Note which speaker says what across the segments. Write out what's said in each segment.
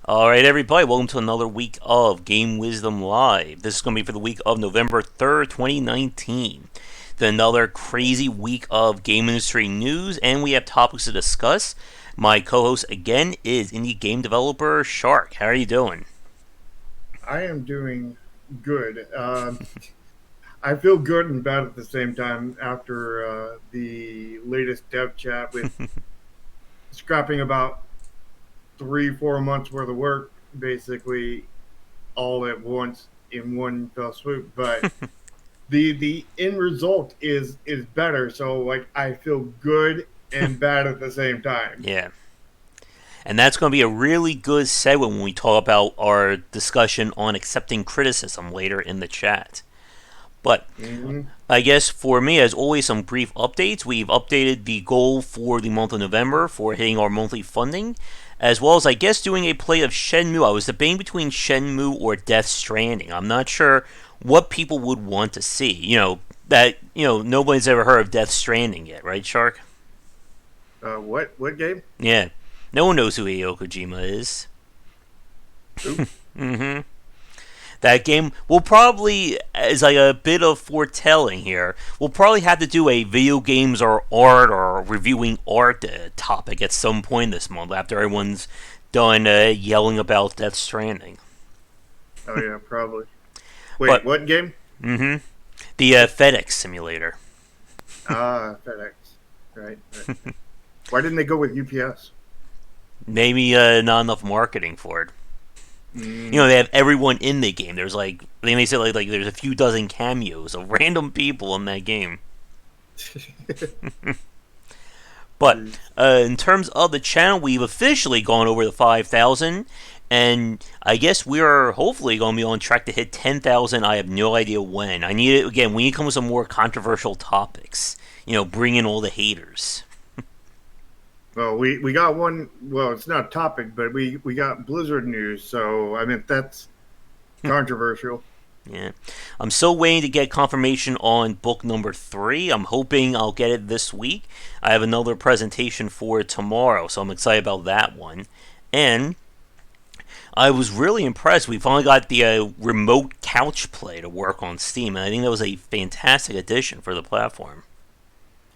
Speaker 1: All right, everybody, welcome to another week of Game Wisdom Live. This is going to be for the week of November 3rd, 2019. Then another crazy week of game industry news, and we have topics to discuss. My co-host again is indie game developer Shark. How are you doing?
Speaker 2: I am doing good. I feel good and bad at the same time after the latest dev chat with scrapping about 3, 4 months worth of work, basically all at once in one fell swoop. But the end result is better. So like I feel good and bad at the same time.
Speaker 1: Yeah. And that's going to be a really good segue when we talk about our discussion on accepting criticism later in the chat. But
Speaker 2: Hmm.
Speaker 1: I guess for me, as always, some brief updates. We've updated the goal for the month of November for hitting our monthly funding, as well as, I guess, doing a play of Shenmue. I was debating between Shenmue or Death Stranding. I'm not sure what people would want to see. Nobody's ever heard of Death Stranding yet, right, Shark?
Speaker 2: What game?
Speaker 1: Yeah. No one knows who Hideo Kojima is.
Speaker 2: Who?
Speaker 1: Mm-hmm. That game will probably, as like a bit of foretelling here, we'll probably have to do a video games or art or reviewing art topic at some point this month after everyone's done yelling about Death Stranding.
Speaker 2: Oh yeah, probably. Wait,
Speaker 1: But,
Speaker 2: what game?
Speaker 1: the FedEx simulator.
Speaker 2: FedEx. Right. Why didn't they go with UPS?
Speaker 1: Maybe not enough marketing for it.
Speaker 2: Mm.
Speaker 1: They have everyone in the game. There's like, they say like there's a few dozen cameos of random people in that game. But in terms of the channel, we've officially gone over the 5,000, and I guess we are hopefully going to be on track to hit 10,000. I have no idea when. I need it again. We need to come with some more controversial topics. Bring in all the haters.
Speaker 2: Well, we got one. Well, it's not a topic, but we got Blizzard news. So I mean that's controversial.
Speaker 1: Yeah, I'm still waiting to get confirmation on book number 3. I'm hoping I'll get it this week. I have another presentation for it tomorrow, so I'm excited about that one. And I was really impressed. We finally got the remote couch play to work on Steam, and I think that was a fantastic addition for the platform.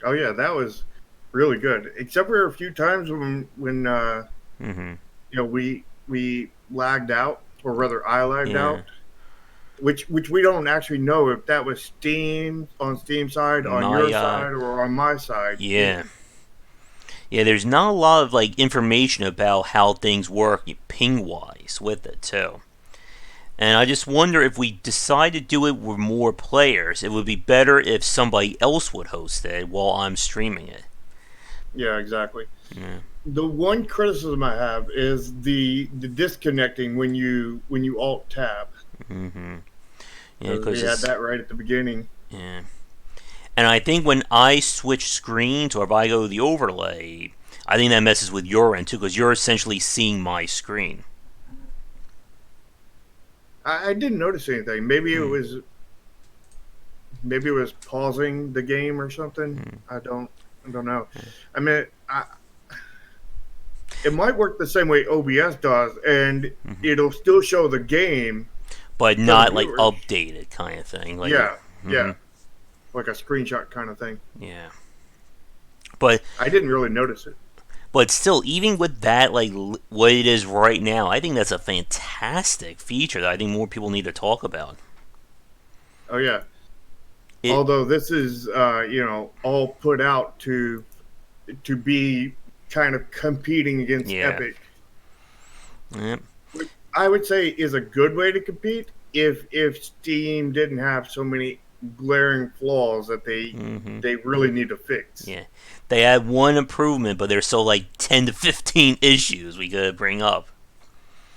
Speaker 2: Oh yeah, that was really good. Except for a few times when
Speaker 1: Mm-hmm.
Speaker 2: we lagged out, or rather I lagged
Speaker 1: Yeah,
Speaker 2: out, which we don't actually know if that was Steam on Steam side, on
Speaker 1: my
Speaker 2: your side, or on my side.
Speaker 1: yeah, yeah. There's not a lot of like information about how things work ping wise with it too. And I just wonder if we decide to do it with more players, it would be better if somebody else would host it while I'm streaming it.
Speaker 2: Yeah, exactly.
Speaker 1: Yeah.
Speaker 2: The one criticism I have is the disconnecting when you alt tab.
Speaker 1: Mm-hmm. Yeah,
Speaker 2: So they
Speaker 1: because
Speaker 2: had
Speaker 1: it's
Speaker 2: that right at the beginning.
Speaker 1: yeah. And I think when I switch screens or if I go to the overlay, I think that messes with your end too because you're essentially seeing my screen.
Speaker 2: I didn't notice anything.
Speaker 1: Mm.
Speaker 2: Maybe it was pausing the game or something.
Speaker 1: Mm.
Speaker 2: I don't know. I mean, it might work the same way OBS does, and
Speaker 1: Mm-hmm.
Speaker 2: it'll still show the game
Speaker 1: But
Speaker 2: to the
Speaker 1: not like
Speaker 2: viewers.
Speaker 1: updated kind of thing. Like,
Speaker 2: Yeah,
Speaker 1: mm-hmm.
Speaker 2: yeah, like a screenshot kind of thing.
Speaker 1: Yeah. But
Speaker 2: I didn't really notice it.
Speaker 1: still, even with that, like what it is right now, I think that's a fantastic feature that I think more people need to talk about.
Speaker 2: Oh yeah.
Speaker 1: It,
Speaker 2: Although this is all put out to be kind of competing against
Speaker 1: yeah.
Speaker 2: Epic,
Speaker 1: Yeah.
Speaker 2: which I would say is a good way to compete if Steam didn't have so many glaring flaws that they
Speaker 1: Mm-hmm.
Speaker 2: they really need to fix.
Speaker 1: Yeah. They had one improvement, but there's still like 10 to 15 issues we could bring up.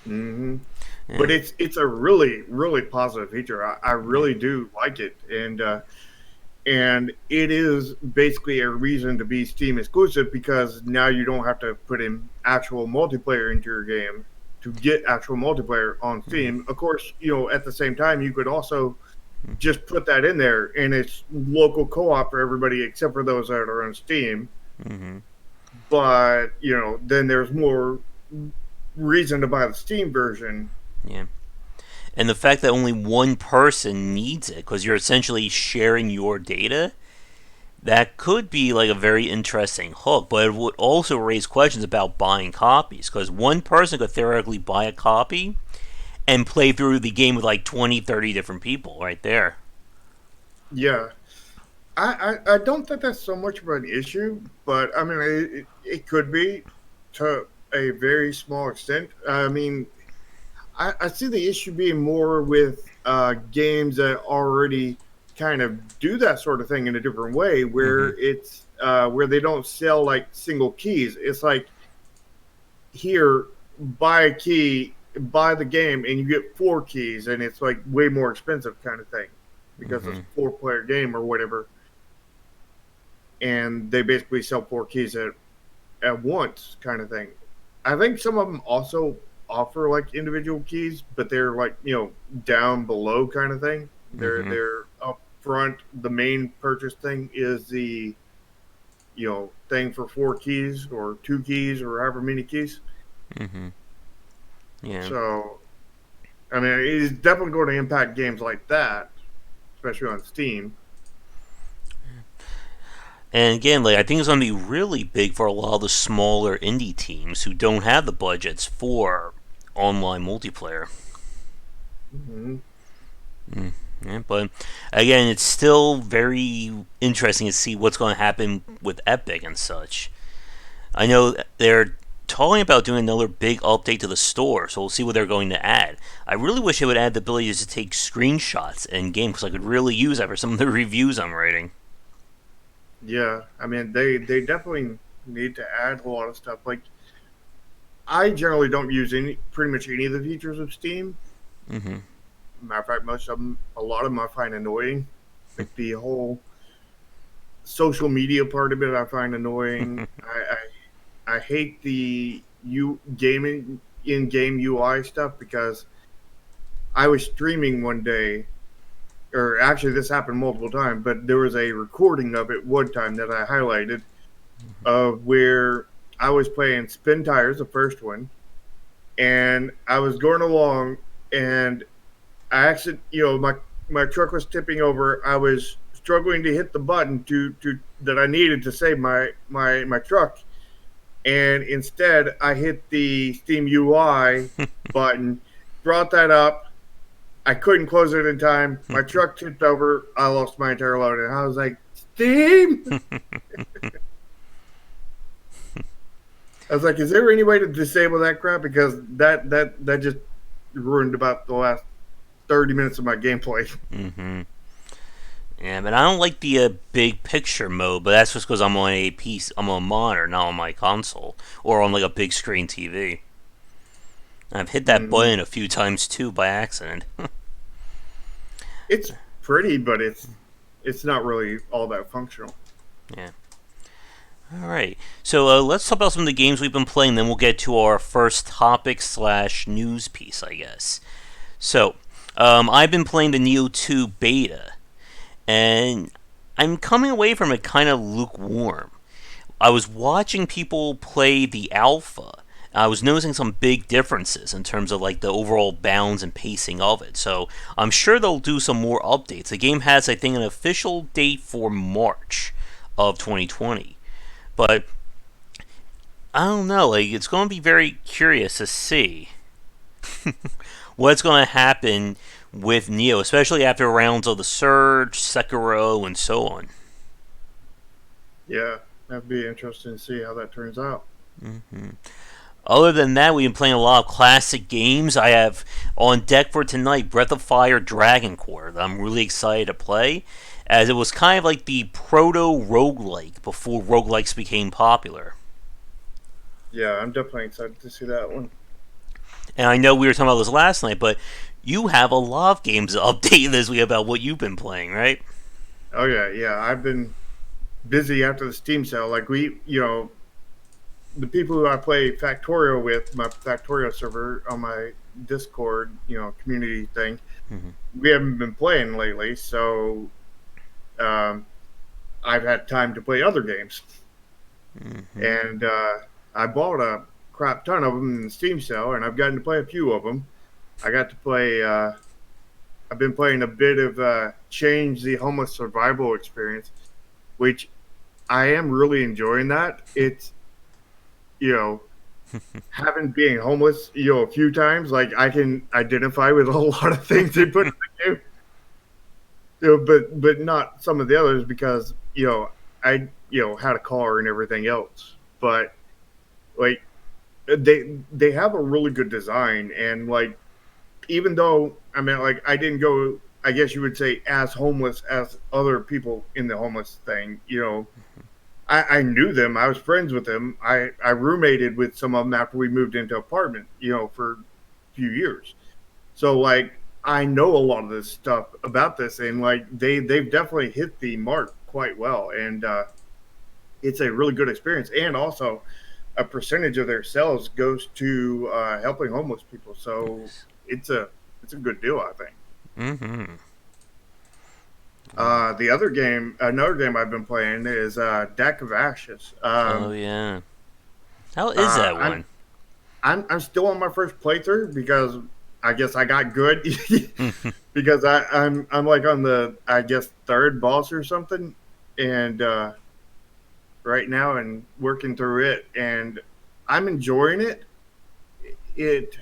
Speaker 2: Hmm. But
Speaker 1: Yeah.
Speaker 2: it's a really positive feature. I
Speaker 1: Yeah.
Speaker 2: really do like it, and it is basically a reason to be Steam exclusive because now you don't have to put in actual multiplayer into your game to get actual multiplayer on Steam. Of course, at the same time you could also just put that in there and it's local co-op for everybody except for those that are on Steam.
Speaker 1: Mm-hmm.
Speaker 2: But then there's more reason to buy the Steam version.
Speaker 1: Yeah. And the fact that only one person needs it, because you're essentially sharing your data, that could be like a very interesting hook, but it would also raise questions about buying copies, because one person could theoretically buy a copy and play through the game with like 20, 30 different people right there.
Speaker 2: Yeah, I don't think that's so much of an issue, but I mean, it could be to a very small extent. I mean, I see the issue being more with games that already kind of do that sort of thing in a different way,
Speaker 1: Mm-hmm.
Speaker 2: where it's where they don't sell like single keys. It's like here, buy a key, buy the game, and you get four keys, and it's like way more expensive kind of thing because it's
Speaker 1: Mm-hmm.
Speaker 2: a four-player game or whatever, and they basically sell four keys at once kind of thing. I think some of them also offer like individual keys, but they're like, down below kind of thing. They're
Speaker 1: Mm-hmm.
Speaker 2: they're up front. The main purchase thing is the thing for four keys or two keys or however many keys.
Speaker 1: Mm-hmm. Yeah.
Speaker 2: So I mean, it is definitely going to impact games like that, especially on Steam.
Speaker 1: And again, like I think it's going to be really big for a lot of the smaller indie teams who don't have the budgets for online multiplayer.
Speaker 2: Hmm.
Speaker 1: Mm, yeah, but again, it's still very interesting to see what's going to happen with Epic and such. I know they're talking about doing another big update to the store, so we'll see what they're going to add. I really wish they would add the ability to take screenshots in game because I could really use that for some of the reviews I'm writing.
Speaker 2: Yeah, I mean, they definitely need to add a lot of stuff. Like, I generally don't use pretty much any of the features of Steam.
Speaker 1: Mm-hmm.
Speaker 2: Matter of fact, a lot of them I find annoying. Like the whole social media part of it, I find annoying. I hate the gaming in game UI stuff because I was streaming one day, or actually this happened multiple times, but there was a recording of it one time that I highlighted of where I was playing Spin Tires, the first one, and I was going along, and I actually, my truck was tipping over. I was struggling to hit the button to that I needed to save my truck, and instead I hit the Steam UI button, brought that up. I couldn't close it in time. My truck tipped over. I lost my entire load, and I was like, Steam. I was like, is there any way to disable that crap? Because that just ruined about the last 30 minutes of my gameplay.
Speaker 1: Mm-hmm. Yeah, but I don't like the big picture mode, but that's just because I'm on a piece, I'm on a monitor, not on my console, or on like a big screen TV. I've hit that
Speaker 2: Mm-hmm.
Speaker 1: button a few times too by accident.
Speaker 2: It's pretty, but it's not really all that functional.
Speaker 1: Yeah. All right. So let's talk about some of the games we've been playing. Then we'll get to our first topic slash news piece, I guess. So I've been playing the Neo 2 beta, and I'm coming away from it kind of lukewarm. I was watching people play the alpha. I was noticing some big differences in terms of like the overall bounds and pacing of it. So I'm sure they'll do some more updates. The game has, I think, an official date for March of 2020. But I don't know. Like it's going to be very curious to see what's going to happen with Neo, especially after rounds of the Surge, Sekiro, and so on.
Speaker 2: Yeah, that'd be interesting to see how that turns out.
Speaker 1: Mm-hmm. Other than that, we've been playing a lot of classic games. I have on deck for tonight Breath of Fire Dragon Core that I'm really excited to play, as it was kind of like the proto roguelike before roguelikes became popular.
Speaker 2: Yeah, I'm definitely excited to see that one.
Speaker 1: And I know we were talking about this last night, but you have a lot of games to update this week about what you've been playing, right?
Speaker 2: Oh yeah, yeah. I've been busy after the Steam sale. Like the people who I play Factorio with, my Factorio server on my Discord, community thing,
Speaker 1: Mm-hmm.
Speaker 2: we haven't been playing lately, so um, I've had time to play other games.
Speaker 1: Mm-hmm.
Speaker 2: And I bought crap ton of them in the Steam sale, and I've gotten to play a few of them. I got to play. I've been playing a bit of Change the Homeless Survival Experience, which I am really enjoying. That it's you know having being homeless a few times, like I can identify with a lot of things they put in the game. But not some of the others because I had a car and everything else. But like they have a really good design, and like even though I mean like I didn't go, I guess you would say, as homeless as other people in the homeless thing. I knew them. I was friends with them. I roommated with some of them after we moved into apartment, for a few years. So like I know a lot of this stuff about this, and like they've definitely hit the mark quite well, and it's a really good experience. And also, a percentage of their sales goes to helping homeless people. So
Speaker 1: Nice.
Speaker 2: it's a good deal, I think.
Speaker 1: Mm-hmm.
Speaker 2: Another game I've been playing is Deck of Ashes.
Speaker 1: Oh yeah. How is
Speaker 2: Uh,
Speaker 1: that
Speaker 2: I'm
Speaker 1: one?
Speaker 2: I'm still on my first playthrough because I guess I got good because I'm like on the, I guess, third boss or something, and right now and working through it, and I'm enjoying it. It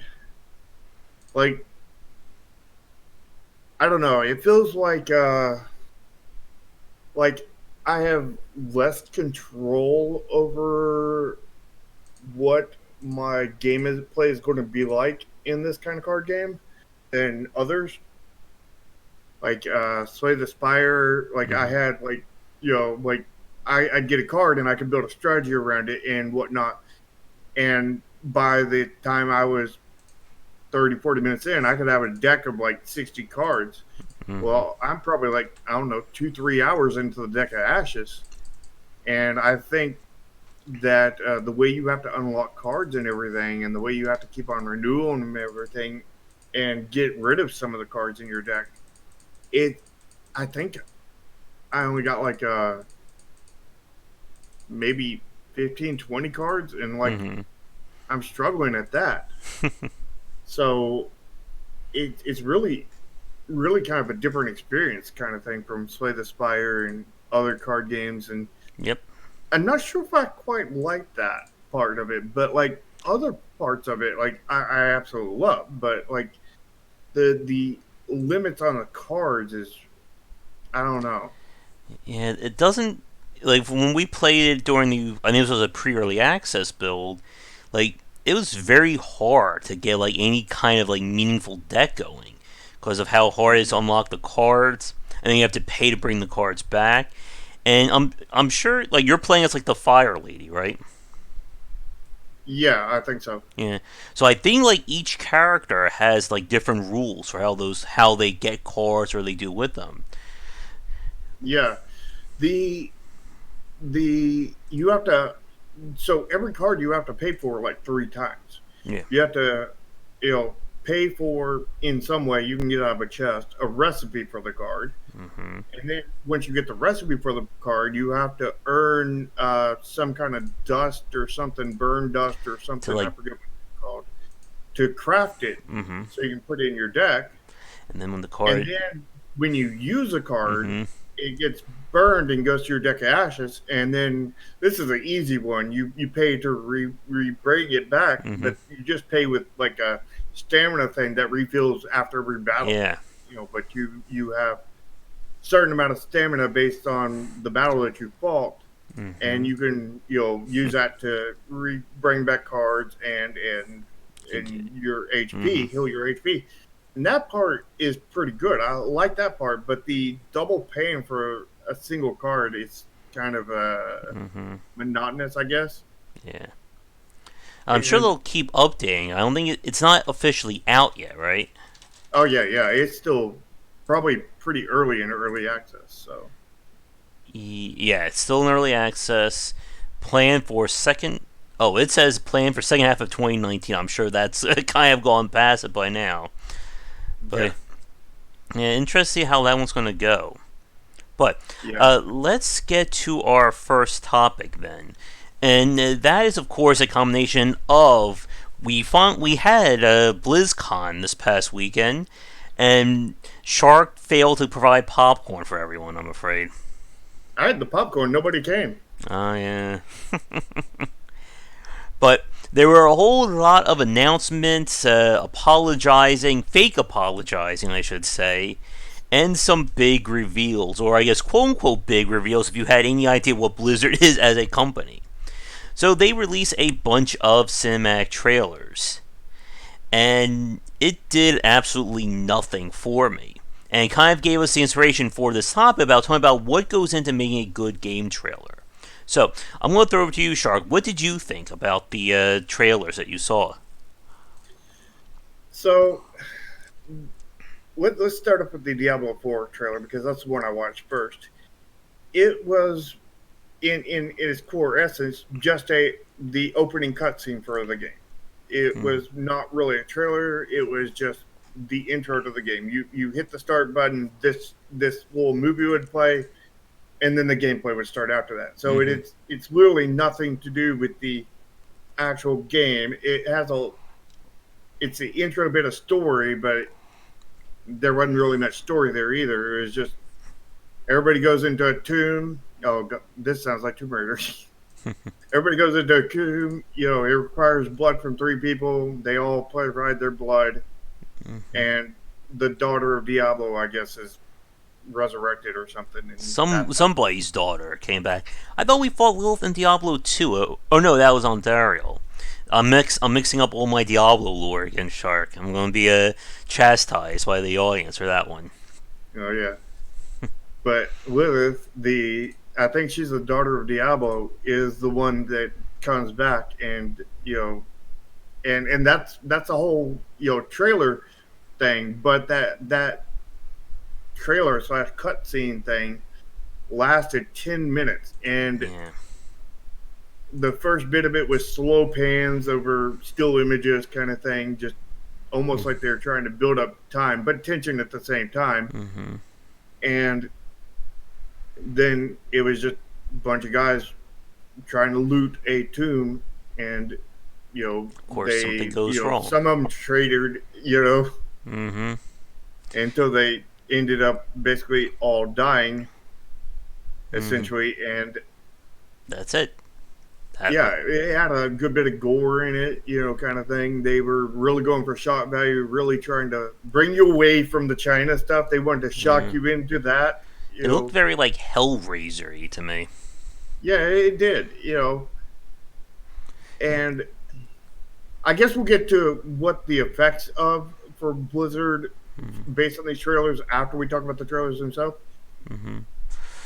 Speaker 2: like I don't know. It feels like I have less control over what my game is play is going to be like in this kind of card game than others. Like Slay the Spire, like I
Speaker 1: Mm-hmm.
Speaker 2: had like like I'd get a card and I could build a strategy around it and whatnot. And by the time I was 30, 40 minutes in, I could have a deck of like 60 cards.
Speaker 1: Mm-hmm.
Speaker 2: Well, I'm probably like, I don't know, 2, 3 hours into the deck of Ashes. And I think that the way you have to unlock cards and everything, and the way you have to keep on renewing them and everything, and get rid of some of the cards in your deck, it, I think I only got like maybe 15, 20 cards, and like
Speaker 1: Mm-hmm.
Speaker 2: I'm struggling at that. So it's really kind of a different experience kind of thing from Slay the Spire and other card games. And
Speaker 1: Yep.
Speaker 2: I'm not sure if I quite like that part of it, but like other parts of it, like I absolutely love. But like the limits on the cards is, I don't know.
Speaker 1: Yeah, it doesn't like when we played it during the. I think this was a pre-early access build. Like it was very hard to get like any kind of like meaningful deck going because of how hard it is to unlock the cards, and then you have to pay to bring the cards back. And I'm sure like you're playing as like the Fire Lady, right?
Speaker 2: Yeah, I think so.
Speaker 1: Yeah. So I think like each character has like different rules for how they get cards or they do with them.
Speaker 2: Yeah, the you have to, so every card you have to pay for like 3 times.
Speaker 1: Yeah.
Speaker 2: You have to, pay for in some way. You can get out of a chest a recipe for the card,
Speaker 1: Mm-hmm.
Speaker 2: and then once you get the recipe for the card, you have to earn some kind of dust or something, burn dust or
Speaker 1: To
Speaker 2: something. I
Speaker 1: like.
Speaker 2: forget what it's called, to craft it
Speaker 1: Mm-hmm.
Speaker 2: so you can put it in your deck.
Speaker 1: And then when the
Speaker 2: And
Speaker 1: card.
Speaker 2: then when you use a card,
Speaker 1: Mm-hmm.
Speaker 2: it gets burned and goes to your deck of ashes. And then this is an easy one. You pay to bring it back,
Speaker 1: Mm-hmm.
Speaker 2: but you just pay with like a stamina thing that refills after every battle.
Speaker 1: Yeah.
Speaker 2: But you have certain amount of stamina based on the battle that you fought,
Speaker 1: Mm-hmm.
Speaker 2: and you can use that to bring back cards
Speaker 1: You get.
Speaker 2: and your
Speaker 1: Mm-hmm.
Speaker 2: HP, heal your HP. And that part is pretty good. I like that part, but the double paying for a single card is kind of
Speaker 1: Mm-hmm.
Speaker 2: monotonous, I guess.
Speaker 1: Yeah. I'm sure
Speaker 2: And
Speaker 1: they'll keep updating. I don't think it's not officially out yet, right?
Speaker 2: oh yeah, yeah, it's still probably pretty early in early access. So
Speaker 1: Yeah, it's still in early access. Plan for second. Oh, it says plan for second half of 2019. I'm sure that's kind of gone past it by now.
Speaker 2: yeah,
Speaker 1: But yeah, interesting to see how that one's going to go. But
Speaker 2: yeah,
Speaker 1: let's get to our first topic then. And that is, of course, a combination of we had BlizzCon this past weekend, and Shark failed to provide popcorn for everyone. I'm afraid.
Speaker 2: I had the popcorn. Nobody came.
Speaker 1: Oh yeah, but there were a whole lot of announcements, apologizing, fake apologizing, I should say, and some big reveals, or I guess quote unquote big reveals, if you had any idea what Blizzard is as a company. So they released a bunch of cinematic trailers, and it did absolutely nothing for me. And it kind of gave us the inspiration for this topic about talking about what goes into making a good game trailer. So I'm going to throw it to you, Shark. What did you think about the trailers that you saw?
Speaker 2: So let's start up with the Diablo 4 trailer because that's the one I watched first. It was in its core essence just the opening cutscene for the game. It
Speaker 1: Hmm.
Speaker 2: was not really a trailer. It was just the intro to the game. You hit the start button. This little movie would play, and then the gameplay would start after that. So
Speaker 1: Mm-hmm.
Speaker 2: it's literally nothing to do with the actual game. It's the intro bit of story, but there wasn't really much story there either. It was just everybody goes into a tomb. Oh, God, this sounds like Tomb Raider. Everybody goes into a tomb. It requires blood from three people. They all provide their blood,
Speaker 1: Mm-hmm.
Speaker 2: and the daughter of Diablo, I guess, is resurrected or something, and that's how.
Speaker 1: Somebody's daughter came back. I thought we fought Lilith in Diablo 2. Oh no, that was on Daryl. I'm mixing up all my Diablo lore again, Shark. I'm going to be chastised by the audience for that one.
Speaker 2: Oh yeah, but Lilith, the I think she's the daughter of Diablo, is the one that comes back, and and that's a whole trailer thing. But that trailer slash cutscene thing lasted 10 minutes, and
Speaker 1: Yeah.
Speaker 2: the first bit of it was slow pans over still images, kind of thing, just almost like they're trying to build up time, but tension at the same time.
Speaker 1: Mm-hmm.
Speaker 2: And then it was just a bunch of guys trying to loot a tomb, and
Speaker 1: Of course, something goes wrong.
Speaker 2: some of them traded,
Speaker 1: Mm-hmm.
Speaker 2: until they ended up basically all dying,
Speaker 1: Mm-hmm.
Speaker 2: essentially. And
Speaker 1: That's it. That,
Speaker 2: yeah, it had a good bit of gore in it, kind of thing. They were really going for shock value, really trying to bring you away from the China stuff. They wanted to shock
Speaker 1: mm.
Speaker 2: you into that,
Speaker 1: It looked very like Hellraiser-y to me.
Speaker 2: Yeah, it did, and I guess we'll get to what the effects of for Blizzard
Speaker 1: Mm-hmm.
Speaker 2: based on these trailers after we talk about the trailers themselves.
Speaker 1: Mm-hmm.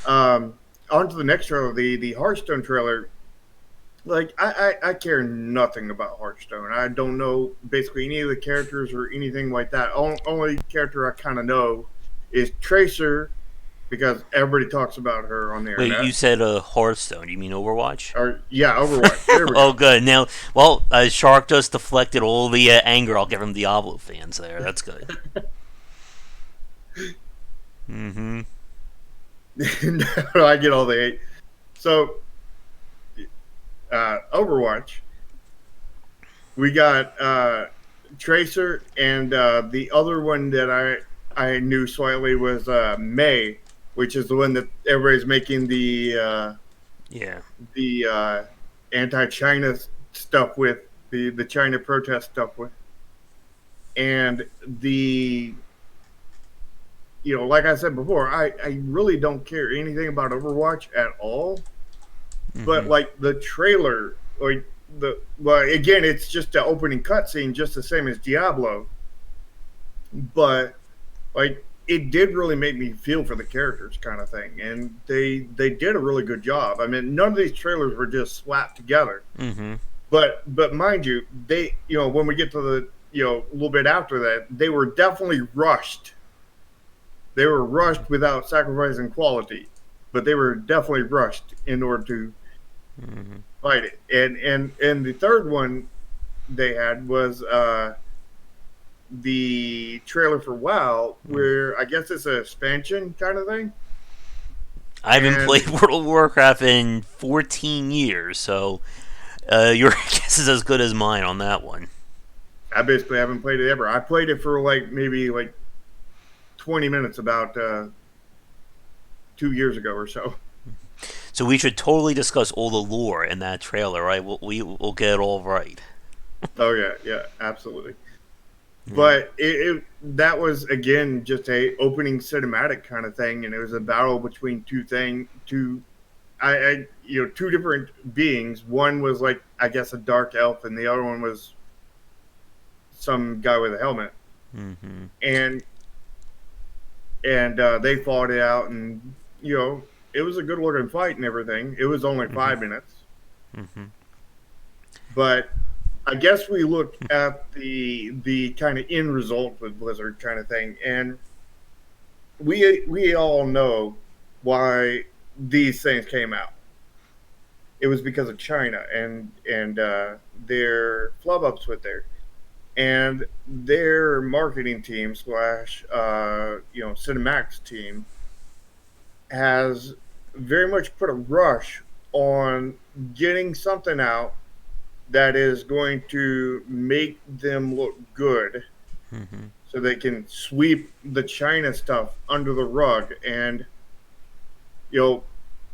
Speaker 2: Um, on to the next trailer, the Hearthstone trailer. Like I care nothing about Hearthstone. I don't know basically any of the characters or anything like that. Only character I kind of know is Tracer because everybody talks about her on the
Speaker 1: Wait, you
Speaker 2: internet.
Speaker 1: said Hearthstone. You mean Overwatch?
Speaker 2: Or yeah, Overwatch. There we
Speaker 1: Oh,
Speaker 2: go.
Speaker 1: good. Now, well, Shark just deflected all the anger I'll get from Diablo fans there. That's good. Mm-hmm.
Speaker 2: I get all the hate. So Overwatch, we got Tracer, and the other one that I knew slightly was May, which is the one that everybody's making
Speaker 1: Yeah.
Speaker 2: the anti-China stuff with, the China protest stuff with, and the like I said before, I really don't care anything about Overwatch at all. But
Speaker 1: Mm-hmm.
Speaker 2: like the trailer, like well, again, it's just the opening cutscene, just the same as Diablo. But like it did really make me feel for the characters, kind of thing, and they did a really good job. I mean, none of these trailers were just slapped together,
Speaker 1: Mm-hmm.
Speaker 2: but mind you, they when we get to the a little bit after that, they were definitely rushed. They were rushed without sacrificing quality, but they were definitely rushed in order to
Speaker 1: Mm-hmm.
Speaker 2: fight it. And the third one they had was the trailer for WoW, where I guess it's an expansion kind of thing.
Speaker 1: I haven't
Speaker 2: And
Speaker 1: played World of Warcraft in 14 years, so your guess is as good as mine on that one.
Speaker 2: I basically haven't played it ever. I played it for like maybe like 20 minutes about 2 years ago or so.
Speaker 1: So we should totally discuss all the lore in that trailer, right? We'll get it all right.
Speaker 2: Oh yeah, yeah, absolutely.
Speaker 1: Yeah.
Speaker 2: But that was again just a opening cinematic kind of thing, and it was a battle between two two different beings. One was like I guess a dark elf, and the other one was some guy with a helmet,
Speaker 1: Mm-hmm.
Speaker 2: and they fought it out, and it was a good looking fight and everything. It was only
Speaker 1: Mm-hmm.
Speaker 2: 5 minutes,
Speaker 1: Mm-hmm.
Speaker 2: but I guess we look at the kind of end result with Blizzard kind of thing, and we all know why these things came out. It was because of China and their flub ups with there and their marketing team slash Cinemax team has very much put a rush on getting something out that is going to make them look good
Speaker 1: Mm-hmm.
Speaker 2: so they can sweep the China stuff under the rug. And, you know,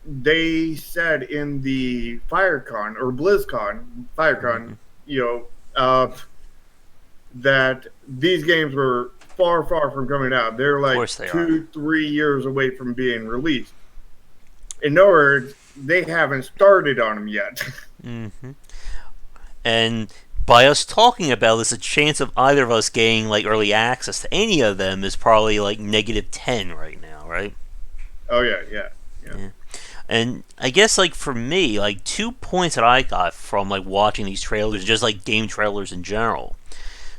Speaker 2: they said in the FireCon or FireCon,
Speaker 1: Mm-hmm.
Speaker 2: you know, uh, that these games were far, far from coming out. They're
Speaker 1: Of
Speaker 2: like
Speaker 1: course they are.
Speaker 2: 2, 3 years away from being released. In other words, they haven't started on them yet.
Speaker 1: Mm-hmm. And by us talking about this, a chance of either of us getting like early access to any of them is probably like -10 right now, right?
Speaker 2: Oh yeah, yeah, yeah.
Speaker 1: Yeah. And I guess like for me, like 2 points that I got from like watching these trailers, just like game trailers in general.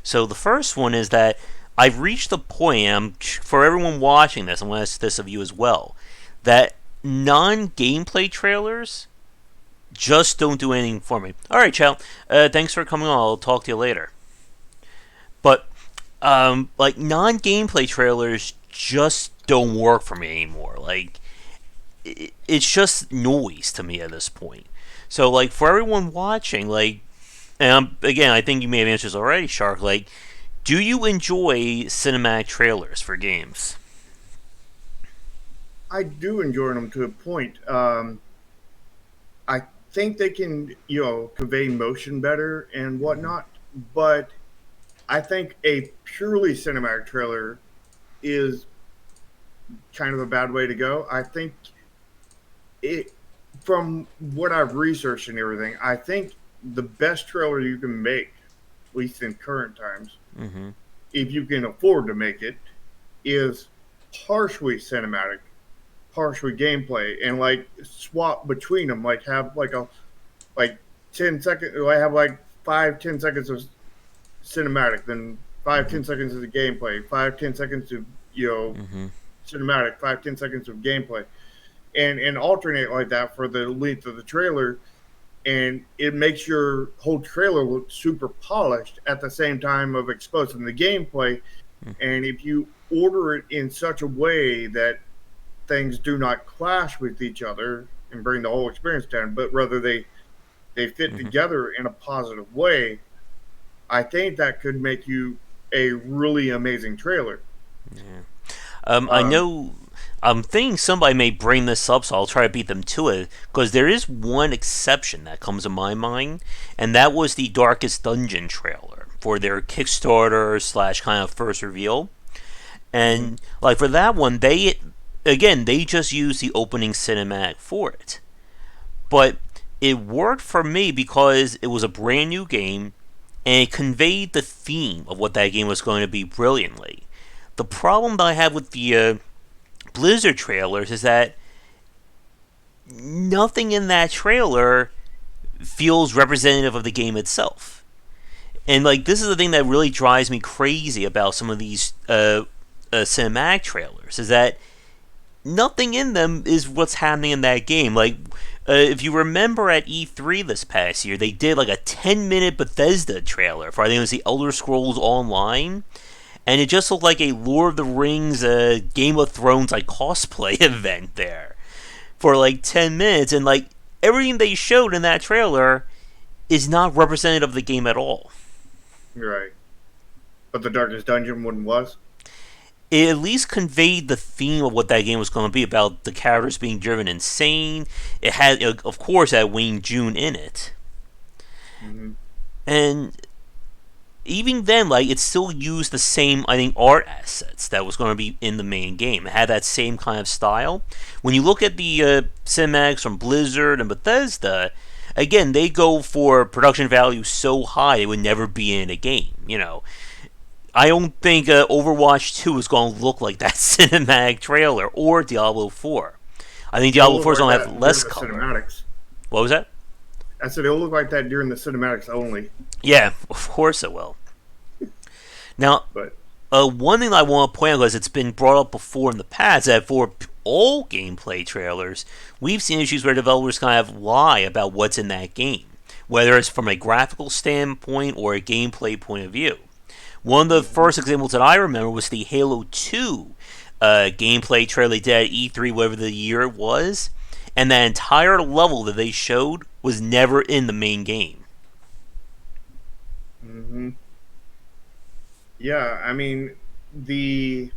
Speaker 1: So the first one is that I've reached the point, and for everyone watching this, I'm going to ask this of you as well, that non-gameplay trailers just don't do anything for me. All right, Chow. Thanks for coming on. I'll talk to you later. But like non-gameplay trailers just don't work for me anymore. Like it's just noise to me at this point. So like for everyone watching, like, and again, I think you may have answered this already, Shark. Like, do you enjoy cinematic trailers for games?
Speaker 2: I do enjoy them to a point. I think they can, convey emotion better and
Speaker 1: Mm-hmm.
Speaker 2: whatnot. But I think a purely cinematic trailer is kind of a bad way to go. I think it, from what I've researched and everything, I think the best trailer you can make, at least in current times,
Speaker 1: Mm-hmm.
Speaker 2: if you can afford to make it, is partially cinematic, partially gameplay, and like swap between them. Like have like 10 seconds. I have like 5, 10 seconds of cinematic, then five,
Speaker 1: Mm-hmm.
Speaker 2: 10 seconds of the gameplay, 5, 10 seconds of
Speaker 1: Mm-hmm.
Speaker 2: cinematic, 5, 10 seconds of gameplay, and alternate like that for the length of the trailer, and it makes your whole trailer look super polished at the same time of exposing the gameplay. And if you order it in such a way that things do not clash with each other and bring the whole experience down, but rather they fit
Speaker 1: Mm-hmm.
Speaker 2: together in a positive way, I think that could make you a really amazing trailer.
Speaker 1: Yeah. I
Speaker 2: Um,
Speaker 1: know. I'm thinking somebody may bring this up, so I'll try to beat them to it. Because there is one exception that comes to my mind, and that was the Darkest Dungeon trailer for their Kickstarter slash kind of first reveal.
Speaker 2: mhm.
Speaker 1: And like for that one, they just used the opening cinematic for it. But it worked for me because it was a brand new game and it conveyed the theme of what that game was going to be brilliantly. The problem that I have with the Blizzard trailers is that nothing in that trailer feels representative of the game itself. And like this is the thing that really drives me crazy about some of these cinematic trailers is that nothing in them is what's happening in that game. Like if you remember at E3 this past year, they did like a 10-minute Bethesda trailer for I think it was the Elder Scrolls Online, and it just looked like a Lord of the Rings, Game of Thrones like cosplay event there. for like 10 minutes, and like everything they showed in that trailer is not representative of the game at all.
Speaker 2: Right. But the Darkest Dungeon one was.
Speaker 1: It at least conveyed the theme of what that game was going to be about the characters being driven insane. It had, of course, had Wayne June in it.
Speaker 2: Mm-hmm.
Speaker 1: And even then, like, it still used the same, I think, art assets that was going to be in the main game. It had that same kind of style. When you look at the cinematics from Blizzard and Bethesda, again, they go for production value so high it would never be in a game. I don't think Overwatch 2 is going to look like that cinematic trailer or Diablo 4. I think
Speaker 2: It'll
Speaker 1: Diablo
Speaker 2: look
Speaker 1: 4 is
Speaker 2: like
Speaker 1: going to
Speaker 2: that
Speaker 1: have
Speaker 2: during
Speaker 1: less
Speaker 2: the
Speaker 1: color.
Speaker 2: cinematics.
Speaker 1: What was that?
Speaker 2: I said it'll look like that during the cinematics only.
Speaker 1: Yeah, of course it will. Now,
Speaker 2: But
Speaker 1: one thing I want to point out, because it's been brought up before in the past, that for all gameplay trailers, we've seen issues where developers kind of lie about what's in that game, whether it's from a graphical standpoint or a gameplay point of view. One of the first examples that I remember was the Halo 2 gameplay trailer they did at E3, whatever the year it was, and that entire level that they showed was never in the main game.
Speaker 2: hmm yeah, I mean the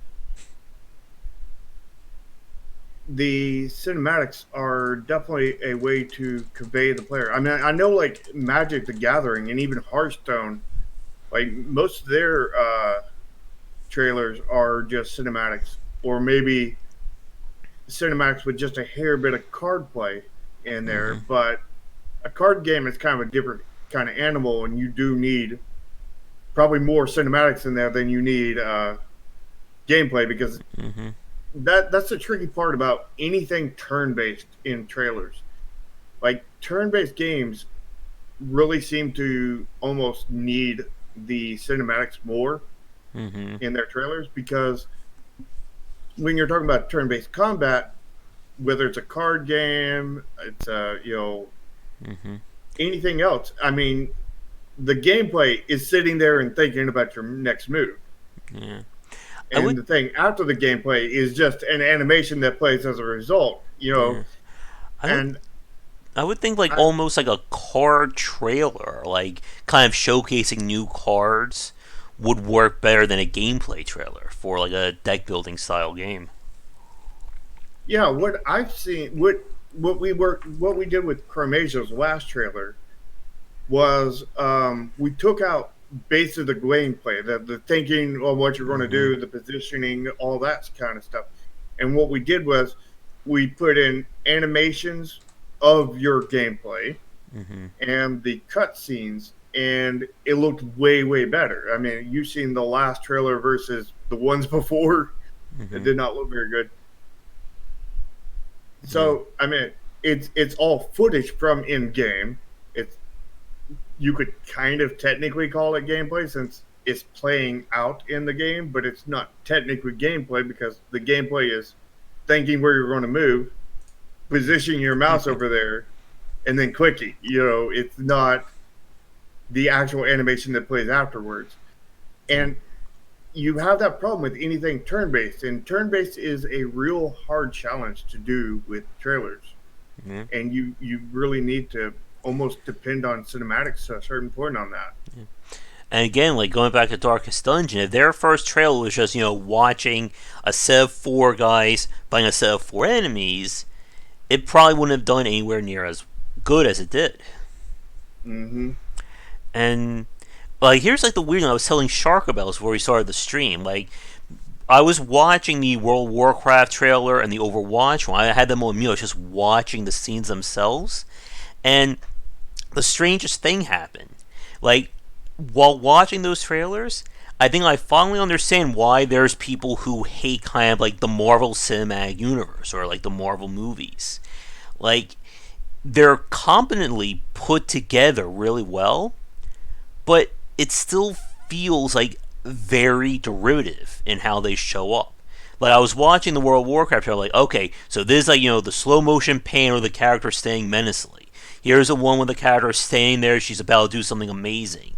Speaker 2: the cinematics are definitely a way to convey the player. I mean, I know like Magic the Gathering and even Hearthstone, like most of their trailers are just cinematics, or maybe cinematics with just a hair bit of card play in there.
Speaker 1: Mm-hmm.
Speaker 2: But a card game is kind of a different kind of animal, and you do need probably more cinematics in there than you need gameplay, because
Speaker 1: Mm-hmm.
Speaker 2: that's the tricky part about anything turn based in trailers. Like turn based games really seem to almost need the cinematics more
Speaker 1: Mm-hmm.
Speaker 2: in their trailers, because when you're talking about turn based combat, whether it's a card game, it's
Speaker 1: Mm-hmm.
Speaker 2: anything else. I mean, the gameplay is sitting there and thinking about your next move.
Speaker 1: Yeah. I
Speaker 2: And
Speaker 1: would.
Speaker 2: the thing after the gameplay is just an animation that plays as a result,
Speaker 1: Yeah. I would.
Speaker 2: and
Speaker 1: I would think like
Speaker 2: I,
Speaker 1: almost like a card trailer, like kind of showcasing new cards, would work better than a gameplay trailer for like a deck building style game.
Speaker 2: yeah, what I've seen, what we did with Chromasia's last trailer was we took out base of the gameplay, the thinking of what you're going to
Speaker 1: Mm-hmm.
Speaker 2: do, the positioning, all that kind of stuff. And what we did was we put in animations of your gameplay
Speaker 1: Mm-hmm.
Speaker 2: and the cutscenes, and it looked way, way better. I mean, you've seen the last trailer versus the ones before; it
Speaker 1: Mm-hmm.
Speaker 2: did not look very good.
Speaker 1: Yeah.
Speaker 2: So, I mean, it's all footage from in game. It's You could kind of technically call it gameplay since it's playing out in the game, but it's not technically gameplay because the gameplay is thinking where you're going to move, positioning your mouse over there, and then clicking. It's not the actual animation that plays afterwards. And you have that problem with anything turn based, and turn based is a real hard challenge to do with trailers.
Speaker 1: Yeah.
Speaker 2: And you really need to almost depend on cinematics to a certain point on that.
Speaker 1: And again, like going back to Darkest Dungeon, if their first trailer was just watching a set of four guys fighting a set of four enemies, it probably wouldn't have done anywhere near as good as it did.
Speaker 2: Mm-hmm.
Speaker 1: And like here's like the weird thing I was telling Shark about before we started the stream. Like I was watching the World of Warcraft trailer and the Overwatch one. I had them on mute. I was just watching the scenes themselves, and the strangest thing happened. Like while watching those trailers, I think I finally understand why there's people who hate kind of like the Marvel Cinematic Universe or like the Marvel movies. Like they're competently put together really well, but it still feels like very derivative in how they show up. Like I was watching the World of Warcraft trailer, like okay, so this is like the slow motion pan of the character staying menacingly. Here's a one with the character standing there, she's about to do something amazing.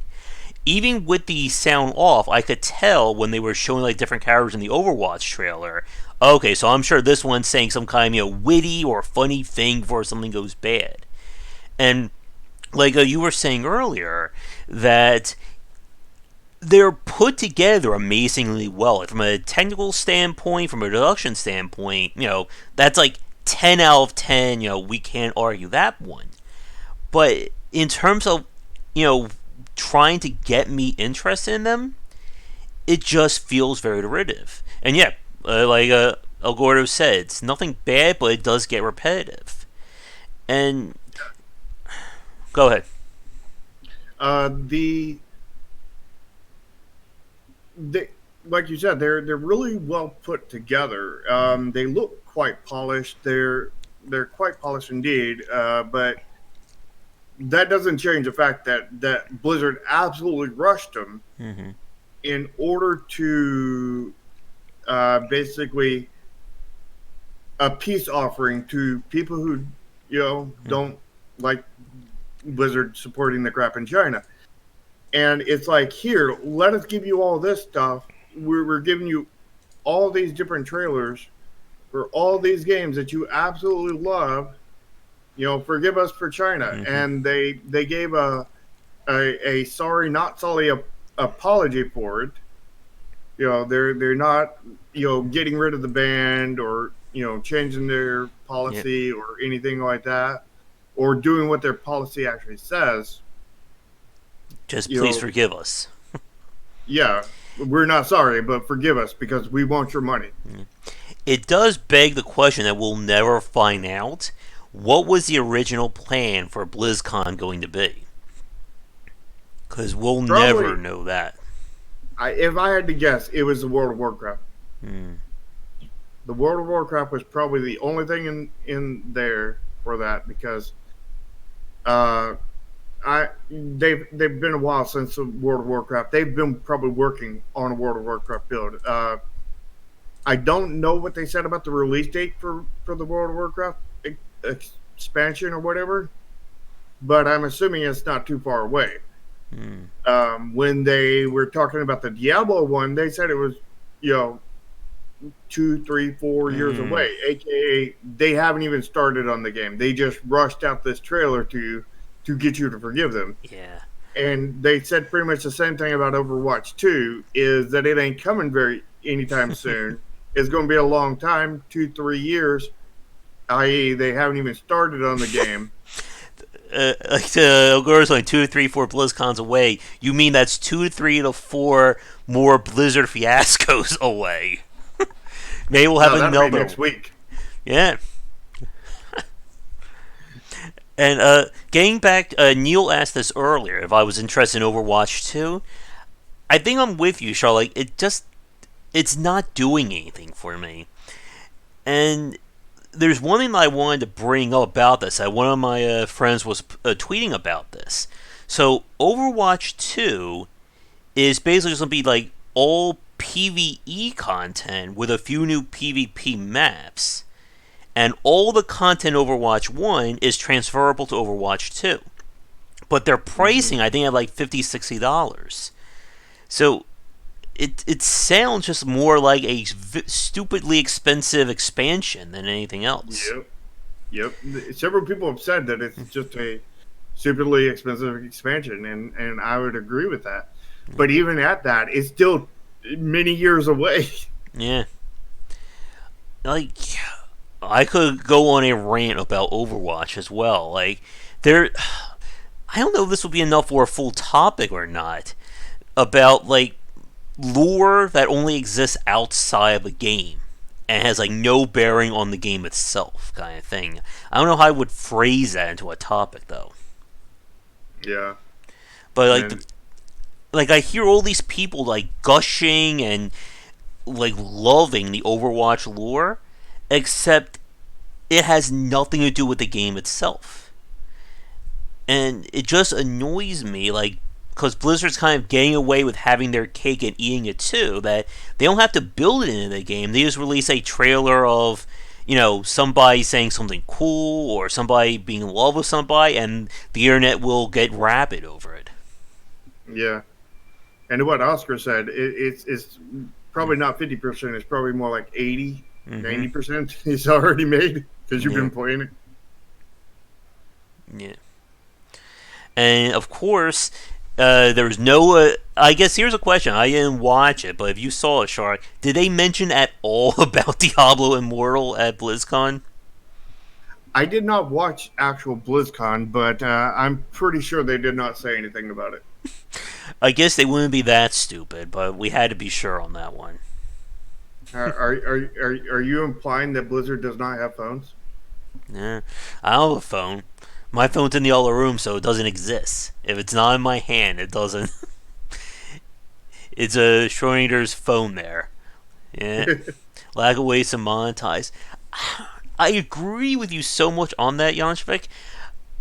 Speaker 1: even with the sound off, I could tell when they were showing like different characters in the Overwatch trailer. Okay, so I'm sure this one's saying some kind of witty or funny thing before something goes bad. And like you were saying earlier, that they're put together amazingly well. Like, from a technical standpoint, from a production standpoint, that's like 10 out of 10. We can't argue that one. But in terms of, you know, trying to get me interested in them, it just feels very derivative. And yeah, like El Gordo said, it's nothing bad, but it does get repetitive. And go ahead.
Speaker 2: The they like you said, they're really well put together. They look quite polished. They're quite polished indeed. But that doesn't change the fact that Blizzard absolutely rushed them
Speaker 1: Mm-hmm.
Speaker 2: in order to basically a peace offering to people who don't like Blizzard supporting the crap in China. And it's like, here, let us give you all this stuff. We're giving you all these different trailers for all these games that you absolutely love. Forgive us for China.
Speaker 1: Mm-hmm.
Speaker 2: And they gave a sorry, not sorry apology for it. They're not getting rid of the band or changing their
Speaker 1: Yep.
Speaker 2: policy or anything like that, or doing what their policy actually says.
Speaker 1: Just
Speaker 2: you
Speaker 1: please
Speaker 2: know
Speaker 1: forgive us.
Speaker 2: yeah, we're not sorry, but forgive us because we want your money.
Speaker 1: It does beg the question that we'll never find out. What was the original plan for BlizzCon going to be? Because we'll never
Speaker 2: Probably,
Speaker 1: know that.
Speaker 2: if I had to guess, it was the World of Warcraft.
Speaker 1: Hmm.
Speaker 2: The World of Warcraft was probably the only thing in there for that because uh, they've been a while since the World of Warcraft. They've been probably working on a World of Warcraft build. I don't know what they said about the release date for the World of Warcraft expansion or whatever, but I'm assuming it's not too far away.
Speaker 1: Hmm.
Speaker 2: When they were talking about the Diablo one, they said it was, you know, 2, 3, 4 years
Speaker 1: Hmm.
Speaker 2: away. AKA, they haven't even started on the game. They just rushed out this trailer to get you to forgive them.
Speaker 1: Yeah.
Speaker 2: And they said pretty much the same thing about Overwatch 2, is that it ain't coming very anytime soon. It's going to be a long time, 2, 3 years, i.e., they haven't even started on the game.
Speaker 1: Like Ogura's only 2 to 3, 4 BlizzCons away. You mean that's 2 to 3 to 4 more Blizzard fiascos away? Maybe we'll have
Speaker 2: No, that'll be
Speaker 1: another.
Speaker 2: next week.
Speaker 1: Yeah. And getting back, Neil asked this earlier if I was interested in Overwatch 2. I think I'm with you, Charlotte. It's not doing anything for me. And there's one thing that I wanted to bring up about this. One of my friends was tweeting about this. So Overwatch 2 is basically just going to be like all PvE content with a few new PvP maps. And all the content Overwatch 1 is transferable to Overwatch 2. But their
Speaker 2: Mm-hmm.
Speaker 1: pricing, I think, at like $50, $60. So it sounds just more like a stupidly expensive expansion than anything else.
Speaker 2: Yep. Yep. Several people have said that it's just a stupidly expensive expansion, and I would agree with that. But even at that, it's still many years away.
Speaker 1: Yeah. Like, I could go on a rant about Overwatch as well. Like, there. I don't know if this will be enough for a full topic or not. About, like, lore that only exists outside of the game and has like no bearing on the game itself, kind of thing. I don't know how I would phrase that into a topic though.
Speaker 2: Yeah.
Speaker 1: But
Speaker 2: And
Speaker 1: like I hear all these people like gushing and like loving the Overwatch lore, except it has nothing to do with the game itself, and it just annoys me. Like, because Blizzard's kind of getting away with having their cake and eating it too. That they don't have to build it into the game. They just release a trailer of, somebody saying something cool or somebody being in love with somebody, and the internet will get rabid over it.
Speaker 2: yeah. And what Oscar said, it's probably not 50%. It's probably more like 80,
Speaker 1: Mm-hmm.
Speaker 2: 90% he's already made because you've
Speaker 1: Yeah.
Speaker 2: been playing it.
Speaker 1: Yeah. And of course, there was no. I guess here's a question. I didn't watch it, but if you saw it, Shark, did they mention at all about Diablo Immortal at BlizzCon?
Speaker 2: I did not watch actual BlizzCon, but I'm pretty sure they did not say anything about it.
Speaker 1: I guess they wouldn't be that stupid, but we had to be sure on that one.
Speaker 2: Are you implying that Blizzard does not have phones?
Speaker 1: Yeah, I don't have a phone. My phone's in the other room, so it doesn't exist. If it's not in my hand, it doesn't. It's a Schrodinger's phone there. Yeah, lack of ways to monetize. I agree with you so much on that, Janshvik.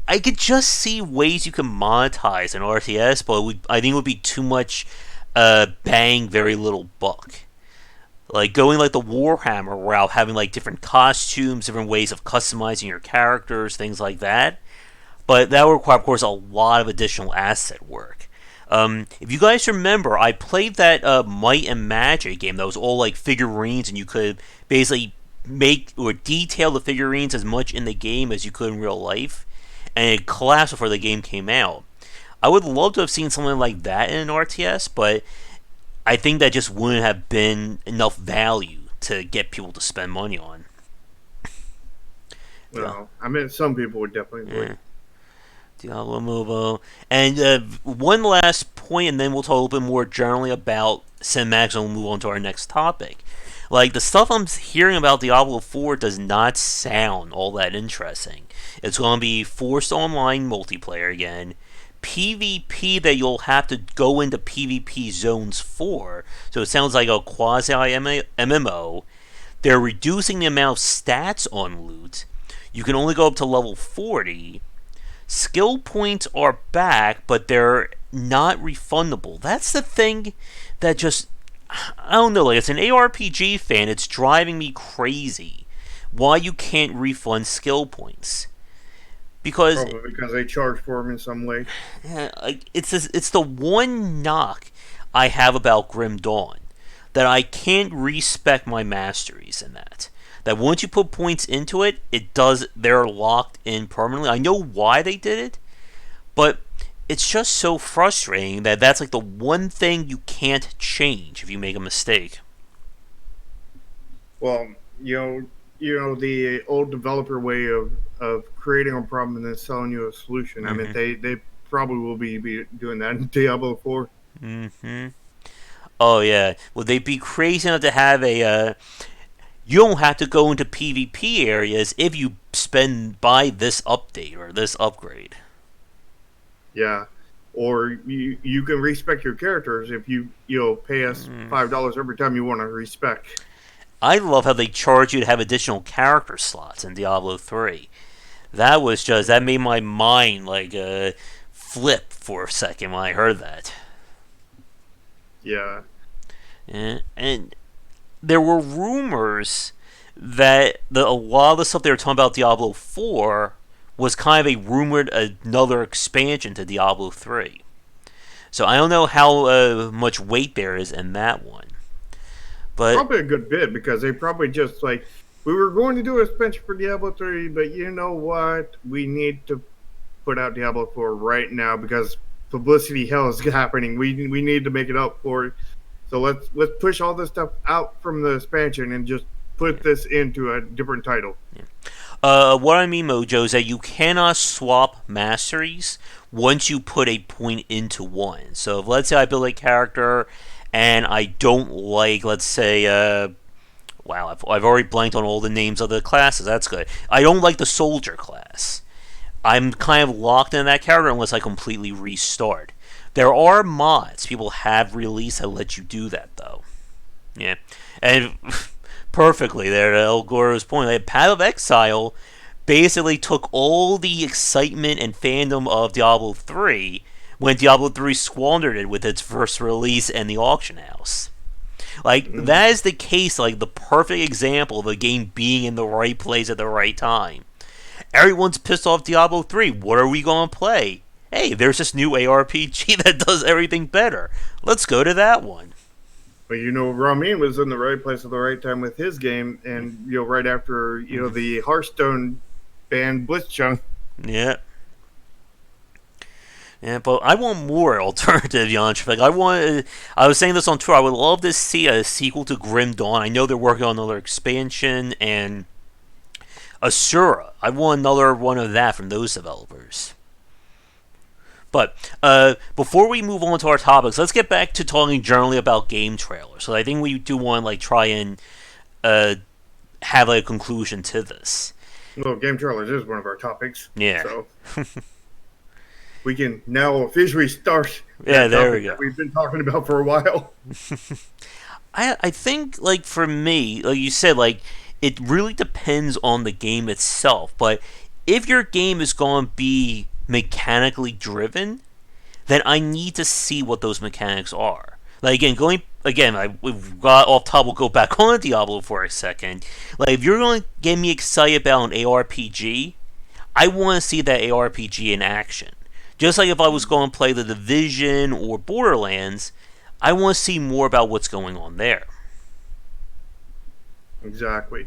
Speaker 1: I could just see ways you can monetize an RTS, but I think it would be too much bang, very little buck. Like going like the Warhammer route, having like different costumes, different ways of customizing your characters, things like that. But that would require, of course, a lot of additional asset work. If you guys remember, I played that Might and Magic game that was all like figurines, and you could basically make or detail the figurines as much in the game as you could in real life, and it collapsed before the game came out. I would love to have seen something like that in an RTS, but I think that just wouldn't have been enough value to get people to spend money on. Yeah.
Speaker 2: Well, I mean, some people would definitely
Speaker 1: Yeah.
Speaker 2: would.
Speaker 1: Diablo Mobile. And one last point, and then we'll talk a little bit more generally about cinematics, and we'll move on to our next topic. Like, the stuff I'm hearing about Diablo 4 does not sound all that interesting. It's going to be forced online multiplayer again. PvP that you'll have to go into PvP zones for. So it sounds like a quasi MMO. They're reducing the amount of stats on loot. You can only go up to level 40. Skill points are back, but they're not refundable. That's the thing that just, I don't know, like as an ARPG fan, it's driving me crazy why you can't refund skill points. Because
Speaker 2: Probably because they charge for them in some way.
Speaker 1: it's the one knock I have about Grim Dawn, that I can't respec my masteries in that. That once you put points into it, they're locked in permanently. I know why they did it, but it's just so frustrating that that's like the one thing you can't change if you make a mistake.
Speaker 2: Well, the old developer way of creating a problem and then selling you a solution. I mean,
Speaker 1: Mm-hmm.
Speaker 2: they probably will be doing that in Diablo 4.
Speaker 1: Mm-hmm. Oh yeah. Would they be crazy enough to have a you don't have to go into PvP areas if you buy this update or this upgrade.
Speaker 2: Yeah. Or you can respec your characters if you pay us $5 every time you want to respec.
Speaker 1: I love how they charge you to have additional character slots in Diablo 3. That made my mind like flip for a second when I heard that.
Speaker 2: Yeah.
Speaker 1: And there were rumors that a lot of the stuff they were talking about Diablo 4 was kind of a rumored another expansion to Diablo 3. So I don't know how much weight there is in that one. But
Speaker 2: Probably a good bit because they probably just like, we were going to do a expansion for Diablo 3, but you know what? We need to put out Diablo 4 right now because publicity hell is happening. We need to make it up for it. So let's push all this stuff out from the expansion and just put this into a different title.
Speaker 1: what I mean, Mojo, is that you cannot swap masteries once you put a point into one. So if, let's say I build a character and I don't like, let's say, wow, I've already blanked on all the names of the classes. That's good. I don't like the soldier class. I'm kind of locked in that character unless I completely restart. There are mods people have released that let you do that, though. Yeah. And perfectly there, El Goro's point. Like, Path of Exile basically took all the excitement and fandom of Diablo 3 when Diablo 3 squandered it with its first release and the auction house. Like, that is the case, like, the perfect example of a game being in the right place at the right time. Everyone's pissed off Diablo 3. What are we going to play? hey, there's this new ARPG that does everything better. Let's go to that one.
Speaker 2: But Ramin was in the right place at the right time with his game, and right after the Hearthstone banned Blitzchung.
Speaker 1: Yeah. Yeah, but I want more alternative Yanch. Like I was saying this on tour. I would love to see a sequel to Grim Dawn. I know they're working on another expansion and Asura. I want another one of that from those developers. But before we move on to our topics, let's get back to talking generally about game trailers. So I think we do want to try and uh, have a conclusion to this.
Speaker 2: Well, game trailers is one of our topics.
Speaker 1: Yeah.
Speaker 2: So we can now officially start.
Speaker 1: Yeah, there we go.
Speaker 2: That we've been talking about for a while.
Speaker 1: I think for me, like you said, it really depends on the game itself. But if your game is going to be mechanically driven, then I need to see what those mechanics are. We've got off top. We'll go back on Diablo for a second. If you're going to get me excited about an ARPG, I want to see that ARPG in action. Just like if I was going to play The Division or Borderlands, I want to see more about what's going on there.
Speaker 2: Exactly.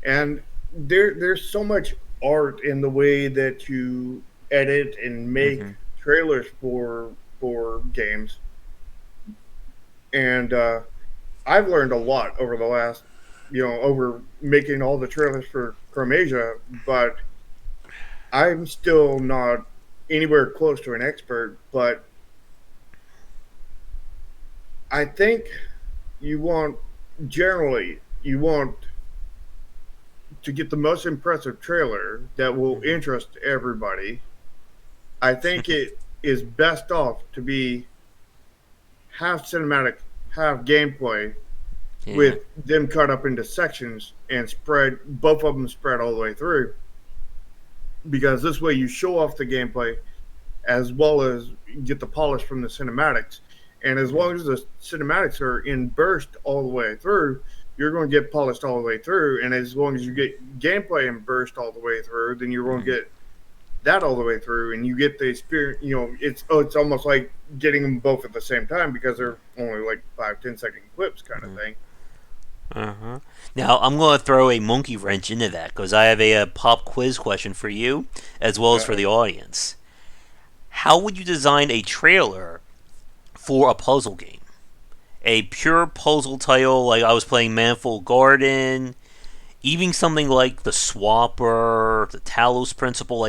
Speaker 2: And there's so much art in the way that you edit and make trailers for games. And I've learned a lot over the last, over making all the trailers for Chromasia, but I'm still not anywhere close to an expert. But I think you want to get the most impressive trailer that will interest everybody. I think it is best off to be half cinematic, half gameplay, with them cut up into sections and both of them spread all the way through. Because this way you show off the gameplay as well as get the polish from the cinematics. And as long as the cinematics are in burst all the way through, you're going to get polished all the way through. And as long as you get gameplay in burst all the way through, then you're going to get that all the way through, and you get the experience. It's almost like getting them both at the same time because they're only 5-10 second clips kind of thing.
Speaker 1: Now I'm going to throw a monkey wrench into that because I have a pop quiz question for you as well as for the audience. How would you design a trailer for a puzzle game? A pure puzzle title like I was playing Manifold Garden, even something like The Swapper, the Talos Principle.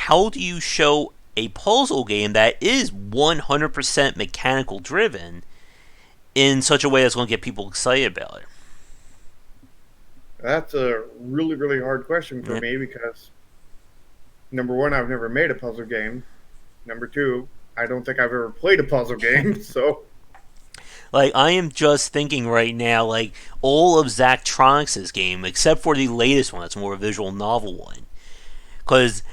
Speaker 1: How do you show a puzzle game that is 100% mechanical driven in such a way that's going to get people excited about it?
Speaker 2: That's a really, really hard question for me because, number one, I've never made a puzzle game. Number two, I don't think I've ever played a puzzle game, so...
Speaker 1: I am just thinking right now, all of Zachtronics' game, except for the latest one, that's more a visual novel one. Because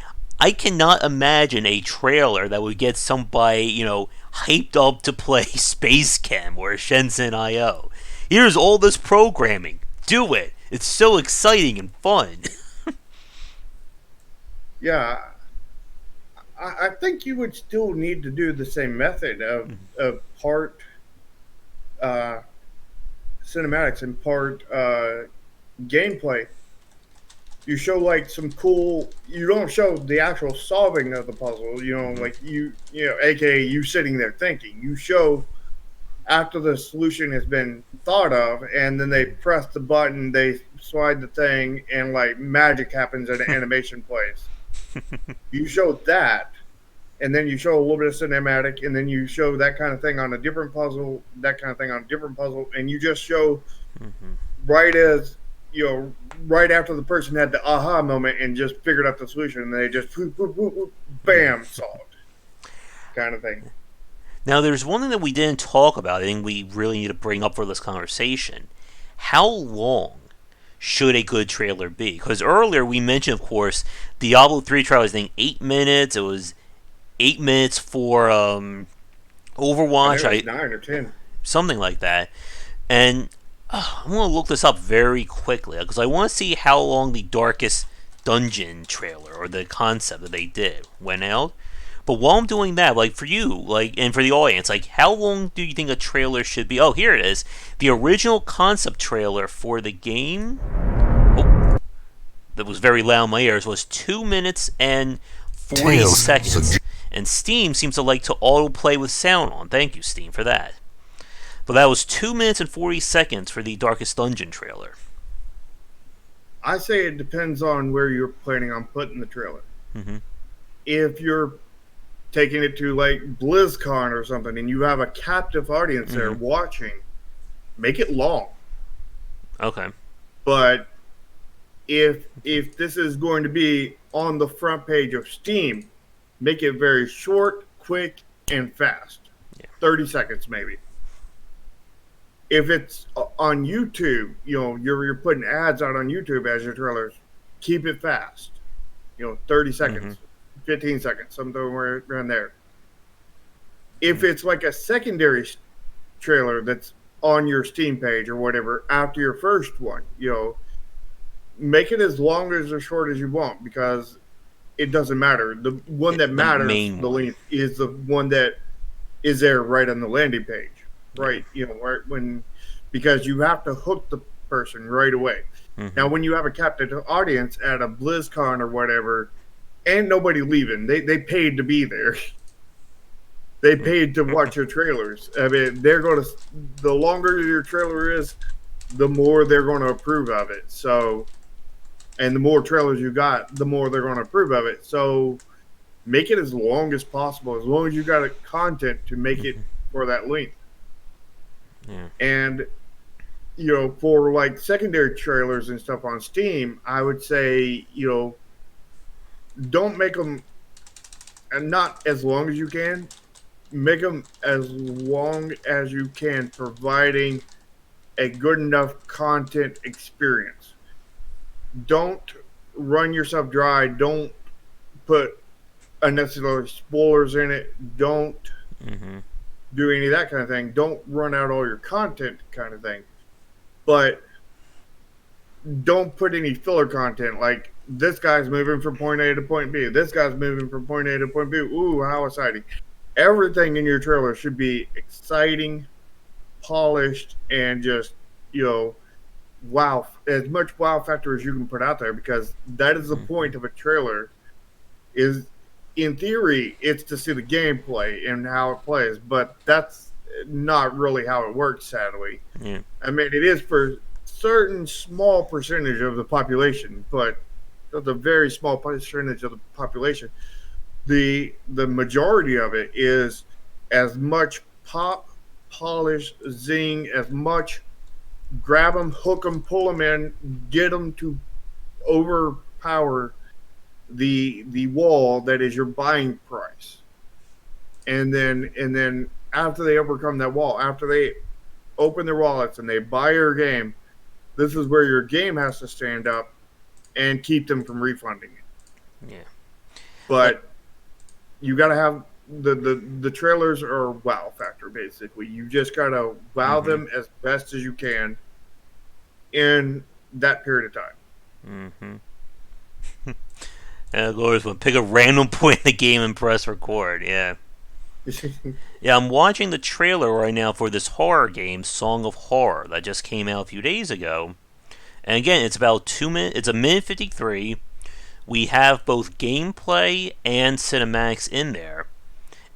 Speaker 1: I cannot imagine a trailer that would get somebody, hyped up to play Space Chem or Shenzhen IO. Here's all this programming. Do it. It's so exciting and fun.
Speaker 2: Yeah. I think you would still need to do the same method of part cinematics and part gameplay. You show some cool. You don't show the actual solving of the puzzle. AKA you sitting there thinking. You show after the solution has been thought of, and then they press the button, they slide the thing, and magic happens and an animation plays. You show that, and then you show a little bit of cinematic, and then you show that kind of thing on a different puzzle, that kind of thing on a different puzzle, and you just show right after the person had the aha moment and just figured out the solution, and they just bam, solved, kind of thing.
Speaker 1: Now, there's one thing that we didn't talk about. I think we really need to bring up for this conversation. How long should a good trailer be? Because earlier we mentioned, of course, Diablo 3 trailer was, I think, 8 minutes. It was 8 minutes for Overwatch.
Speaker 2: I 9 or 10.
Speaker 1: Something like that. And I'm going to look this up very quickly because I want to see how long the Darkest Dungeon trailer or the concept that they did went out. But while I'm doing that, like for you, like and for the audience, like how long do you think a trailer should be? Oh, here it is. The original concept trailer for the game. Oh, that was very loud in my ears. Was 2 minutes and 40 seconds. And Steam seems to like to autoplay with sound on. Thank you, Steam, for that. But that was 2 minutes and 40 seconds for the Darkest Dungeon trailer.
Speaker 2: I say it depends on where you're planning on putting the trailer.
Speaker 1: Mm-hmm.
Speaker 2: If you're taking it to like BlizzCon or something and you have a captive audience there watching, make it long.
Speaker 1: Okay.
Speaker 2: But if this is going to be on the front page of Steam, make it very short, quick, and fast.
Speaker 1: Yeah.
Speaker 2: 30 seconds maybe. If it's on YouTube, you're putting ads out on YouTube as your trailers, keep it fast. 30 seconds, 15 seconds, somewhere around there. If it's like a secondary trailer that's on your Steam page or whatever after your first one, make it as long as or short as you want, because it doesn't matter. The one that matters, the length, is the one that is there right on the landing page. Right, because you have to hook the person right away. Now, when you have a captive audience at a BlizzCon or whatever, ain't nobody leaving. They paid to be there. They paid to watch your trailers. I mean, the longer your trailer is, the more they're going to approve of it. So, and the more trailers you got, the more they're going to approve of it. So, make it as long as possible, as long as you got content to make it for that length.
Speaker 1: Yeah.
Speaker 2: And for like secondary trailers and stuff on Steam, I would say don't make them, and not as long as you can, make them as long as you can, providing a good enough content experience. Don't run yourself dry. Don't put unnecessary spoilers in it. Don't do any of that kind of thing. Don't run out all your content kind of thing. But don't put any filler content like this guy's moving from point A to point B. This guy's moving from point A to point B. Ooh, how exciting. Everything in your trailer should be exciting, polished, and just, wow. As much wow factor as you can put out there, because that is the point of a trailer. Is, in theory, it's to see the gameplay and how it plays, but that's not really how it works, sadly.
Speaker 1: Yeah.
Speaker 2: I mean, it is for certain small percentage of the population, but that's a very small percentage of the population. The majority of it is as much pop, polish, zing, as much grab them, hook them, pull them in, get them to overpower the wall that is your buying price. And then after they overcome that wall, after they open their wallets and they buy your game, this is where your game has to stand up and keep them from refunding it.
Speaker 1: Yeah.
Speaker 2: But you got to have the trailers are wow factor, basically. You just got to wow them as best as you can in that period of time.
Speaker 1: And of course, we'll pick a random point in the game and press record. Yeah. Yeah, I'm watching the trailer right now for this horror game, Song of Horror, that just came out a few days ago. And again, it's about 2 minutes. It's a minute 53. We have both gameplay and cinematics in there.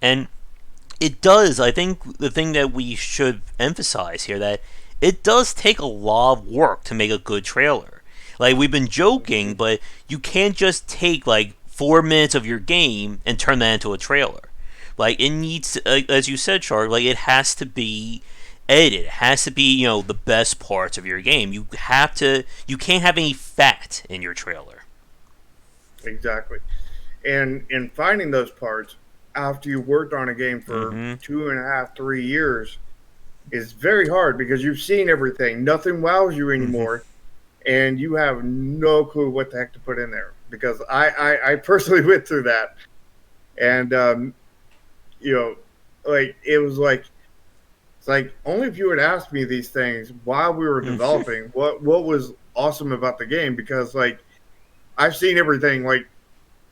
Speaker 1: And it does, I think the thing that we should emphasize here, that it does take a lot of work to make a good trailer. Like, we've been joking, but you can't just take, 4 minutes of your game and turn that into a trailer. It needs to, as you said, Shark, it has to be edited. It has to be, the best parts of your game. You can't have any fat in your trailer.
Speaker 2: Exactly. And in finding those parts, after you worked on a game for 2.5, 3 years, is very hard, because you've seen everything. Nothing wows you anymore. And you have no clue what the heck to put in there, because I personally went through that, and it was it's like, only if you had asked me these things while we were developing what was awesome about the game, because I've seen everything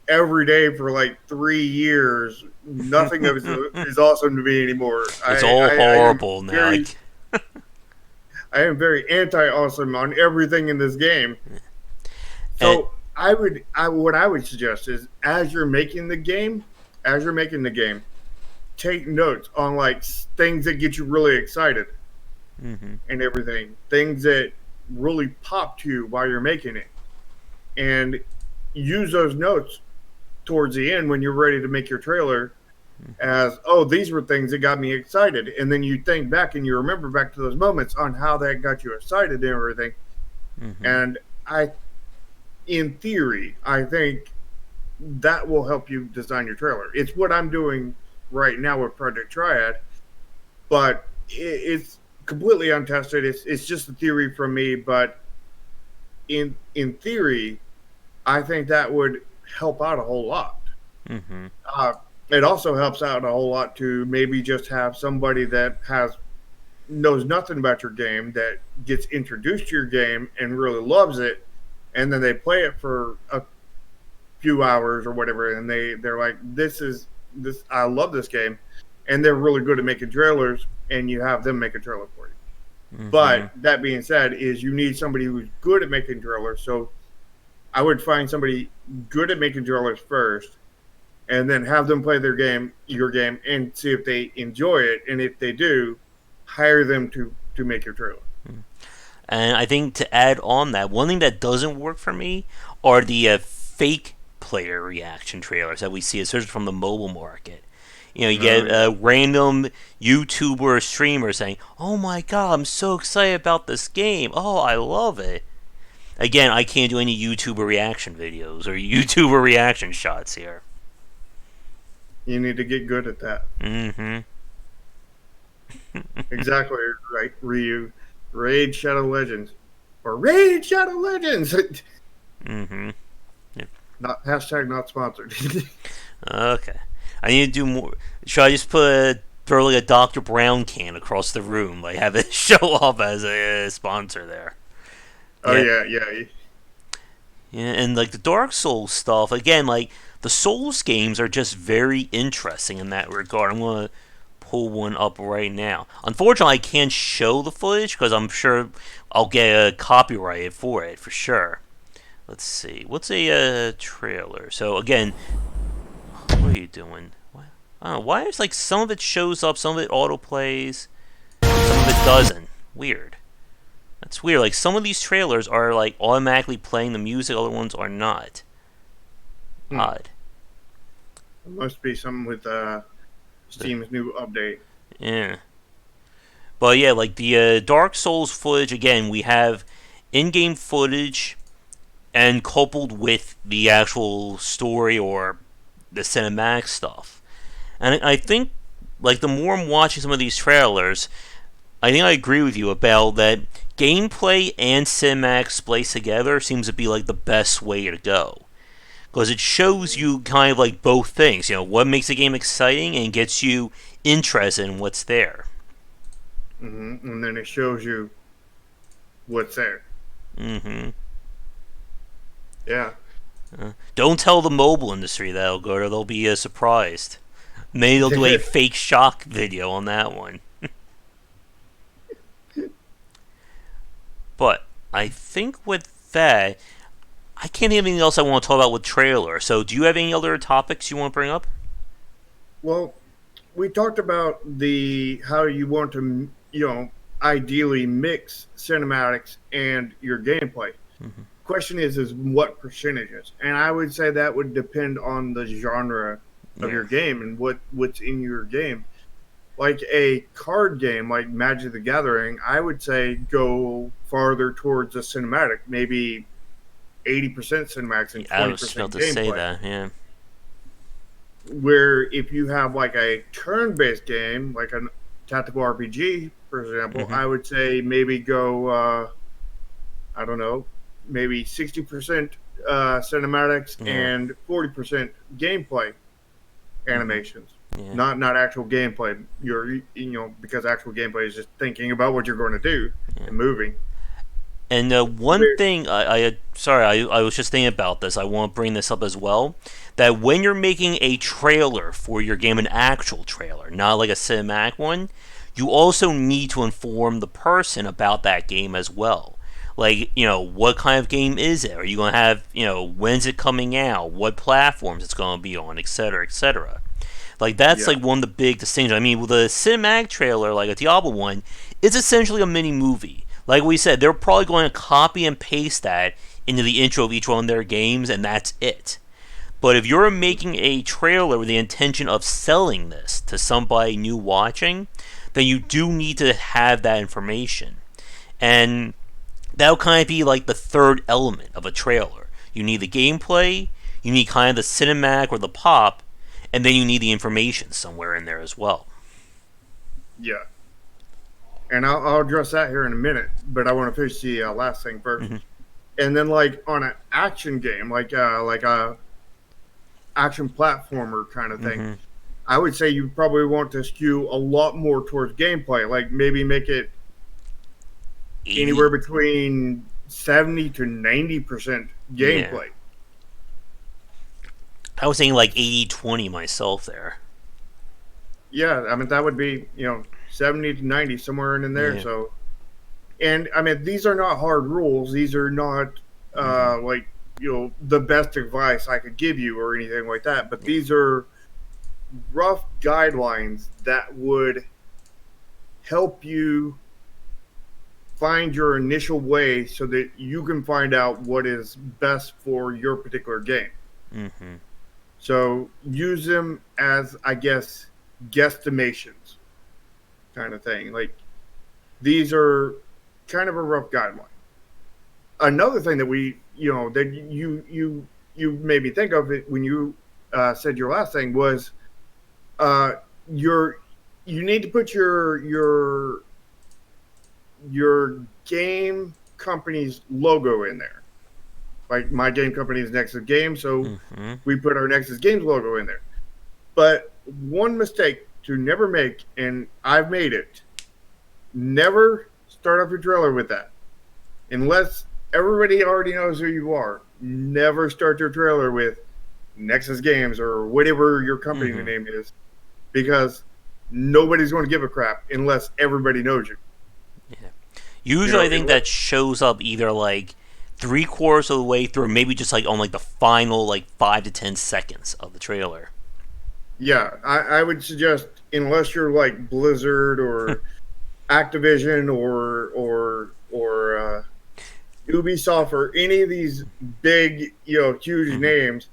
Speaker 2: every day for like 3 years. Nothing of it is awesome to me anymore.
Speaker 1: It's all
Speaker 2: I am
Speaker 1: horrible now.
Speaker 2: very I am very anti awesome on everything in this game.
Speaker 1: And
Speaker 2: So what I would suggest is as you're making the game, take notes on like things that get you really excited
Speaker 1: mhm,
Speaker 2: and everything, things that really pop to you while you're making it, and use those notes towards the end when you're ready to make your trailer as, oh, these were things that got me excited, and then you think back and you remember back to those moments on how that got you excited and everything.
Speaker 1: mhm,
Speaker 2: And I in theory, I think that will help you design your trailer. It's what I'm doing right now with Project Triad, but it's completely untested. It's just a theory from me, but in theory, I think that would help out a whole lot.
Speaker 1: mhm,
Speaker 2: Uh, it also helps out a whole lot to maybe just have somebody that has knows nothing about your game that gets introduced to your game and really loves it, and then they play it for a few hours or whatever, and they're like, this I love this game, and they're really good at making trailers, and you have them make a trailer for you.
Speaker 1: mhm,
Speaker 2: But that being said, is you need somebody who's good at making trailers. So I would find somebody good at making trailers first, and then have them play your game, and see if they enjoy it, and if they do, hire them to make your trailer.
Speaker 1: mhm. And I think to add on that, one thing that doesn't work for me are the fake player reaction trailers that we see, especially from the mobile market. You
Speaker 2: Oh
Speaker 1: get
Speaker 2: yeah.
Speaker 1: a random YouTuber or streamer saying, "Oh my god, I'm so excited about this game. Oh, I love it." Again, I can't do any YouTuber reaction videos or YouTuber reaction shots here.
Speaker 2: You need to get good at that.
Speaker 1: Mm-hmm.
Speaker 2: Exactly right, Ryu. Raid Shadow Legends. Or Raid Shadow Legends!
Speaker 1: Mm-hmm.
Speaker 2: Not hashtag not sponsored.
Speaker 1: Okay. I need to do more. Should I just throw like a Dr. Brown can across the room, like have it show up as a sponsor there?
Speaker 2: Oh
Speaker 1: Yeah,
Speaker 2: yeah, yeah.
Speaker 1: yeah, and like the Dark Souls stuff again, like the Souls games are just very interesting in that regard. I'm gonna pull one up right now. Unfortunately, I can't show the footage because I'm sure I'll get copyrighted for it for sure. Let's see. What's a trailer? So again, what are you doing? What? I don't know. Why is like some of it shows up, some of it auto plays, some of it doesn't. Weird. That's weird. Like some of these trailers are like automatically playing the music, other ones are not.
Speaker 2: Hmm.
Speaker 1: Odd.
Speaker 2: It must be something with
Speaker 1: The-
Speaker 2: Steam's new update.
Speaker 1: Yeah. But yeah, like the Dark Souls footage again, we have in-game footage and coupled with the actual story or the cinematic stuff. And I think like the more I'm watching some of these trailers, I think I agree with you about that gameplay and cinematics spliced together seems to be like the best way to go. Because it shows you kind of like both things, what makes a game exciting and gets you interested in what's there.
Speaker 2: And then it shows you what's there.
Speaker 1: Mm-hmm.
Speaker 2: Yeah.
Speaker 1: Don't tell the mobile industry that'll go there; they'll be surprised. Maybe they'll do a fake shock video on that one. But I think with that, I can't think of anything else I want to talk about with trailer. So, do you have any other topics you want to bring up?
Speaker 2: Well, we talked about the how you want to, ideally mix cinematics and your gameplay.
Speaker 1: Mm-hmm.
Speaker 2: Question is what percentages? And I would say that would depend on the genre of
Speaker 1: Yeah.
Speaker 2: your game and what's in your game. Like a card game like Magic the Gathering, I would say go farther towards the cinematic, maybe 80% cinematics and
Speaker 1: I was about
Speaker 2: 20%
Speaker 1: to say
Speaker 2: gameplay.
Speaker 1: that. Yeah.
Speaker 2: Where if you have like a turn-based game, like a tactical RPG, for example,
Speaker 1: Mm-hmm.
Speaker 2: I would say maybe go, I don't know, maybe 60% cinematics
Speaker 1: Yeah.
Speaker 2: and 40% gameplay
Speaker 1: Mm-hmm.
Speaker 2: animations.
Speaker 1: Yeah.
Speaker 2: Not actual gameplay. Because actual gameplay is just thinking about what you're going to do
Speaker 1: Yeah.
Speaker 2: and moving.
Speaker 1: And one thing, I was just thinking about this. I want to bring this up as well. That when you're making a trailer for your game, an actual trailer, not like a cinematic one, you also need to inform the person about that game as well. Like, what kind of game is it? Are you going to have, when's it coming out? What platforms it's going to be on, etc., etc. Like, that's
Speaker 2: Yeah,
Speaker 1: like one of the big distinctions. I mean, with a cinematic trailer, like a Diablo one, it's essentially a mini movie. Like we said, they're probably going to copy and paste that into the intro of each one of their games, and that's it. But if you're making a trailer with the intention of selling this to somebody new watching, then you do need to have that information. And that'll kind of be like the third element of a trailer. You need the gameplay, you need kind of the cinematic or the pop, and then you need the information somewhere in there as well.
Speaker 2: yeah. And I'll address that here in a minute, but I want to finish the last thing first.
Speaker 1: Mm-hmm.
Speaker 2: And then, like on an action game, like a action platformer kind of thing,
Speaker 1: Mm-hmm.
Speaker 2: I would say you probably want to skew a lot more towards gameplay. Like maybe make it
Speaker 1: 80.
Speaker 2: anywhere between 70 to 90%
Speaker 1: Yeah.
Speaker 2: gameplay.
Speaker 1: I was saying like 80-20 myself there.
Speaker 2: Yeah, I mean that would be 70 to 90 somewhere in there.
Speaker 1: Yeah.
Speaker 2: So, and I mean these are not hard rules. These are not
Speaker 1: Mm-hmm.
Speaker 2: like the best advice I could give you or anything like that. But
Speaker 1: Yeah.
Speaker 2: these are rough guidelines that would help you find your initial way so that you can find out what is best for your particular game.
Speaker 1: Mm-hmm.
Speaker 2: So use them as, I guess, guesstimations kind of thing. Like these are kind of a rough guideline. Another thing that that you made me think of it when you said your last thing was uh, your you need to put your game company's logo in there. Like my game company is Nexus Games, so
Speaker 1: Mm-hmm.
Speaker 2: we put our Nexus Games logo in there. But one mistake to never make, and I've made it, never start off your trailer with that. Unless everybody already knows who you are, never start your trailer with Nexus Games or whatever your company
Speaker 1: Mm-hmm.
Speaker 2: name is, because nobody's going to give a crap unless everybody knows you.
Speaker 1: Yeah. Usually, I think
Speaker 2: Unless,
Speaker 1: that shows up either like 3/4 of the way through, or maybe just like on like the final like 5 to 10 seconds of the trailer.
Speaker 2: yeah, I would suggest unless you're like Blizzard or Activision or Ubisoft or any of these big huge
Speaker 1: Mm-hmm.
Speaker 2: names,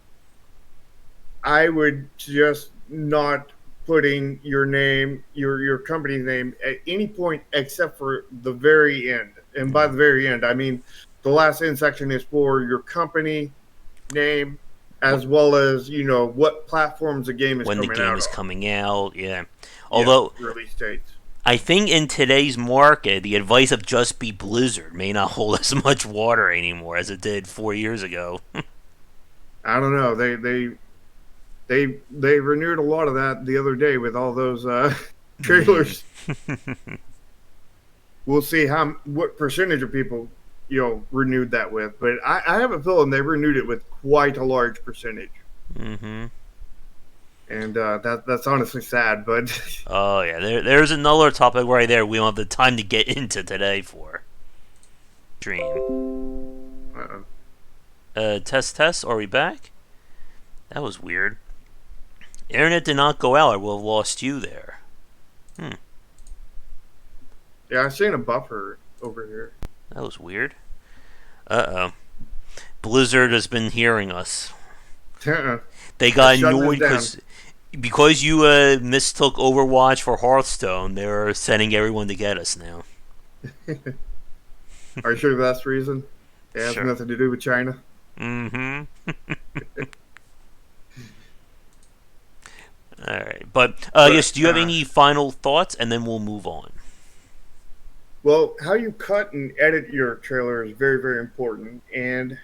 Speaker 2: I would suggest not putting your name, your company's name at any point except for the very end. And by
Speaker 1: Yeah.
Speaker 2: the very end, I mean the last end section is for your company name as well as what platforms the game is
Speaker 1: When the
Speaker 2: coming
Speaker 1: game
Speaker 2: out
Speaker 1: is
Speaker 2: on.
Speaker 1: coming out, yeah.
Speaker 2: Yeah,
Speaker 1: Although
Speaker 2: release dates.
Speaker 1: I think in today's market, the advice of just be Blizzard may not hold as much water anymore as it did 4 years ago.
Speaker 2: I don't know. They renewed a lot of that the other day with all those
Speaker 1: Mm.
Speaker 2: trailers. We'll see what percentage of people renewed that with, but I have a feeling they renewed it with quite a large percentage,
Speaker 1: Mm-hmm.
Speaker 2: and that's honestly sad. But
Speaker 1: Oh yeah, there's another topic right there we don't have the time to get into today for Dream.
Speaker 2: uh,
Speaker 1: Test. Are we back? That was weird. Internet did not go out. I will have lost you there. Hmm.
Speaker 2: yeah, I've seen a buffer over here.
Speaker 1: That was weird. Uh oh. Blizzard has been hearing us.
Speaker 2: They're
Speaker 1: They got
Speaker 2: shutting
Speaker 1: annoyed
Speaker 2: us down.
Speaker 1: because you mistook Overwatch for Hearthstone. They're sending everyone to get us now.
Speaker 2: Are you sure that's the reason? It has
Speaker 1: Sure.
Speaker 2: nothing to do with China.
Speaker 1: Mm-hmm. All right, but
Speaker 2: But
Speaker 1: yes. Do you have any final thoughts, and then we'll move on.
Speaker 2: well, how you cut and edit your trailer is very, very important, and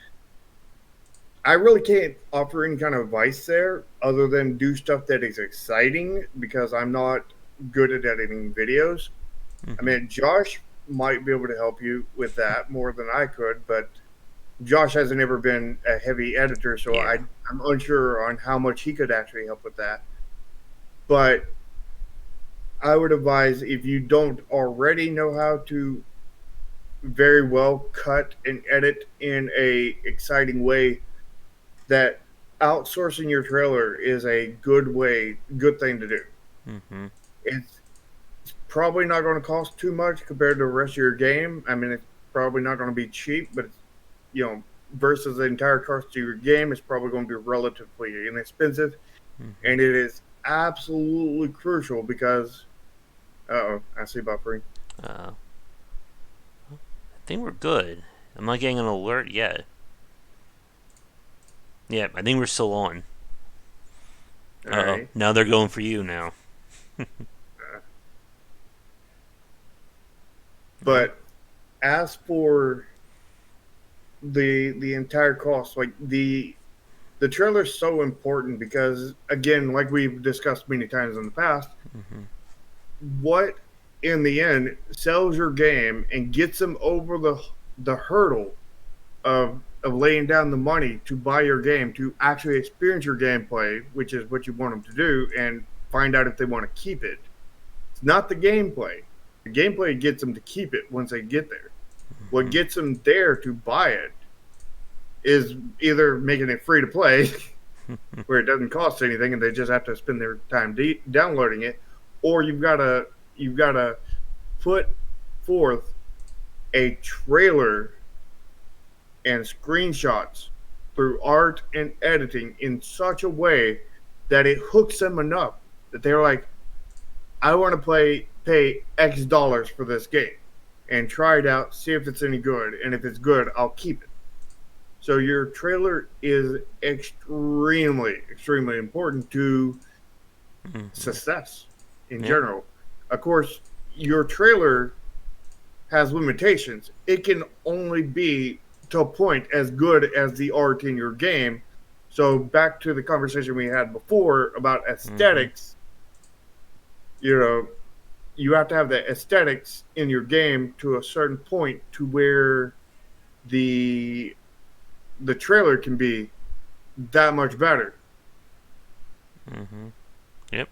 Speaker 2: I really can't offer any kind of advice there other than do stuff that is exciting because I'm not good at editing videos. I
Speaker 1: Mm-hmm.
Speaker 2: mean, Josh might be able to help you with that more than I could, but Josh hasn't ever been a heavy editor, so
Speaker 1: Yeah.
Speaker 2: I'm unsure on how much he could actually help with that. But I would advise, if you don't already know how to very well cut and edit in a exciting way, that outsourcing your trailer is a good thing to do.
Speaker 1: Mm-hmm.
Speaker 2: It's probably not going to cost too much compared to the rest of your game. I mean, it's probably not going to be cheap, but it's, versus the entire cost of your game, it's probably going to be relatively inexpensive,
Speaker 1: Mm-hmm.
Speaker 2: and it is absolutely crucial because, I see buffering.
Speaker 1: I think we're good. I'm not getting an alert yet. Yeah, I think we're still on.
Speaker 2: All
Speaker 1: Uh oh.
Speaker 2: right,
Speaker 1: Now they're going for you now.
Speaker 2: uh,
Speaker 1: Oh.
Speaker 2: but as for the entire cost, like the trailer is so important because, again, like we've discussed many times in the past,
Speaker 1: Mm-hmm.
Speaker 2: what in the end sells your game and gets them over the hurdle of laying down the money to buy your game, to actually experience your gameplay, which is what you want them to do, and find out if they want to keep it. It's not the gameplay. The gameplay gets them to keep it once they get there. What
Speaker 1: Mm-hmm.
Speaker 2: gets them there to buy it is either making it free to play, where it doesn't cost anything and they just have to spend their time downloading it, or you've got to put forth a trailer and screenshots through art and editing in such a way that it hooks them enough that they're like, I want to pay X dollars for this game and try it out, see if it's any good, and if it's good, I'll keep it. So your trailer is extremely important to
Speaker 1: Mm-hmm.
Speaker 2: success in
Speaker 1: Yep.
Speaker 2: general. Of course, your trailer has limitations. It can only be to a point as good as the art in your game. So back to the conversation we had before about
Speaker 1: Mm-hmm.
Speaker 2: aesthetics, you know, you have to have the aesthetics in your game to a certain point to where the the trailer can be that much better.
Speaker 1: Mm-hmm. Yep.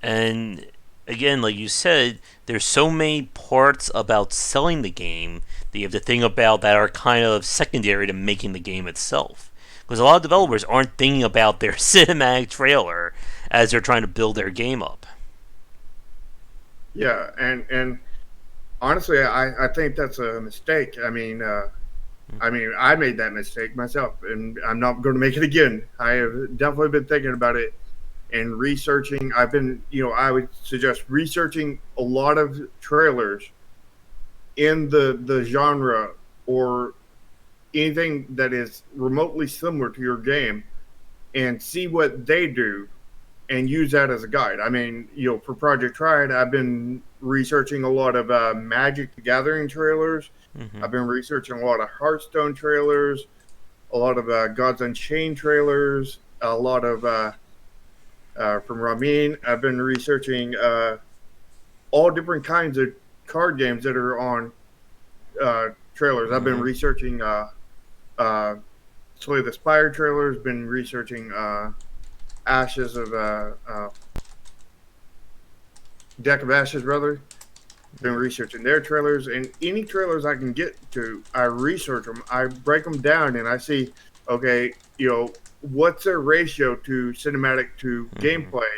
Speaker 1: And again, like you said, there's so many parts about selling the game that you have to think about that are kind of secondary to making the game itself. Because a lot of developers aren't thinking about their cinematic trailer as they're trying to build their game up.
Speaker 2: Yeah, and honestly, I think that's a mistake. I mean, I made that mistake myself, and I'm not going to make it again. I have definitely been thinking about it and researching. I would suggest researching a lot of trailers in the genre or anything that is remotely similar to your game and see what they do and use that as a guide. I mean, for Project Triad, I've been researching a lot of Magic the Gathering trailers.
Speaker 1: Mm-hmm.
Speaker 2: I've been researching a lot of Hearthstone trailers, a lot of Gods Unchained trailers, a lot of from Ramin. I've been researching all different kinds of card games that are on trailers. I've been
Speaker 1: Mm-hmm.
Speaker 2: researching uh, Slay the Spire trailers, been researching Ashes of Deck of Ashes, rather. Been researching their trailers, and any trailers I can get to, I research them. I break them down, and I see, okay, what's their ratio to cinematic to
Speaker 1: Mm-hmm.
Speaker 2: gameplay?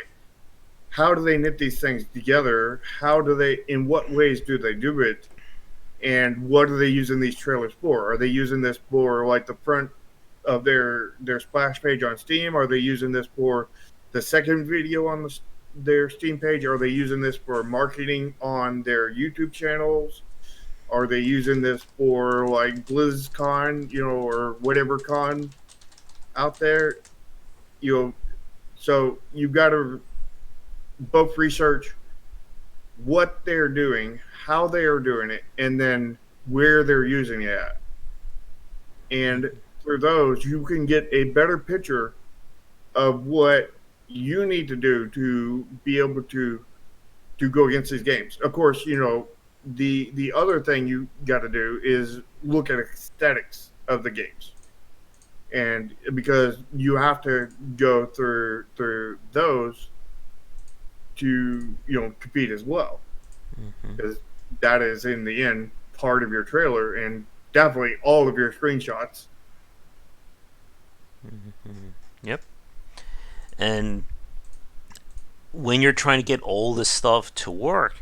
Speaker 2: How do they knit these things together? How do they? In what ways do they do it? And what are they using these trailers for? Are they using this for like the front of their splash page on Steam? Are they using this for the second video on their Steam page? Are they using this for marketing on their YouTube channels? Are they using this for like BlizzCon, or whatever con out there? You know, so you've got to both research what they're doing, how they are doing it, and then where they're using it at. And for those, you can get a better picture of what you need to do to be able to go against these games. Of course, the other thing you got to do is look at aesthetics of the games, and because you have to go through those to compete as well,
Speaker 1: Hmm.
Speaker 2: because that is in the end part of your trailer and definitely all of your screenshots.
Speaker 1: Hmm. Yep. And when you're trying to get all this stuff to work,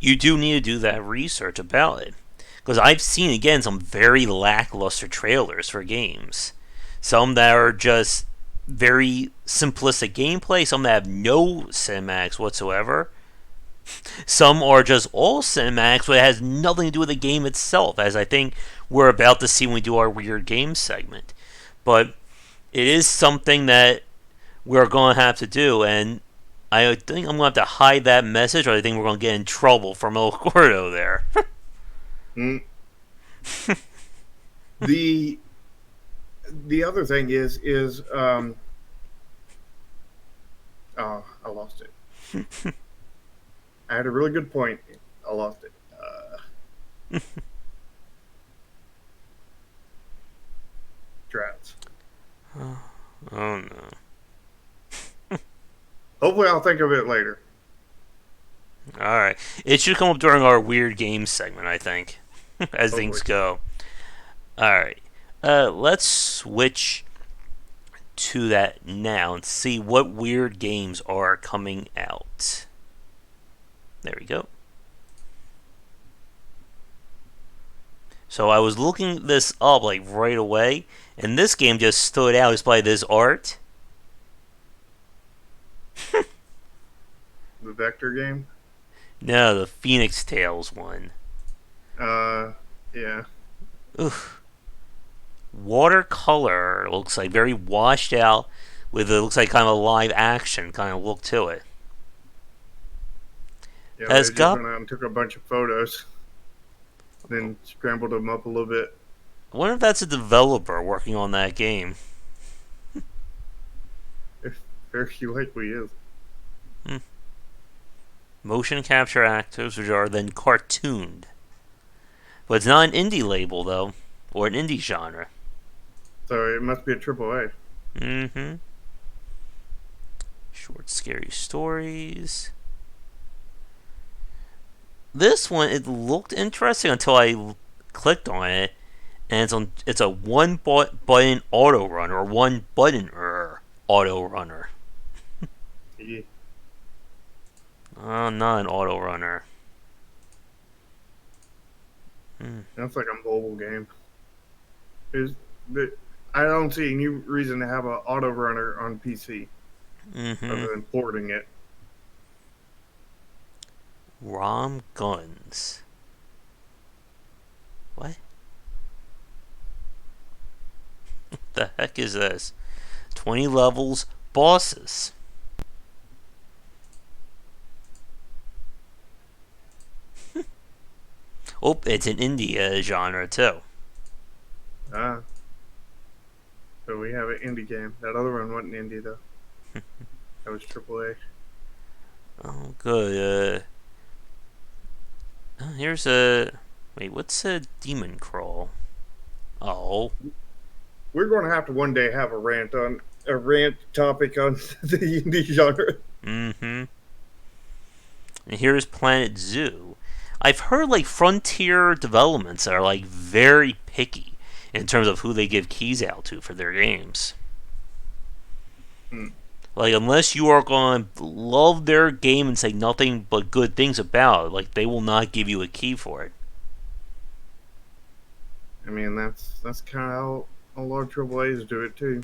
Speaker 1: you do need to do that research about it. Because I've seen, again, some very lackluster trailers for games. Some that are just very simplistic gameplay, some that have no cinematics whatsoever. Some are just all cinematics, but it has nothing to do with the game itself, as I think we're about to see when we do our weird game segment. But it is something that we're going to have to do, and I think I'm going to have to hide that message, or I think we're going to get in trouble from El Gordo there.
Speaker 2: Mm. the the other thing is oh, I lost it. I had a really good point. I lost it. Drats.
Speaker 1: Oh no.
Speaker 2: Hopefully, I'll think of it later.
Speaker 1: Alright. It should come up during our weird games segment, I think, as
Speaker 2: Hopefully.
Speaker 1: things go. Alright. Let's switch to that now and see what weird games are coming out. There we go. So I was looking this up like right away, and this game just stood out just by this art.
Speaker 2: The Vector game.
Speaker 1: No, the Phoenix Tales one.
Speaker 2: Uh, yeah.
Speaker 1: Oof. Watercolor looks like very washed out with it looks like kind of a live action kind of look to it.
Speaker 2: Yeah,
Speaker 1: Has
Speaker 2: they just
Speaker 1: got
Speaker 2: went out and took a bunch of photos, then scrambled them up a little bit.
Speaker 1: I wonder if that's a developer working on that game.
Speaker 2: If very likely is.
Speaker 1: Hmm. Motion capture actors which are then cartooned. But it's not an indie label though, or an indie genre.
Speaker 2: So it must be a triple A.
Speaker 1: Mm-hmm. Short scary stories. This one it looked interesting until I clicked on it, and it's a one button auto runner or one button auto runner.
Speaker 2: Yeah.
Speaker 1: Not an auto runner.
Speaker 2: That's like a mobile game. Is that I don't see any reason to have an auto runner on PC
Speaker 1: Mm-hmm.
Speaker 2: other than porting it.
Speaker 1: Rom guns. What the heck is this? 20 levels, bosses. Oh, it's an indie genre too.
Speaker 2: Ah, so we have an indie game. That other one wasn't indie though. That was triple A.
Speaker 1: Oh, good. Here's a. Wait, what's a demon crawl? Oh.
Speaker 2: We're going to have to one day have a rant topic on the indie genre.
Speaker 1: Mm-hmm. And here's Planet Zoo. I've heard like Frontier developments are like very picky in terms of who they give keys out to for their games.
Speaker 2: Hmm.
Speaker 1: Like unless you are going to love their game and say nothing but good things about it, like they will not give you a key for it.
Speaker 2: I mean, that's kind of how a lot of triple A's do it too.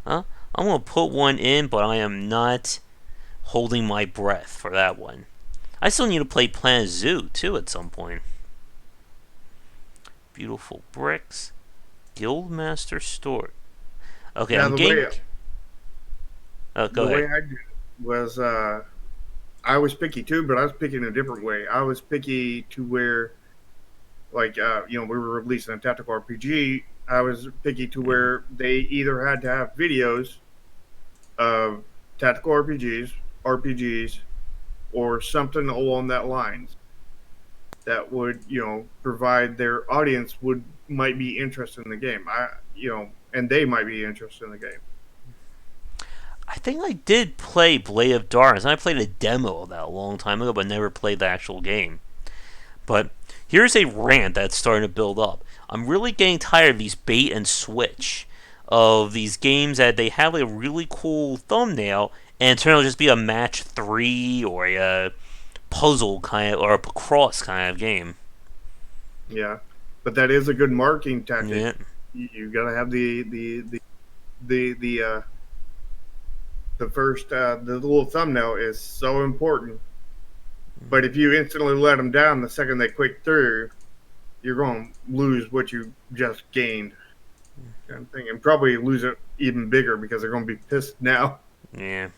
Speaker 1: Huh? I'm gonna put one in, but I am not holding my breath for that one. I still need to play Planet Zoo too at some point. Beautiful bricks. Guildmaster Store. Okay,
Speaker 2: Now
Speaker 1: I'm getting. Oh, go
Speaker 2: the way
Speaker 1: ahead.
Speaker 2: I did it was I was picky too, but I was picking a different way. I was picky to where like we were releasing a tactical RPG. I was picky to
Speaker 1: Mm-hmm.
Speaker 2: where they either had to have videos of tactical RPGs, or something along that lines. that would provide their audience would might be interested in the game. And they might be interested in the game.
Speaker 1: I think I did play Blade of Darkness. I played a demo of that a long time ago, but never played the actual game. But here's a rant that's starting to build up. I'm really getting tired of these bait and switch of these games that they have like a really cool thumbnail and turn out to just be a match 3 or a puzzle kind of or a cross kind of game.
Speaker 2: Yeah, but that is a good marketing
Speaker 1: Yeah.
Speaker 2: tactic. You got to have the the first the little thumbnail is so important. But if you instantly let them down the second they click through, you're going to lose what you just gained, kind of thing, and probably lose it even bigger because they're going to be pissed now.
Speaker 1: Yeah.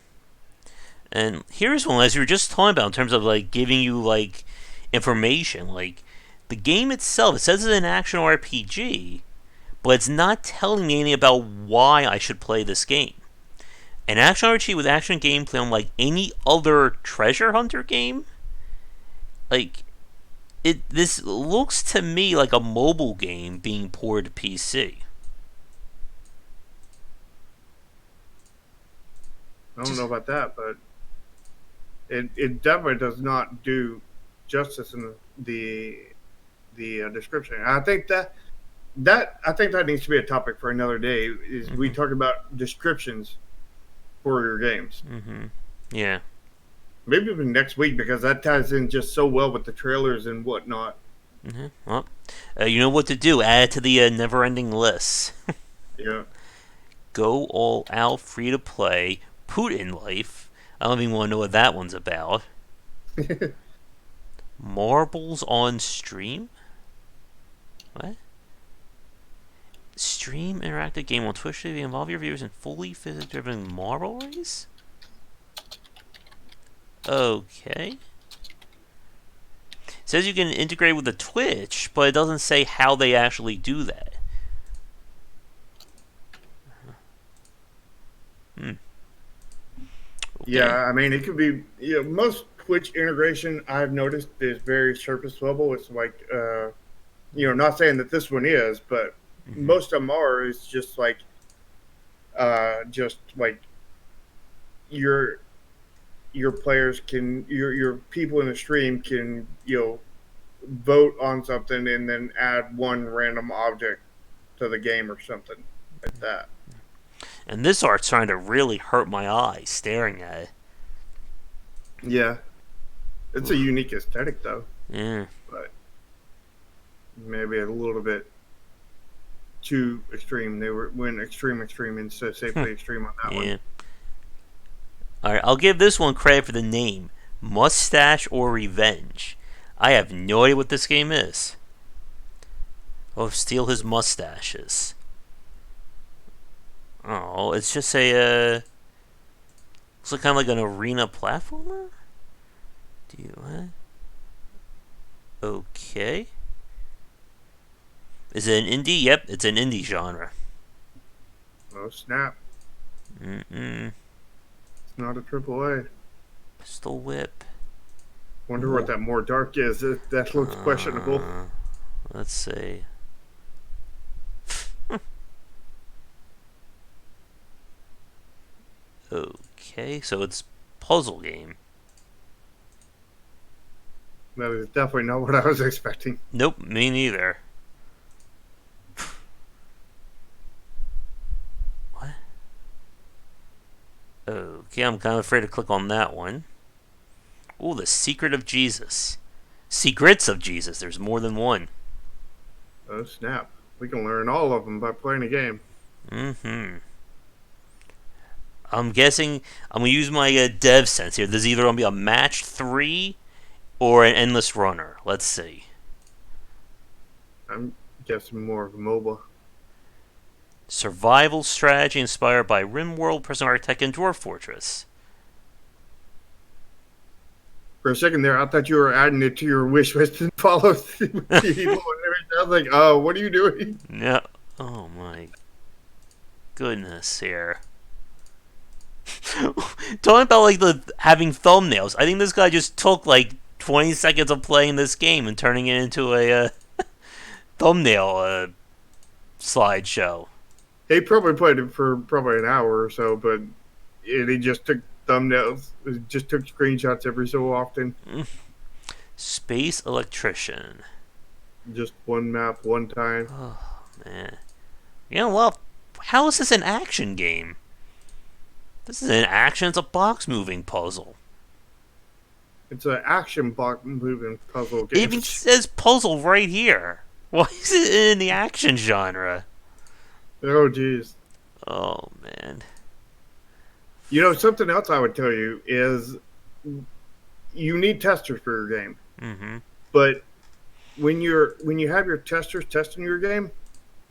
Speaker 1: And here's one as you were just talking about in terms of like giving you like information. Like the game itself, it says it's an action RPG, but it's not telling me anything about why I should play this game. An action RPG with action gameplay, unlike any other treasure hunter game, like this looks to me like a mobile game being ported to PC.
Speaker 2: I don't know about that, but it definitely does not do justice in the description. And I think that needs to be a topic for another day. Is we talk about descriptions for your games.
Speaker 1: Yeah.
Speaker 2: Maybe even next week because that ties in just so well with the trailers and whatnot.
Speaker 1: Well, you know what to do. Add it to the never-ending list.
Speaker 2: Yeah.
Speaker 1: Go all out, free to play, Putin life. I don't even want to know what that one's about. Marbles on stream? What? Stream interactive game on Twitch TV. Involve your viewers in fully physics-driven marble race? Okay. It says you can integrate with the Twitch, but it doesn't say how they actually do that. Okay.
Speaker 2: Yeah, I mean, it could be, most Twitch integration I've noticed is very surface level. It's like, not saying that this one is, but most of them are. It's just like your players can, your people in the stream can, vote on something and then add one random object to the game or something like that.
Speaker 1: And this art's trying to really hurt my eyes staring at it.
Speaker 2: Yeah. It's a unique aesthetic, though.
Speaker 1: Yeah.
Speaker 2: But maybe a little bit too extreme. They went extreme instead of safely extreme on that one.
Speaker 1: Alright, I'll give this one credit for the name. Mustache or Revenge. I have no idea what this game is. Oh, steal his mustaches. Oh, it's just a, looks like kind of like an arena platformer? Do you, what? Okay. Is it an indie? Yep, it's an indie genre.
Speaker 2: Oh, snap.
Speaker 1: Mm-mm.
Speaker 2: It's not a AAA.
Speaker 1: Pistol Whip.
Speaker 2: Wonder what that more dark is. That looks questionable.
Speaker 1: Let's see. Okay, so it's puzzle game.
Speaker 2: That is definitely not what I was expecting.
Speaker 1: Nope, me neither. What? Okay, I'm kind of afraid to click on that one. Ooh, The Secret of Jesus. Secrets of Jesus. There's more than one.
Speaker 2: Oh, snap. We can learn all of them by playing a game.
Speaker 1: I'm guessing I'm going to use my dev sense here. There's either going to be a match 3 or an endless runner. Let's see.
Speaker 2: I'm guessing more of a MOBA.
Speaker 1: Survival strategy inspired by RimWorld, Prison Architect, and Dwarf Fortress.
Speaker 2: For a second there, I thought you were adding it to your wish list and follow people and everything. I was like, oh, what are you doing?
Speaker 1: Yeah. Oh my goodness here. Talking about like the having thumbnails. I think this guy just took like 20 seconds of playing this game and turning it into a thumbnail slideshow.
Speaker 2: He probably played it for probably an hour or so, but he just took thumbnails, just took screenshots every so often.
Speaker 1: Space Electrician.
Speaker 2: Just one map, one time.
Speaker 1: Oh, man. You know, well, how is this an action game? This is an action, it's a box moving puzzle.
Speaker 2: It's an action block moving puzzle
Speaker 1: It
Speaker 2: game.
Speaker 1: even says puzzle right here. Why is it in the action genre?
Speaker 2: Oh, jeez.
Speaker 1: Oh, man.
Speaker 2: You know, something else I would tell you is you need testers for your game.
Speaker 1: Mm-hmm.
Speaker 2: But when you have your testers testing your game,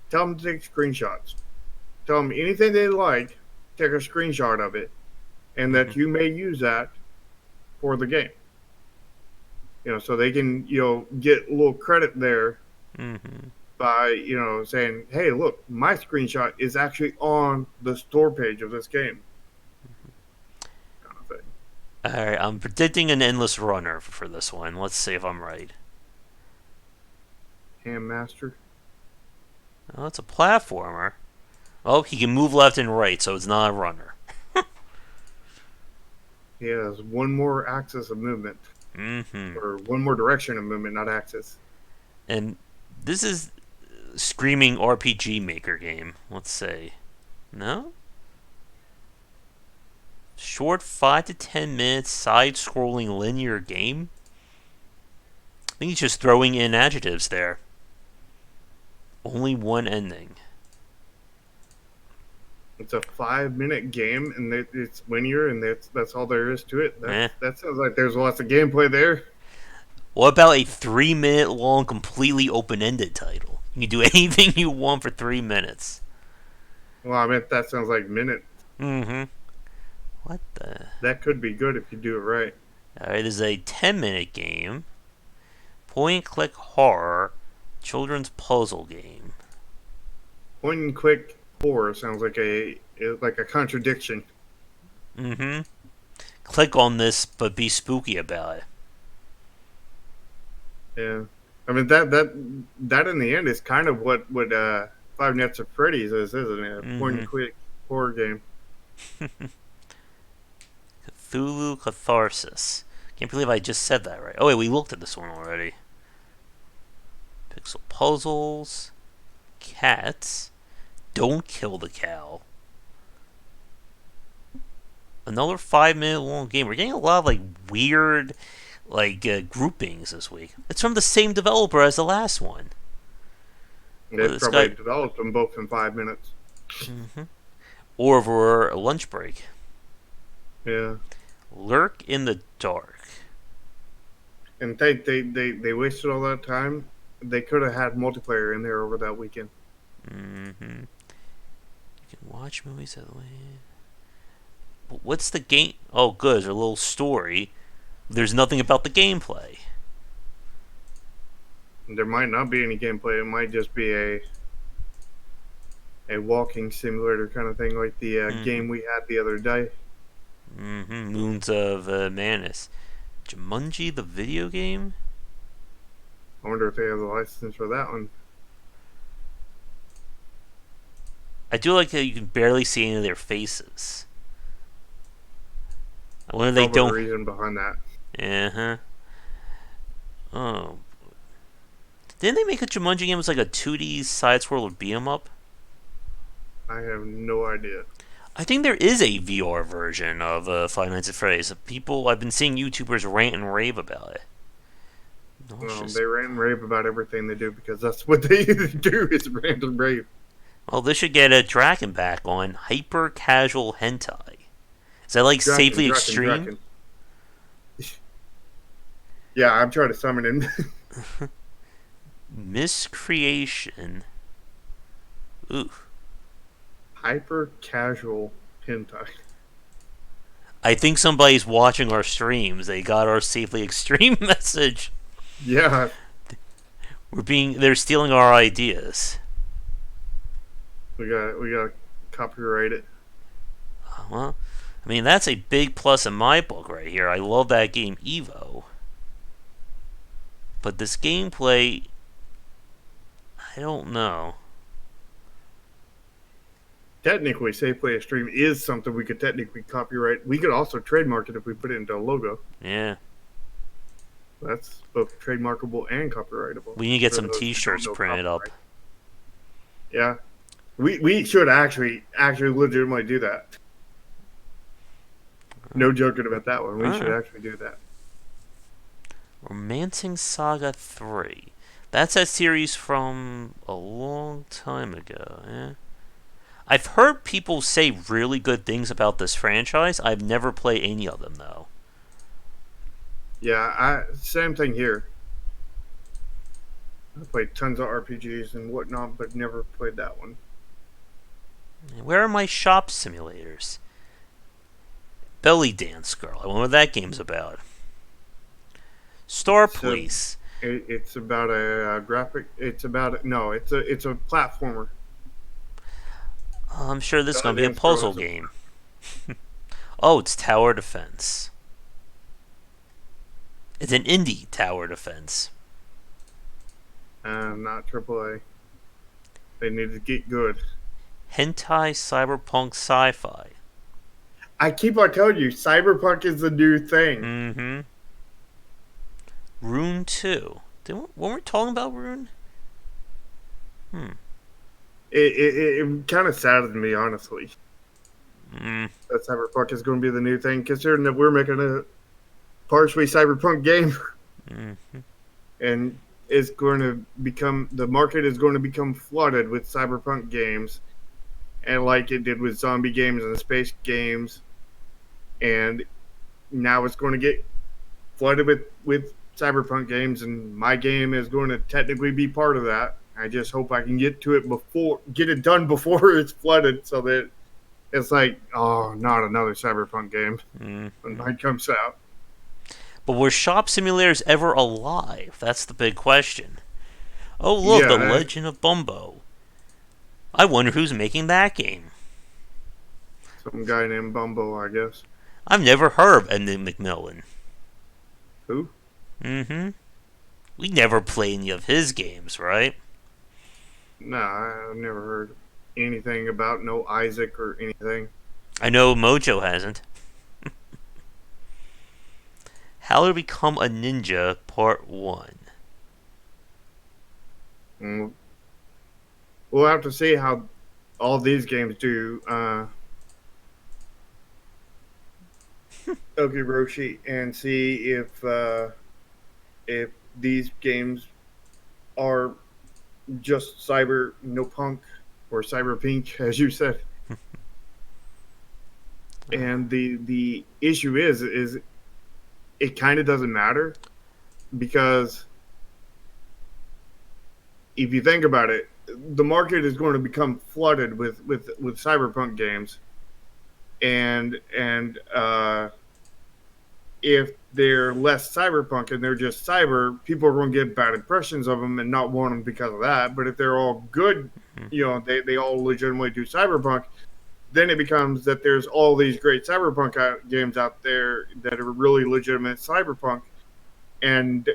Speaker 2: tell them to take screenshots. Tell them anything they like, take a screenshot of it, and that you may use that for the game. You know, so they can, get a little credit there by, saying, hey, look, my screenshot is actually on the store page of this game. Kind of thing.
Speaker 1: Alright, I'm predicting an endless runner for this one. Let's see if I'm right.
Speaker 2: Ham Master.
Speaker 1: Oh, it's a platformer. Oh, he can move left and right, so it's not a runner.
Speaker 2: He has one more axis of movement. Or one more direction of movement, not axis.
Speaker 1: And this is screaming RPG Maker game. Let's say. No? Short 5 to 10 minutes side-scrolling linear game? I think he's just throwing in adjectives there. Only one ending.
Speaker 2: It's a 5-minute game, and it's linear, and that's all there is to it. That sounds like there's lots of gameplay there.
Speaker 1: What about a 3-minute long, completely open-ended title? You can do anything you want for 3 minutes.
Speaker 2: Well, I mean, that sounds like minute.
Speaker 1: What the?
Speaker 2: That could be good if you do it right.
Speaker 1: Alright, this is a 10-minute game. Point-and-click horror. Children's puzzle game.
Speaker 2: Point and click horror sounds like a contradiction.
Speaker 1: Click on this, but be spooky about it.
Speaker 2: Yeah, I mean that in the end is kind of what Five Nights at Freddy's is, isn't it? A point and click horror game.
Speaker 1: Cthulhu Catharsis. Can't believe I just said that right. Oh wait, we looked at this one already. Pixel puzzles. Cats. Don't kill the cow. Another 5-minute long game. We're getting a lot of weird groupings this week. It's from the same developer as the last one.
Speaker 2: They probably developed them both in 5 minutes.
Speaker 1: Or for a lunch break.
Speaker 2: Yeah.
Speaker 1: Lurk in the dark.
Speaker 2: And they wasted all that time. They could have had multiplayer in there over that weekend.
Speaker 1: You can watch movies that way. What's the game? Oh, good. There's a little story. There's nothing about the gameplay.
Speaker 2: There might not be any gameplay. It might just be a walking simulator kind of thing, like the game we had the other day.
Speaker 1: Moons of Madness. Jumanji, the video game?
Speaker 2: I wonder if they have the license for that one.
Speaker 1: I do like that you can barely see any of their faces. I wonder if they don't.
Speaker 2: The reason behind that.
Speaker 1: Oh. Didn't they make a Jumanji game that was like a 2D side scroller beat 'em up?
Speaker 2: I have no idea.
Speaker 1: I think there is a VR version of Five Nights at Freddy's. I've been seeing YouTubers rant and rave about it.
Speaker 2: They rant and rave about everything they do because that's what they do is rant and rave.
Speaker 1: Well, this should get a Draken back on hyper casual hentai. Is that safely extreme?
Speaker 2: Yeah, I'm trying to summon him.
Speaker 1: Miscreation. Ooh.
Speaker 2: Hyper casual hentai.
Speaker 1: I think somebody's watching our streams. They got our safely extreme message.
Speaker 2: Yeah.
Speaker 1: They're stealing our ideas.
Speaker 2: We got copyright it.
Speaker 1: Well, I mean that's a big plus in my book right here. I love that game Evo. But this gameplay, I don't know.
Speaker 2: Technically, Safe Play Stream is something we could technically copyright. We could also trademark it if we put it into a logo.
Speaker 1: Yeah.
Speaker 2: That's both trademarkable and copyrightable.
Speaker 1: We need to get
Speaker 2: For
Speaker 1: some
Speaker 2: those who don't
Speaker 1: T-shirts
Speaker 2: know
Speaker 1: printed up.
Speaker 2: copyright. Yeah. We should actually legitimately do that. No joking about that one. We should actually do that.
Speaker 1: Romancing Saga 3. That's that series from a long time ago. Yeah. I've heard people say really good things about this franchise. I've never played any of them, though.
Speaker 2: Yeah, same thing here. I played tons of RPGs and whatnot, but never played that one.
Speaker 1: Where are my shop simulators? Belly Dance Girl. I wonder what that game's about. Star Police.
Speaker 2: It's about a graphic. It's about no. It's a platformer.
Speaker 1: I'm sure this is going to be a puzzle game. Oh, it's Tower Defense. It's an indie tower defense.
Speaker 2: Not AAA. They need to get good.
Speaker 1: Hentai cyberpunk sci-fi.
Speaker 2: I keep on telling you, cyberpunk is the new thing.
Speaker 1: Mm-hmm. Rune 2. Weren't we talking about Rune?
Speaker 2: It kind of saddens me, honestly.
Speaker 1: Mm.
Speaker 2: That cyberpunk is going to be the new thing, considering that we're making a partially cyberpunk game.
Speaker 1: Mm-hmm.
Speaker 2: And it's going to become, the market is going to become flooded with cyberpunk games, and like it did with zombie games and space games, and now it's going to get flooded with cyberpunk games, and my game is going to technically be part of that. I just hope I can get it done before it's flooded, so that it's like, oh, not another cyberpunk game when mine comes out.
Speaker 1: But were shop simulators ever alive? That's the big question. Oh, look,
Speaker 2: Yeah,
Speaker 1: The Legend of Bumbo. I wonder who's making that game.
Speaker 2: Some guy named Bumbo, I guess.
Speaker 1: I've never heard of Ed McMillan.
Speaker 2: Who?
Speaker 1: Mm-hmm. We never played any of his games, right?
Speaker 2: Nah, I've never heard anything about no Isaac or anything.
Speaker 1: I know Mojo hasn't. How to Become a Ninja, Part 1.
Speaker 2: We'll have to see how all these games do. Okiroshi, and see if these games are just cyber no punk or cyber pink, as you said. And the issue is it kind of doesn't matter, because if you think about it, the market is going to become flooded with cyberpunk games, and if they're less cyberpunk and they're just cyber, people are going to get bad impressions of them and not want them because of that. But if they're all good, they all legitimately do cyberpunk, then it becomes that there's all these great cyberpunk games out there that are really legitimate cyberpunk, and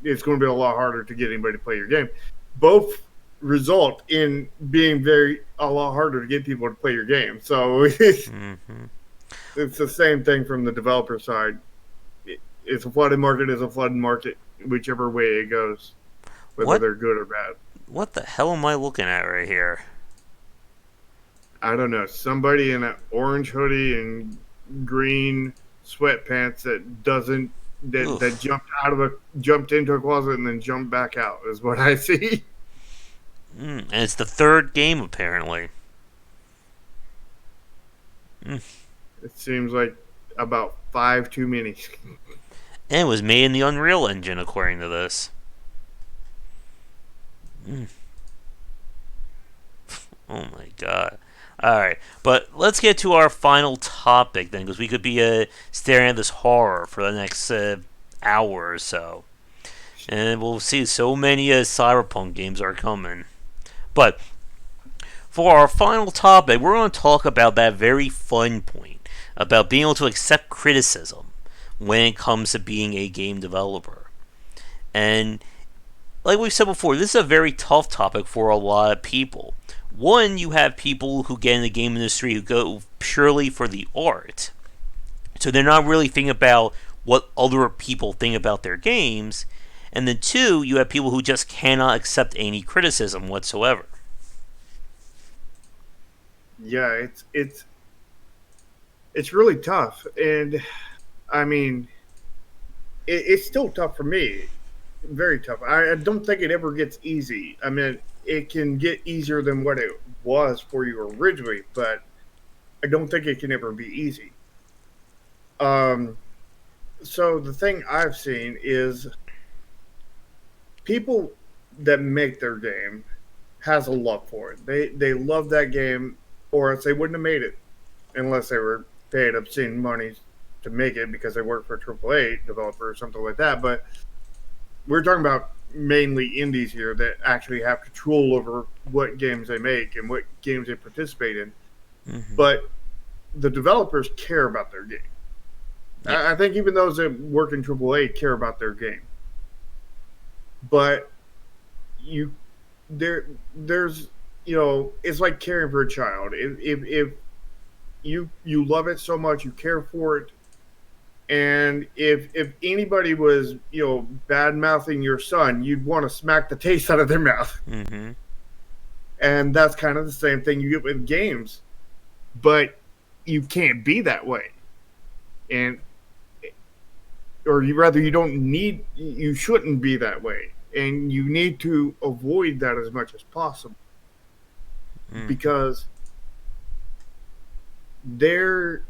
Speaker 2: it's going to be a lot harder to get anybody to play your game. Both result in being a lot harder to get people to play your game. So it's the same thing from the developer side. It's a flooded market, whichever way it goes, whether they're good or bad.
Speaker 1: What the hell am I looking at right here?
Speaker 2: I don't know. Somebody in an orange hoodie and green sweatpants that jumped into a closet and then jumped back out is what I see.
Speaker 1: And it's the third game, apparently.
Speaker 2: It seems like about 5 too many.
Speaker 1: And it was made in the Unreal Engine, according to this. Oh my god. Alright, but let's get to our final topic then, because we could be staring at this horror for the next hour or so. And we'll see so many cyberpunk games are coming. But for our final topic, we're going to talk about that very fun point about being able to accept criticism when it comes to being a game developer. And like we've said before, this is a very tough topic for a lot of people. One, you have people who get in the game industry who go purely for the art. So they're not really thinking about what other people think about their games. And then two, you have people who just cannot accept any criticism whatsoever.
Speaker 2: Yeah, it's really tough, and I mean, it's still tough for me. Very tough. I don't think it ever gets easy. I mean, it can get easier than what it was for you originally, but I don't think it can ever be easy. Um, so the thing I've seen is people that make their game has a love for it. They love that game, or else they wouldn't have made it unless they were paid obscene money to make it because they work for a AAA developer or something like that. But we're talking about mainly indies here that actually have control over what games they make and what games they participate in.
Speaker 1: Mm-hmm.
Speaker 2: But the developers care about their game.
Speaker 1: Yeah.
Speaker 2: I think even those that work in AAA care about their game. But you there's it's like caring for a child. If you love it so much, you care for it, and if anybody was bad mouthing your son, you'd want to smack the taste out of their mouth.
Speaker 1: Mm-hmm.
Speaker 2: And that's kind of the same thing you get with games, but you can't be that way, and or you shouldn't be that way, and you need to avoid that as much as possible.
Speaker 1: Mm-hmm.
Speaker 2: Because there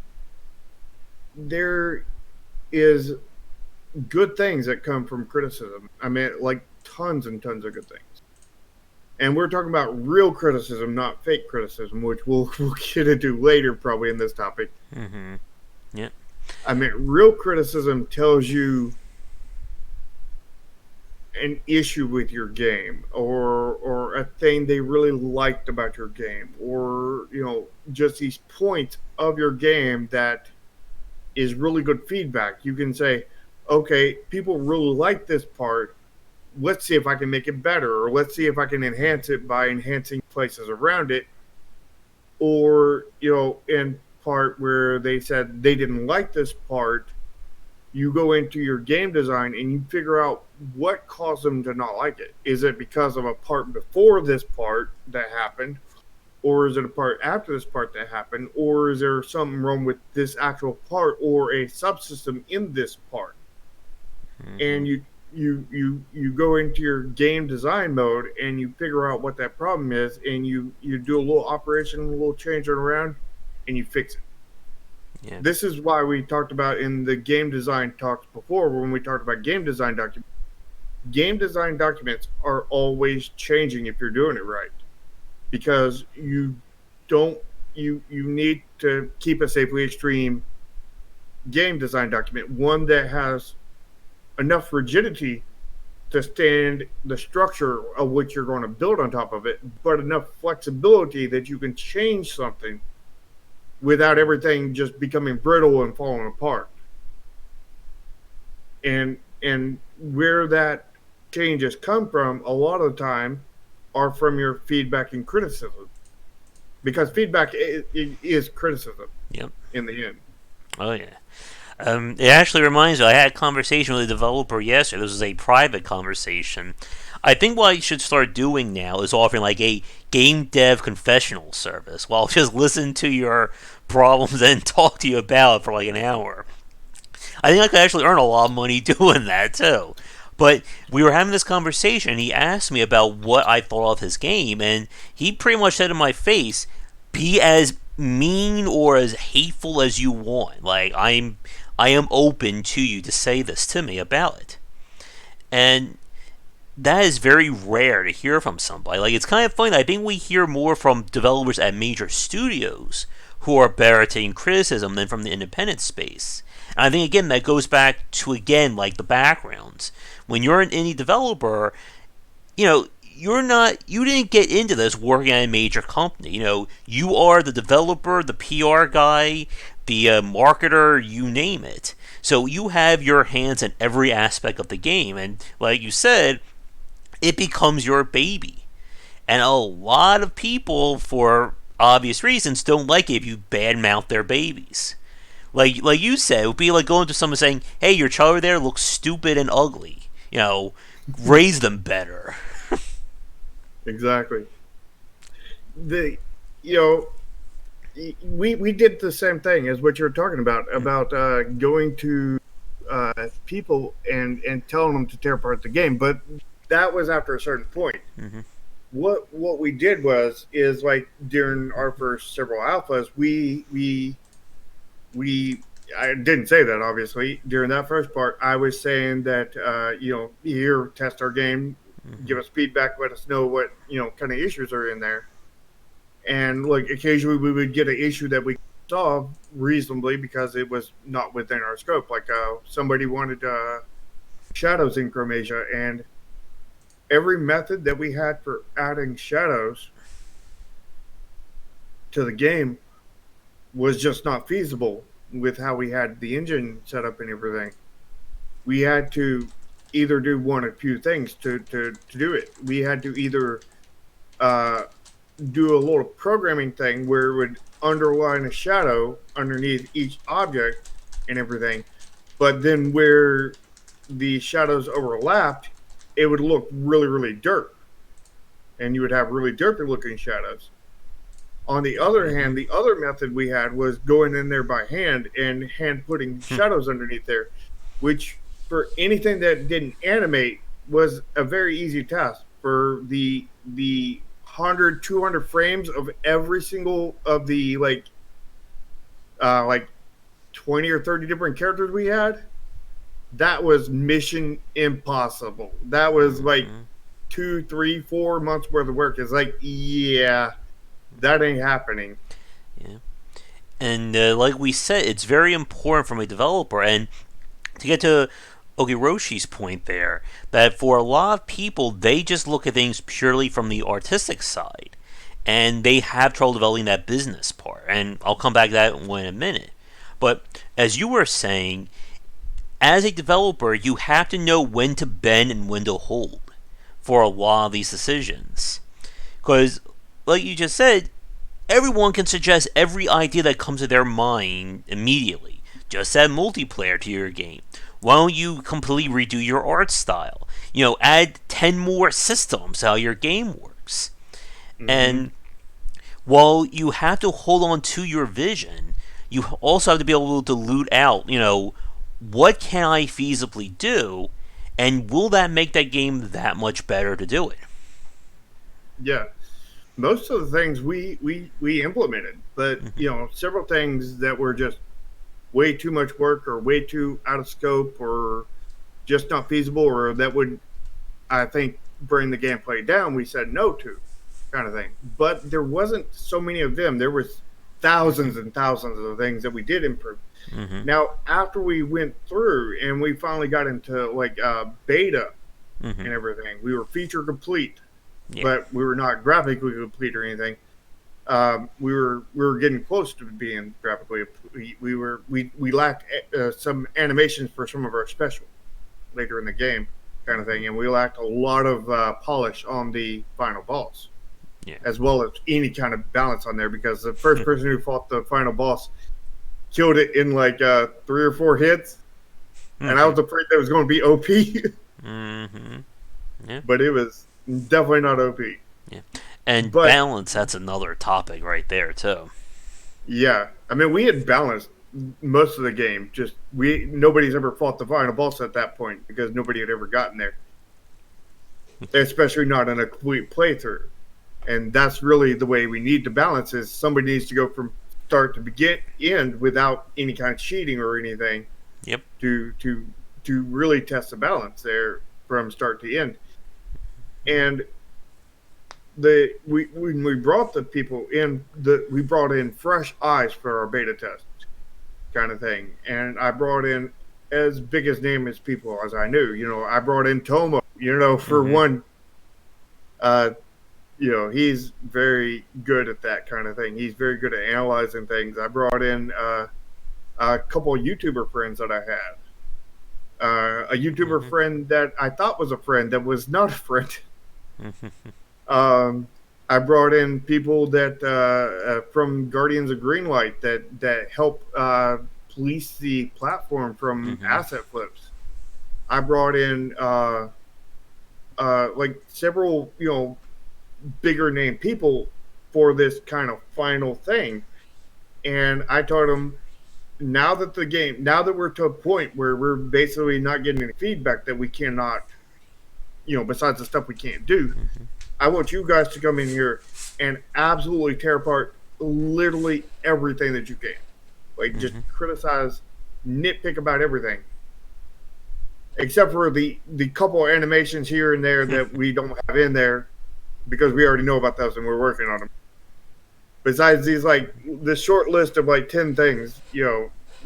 Speaker 2: is good things that come from criticism. I mean, like tons and tons of good things. And we're talking about real criticism, not fake criticism, which we'll get into later probably in this topic.
Speaker 1: Mm-hmm. Yeah.
Speaker 2: I mean, real criticism tells you an issue with your game, or a thing they really liked about your game, or just these points of your game that is really good feedback. You can say, okay, people really like this part, let's see if I can make it better, or let's see if I can enhance it by enhancing places around it. Or in part where they said they didn't like this part, you go into your game design and you figure out what caused them to not like it. Is it because of a part before this part that happened? Or is it a part after this part that happened? Or is there something wrong with this actual part or a subsystem in this part?
Speaker 1: Mm-hmm.
Speaker 2: And you go into your game design mode and you figure out what that problem is, and you do a little operation, a little change around, and you fix it.
Speaker 1: Yeah.
Speaker 2: This is why we talked about in the game design talks before, when we talked about game design documents. Game design documents are always changing if you're doing it right, because you need to keep a safely extreme game design document, one that has enough rigidity to stand the structure of which you're going to build on top of it, but enough flexibility that you can change something without everything just becoming brittle and falling apart. And where that changes come from a lot of the time are from your feedback and criticism, because feedback is criticism.
Speaker 1: Yep.
Speaker 2: In the end.
Speaker 1: Oh yeah. It actually reminds me, I had a conversation with a developer yesterday. This was a private conversation. I think what I should start doing now is offering like a game dev confessional service. Well, I'll just listen to your problems and talk to you about it for like an hour. I think I could actually earn a lot of money doing that too. But we were having this conversation, and he asked me about what I thought of his game, and he pretty much said in my face, "Be as mean or as hateful as you want. Like I am open to you to say this to me about it." And that is very rare to hear from somebody. Like, it's kind of funny. I think we hear more from developers at major studios who are better at taking criticism than from the independent space. And I think, again, that goes back to, again, like the backgrounds. When you're an indie developer, you didn't get into this working at a major company. You are the developer, the PR guy, the marketer, you name it. So you have your hands in every aspect of the game, and like you said, it becomes your baby. And a lot of people, for obvious reasons, don't like it if you badmouth their babies. Like you said, it would be like going to someone saying, "Hey, your child over there looks stupid and ugly. You know, raise them better."
Speaker 2: Exactly. The you know we did the same thing as what you're talking about going to people and telling them to tear apart the game, but that was after a certain point.
Speaker 1: Mm-hmm.
Speaker 2: What we did is like during our first several alphas, we I didn't say that obviously during that first part. I was saying that here, test our game,
Speaker 1: Mm-hmm.
Speaker 2: give us feedback, let us know what kind of issues are in there, and like occasionally we would get an issue that we solve reasonably because it was not within our scope. Like somebody wanted shadows in Chromasia, and every method that we had for adding shadows to the game was just not feasible with how we had the engine set up and everything. We had to either do one of two things to do it. We had to either uh, do a little programming thing where it would underline a shadow underneath each object and everything, but then where the shadows overlapped, it would look really, really dark, and you would have really darker looking shadows. On the other
Speaker 1: Mm-hmm.
Speaker 2: hand, the other method we had was going in there by hand and hand putting shadows underneath there, which for anything that didn't animate was a very easy task. For the 100, 200 frames of every single of the like 20 or 30 different characters we had, that was mission impossible. That was like
Speaker 1: Mm-hmm.
Speaker 2: 2, 3, 4 months worth of work. It's like, yeah, that ain't happening.
Speaker 1: Yeah. And like we said, it's very important from a developer. And to get to Ogiroshi's point there, that for a lot of people, they just look at things purely from the artistic side. And they have trouble developing that business part. And I'll come back to that in a minute. But as you were saying, as a developer, you have to know when to bend and when to hold for a lot of these decisions. Because, like you just said, everyone can suggest every idea that comes to their mind immediately. Just add multiplayer to your game. Why don't you completely redo your art style? Add 10 more systems how your game works.
Speaker 2: Mm-hmm.
Speaker 1: And while you have to hold on to your vision, you also have to be able to loot out, what can I feasibly do? And will that make that game that much better to do it?
Speaker 2: Yeah, most of the things we implemented, but
Speaker 1: Mm-hmm.
Speaker 2: several things that were just way too much work or way too out of scope or just not feasible or that would I think bring the gameplay down. We said no to kind of thing, but there wasn't so many of them. There was thousands and thousands of things that we did improve.
Speaker 1: Mm-hmm.
Speaker 2: Now, after we went through and we finally got into like beta
Speaker 1: Mm-hmm.
Speaker 2: and everything, we were feature complete,
Speaker 1: Yeah.
Speaker 2: but we were not graphically complete or anything. We were getting close to being graphically. We lacked some animations for some of our special later in the game, kind of thing, and we lacked a lot of polish on the final boss,
Speaker 1: Yeah.
Speaker 2: as well as any kind of balance on there. Because the first person who fought the final boss killed it in like 3 or 4 hits, and I
Speaker 1: Mm-hmm.
Speaker 2: was afraid that was going to be OP,
Speaker 1: Mm-hmm. Yeah.
Speaker 2: but it was definitely not OP.
Speaker 1: Yeah. And
Speaker 2: But
Speaker 1: balance, that's another topic right there, too.
Speaker 2: yeah, I mean, we had balanced most of the game. Just we nobody's ever fought the final boss at that point because nobody had ever gotten there, especially not in a complete playthrough. And that's really the way we need to balance is somebody needs to go from start to begin end without any kind of cheating or anything
Speaker 1: Yep.
Speaker 2: to really test the balance there from start to end. And when we brought the people in, we brought in fresh eyes for our beta test kind of thing. And I brought in as big as name as people as I knew. I brought in Tomo. For
Speaker 1: Mm-hmm.
Speaker 2: one, uh, he's very good at that kind of thing. He's very good at analyzing things. I brought in a couple of YouTuber friends that I had, a YouTuber
Speaker 1: Mm-hmm.
Speaker 2: friend that I thought was a friend that was not a friend.
Speaker 1: Mm-hmm.
Speaker 2: I brought in people that from Guardians of Greenlight that help police the platform from
Speaker 1: Mm-hmm.
Speaker 2: asset flips. I brought in like several bigger name people for this kind of final thing, and I told them now that we're to a point where we're basically not getting any feedback that we cannot, besides the stuff we can't do, I want you guys to come in here and absolutely tear apart literally everything that you can. Like just
Speaker 1: Mm-hmm.
Speaker 2: criticize, nitpick about everything, except for the couple of animations here and there that we don't have in there because we already know about those and we're working on them. Besides these, like the short list of like 10 things,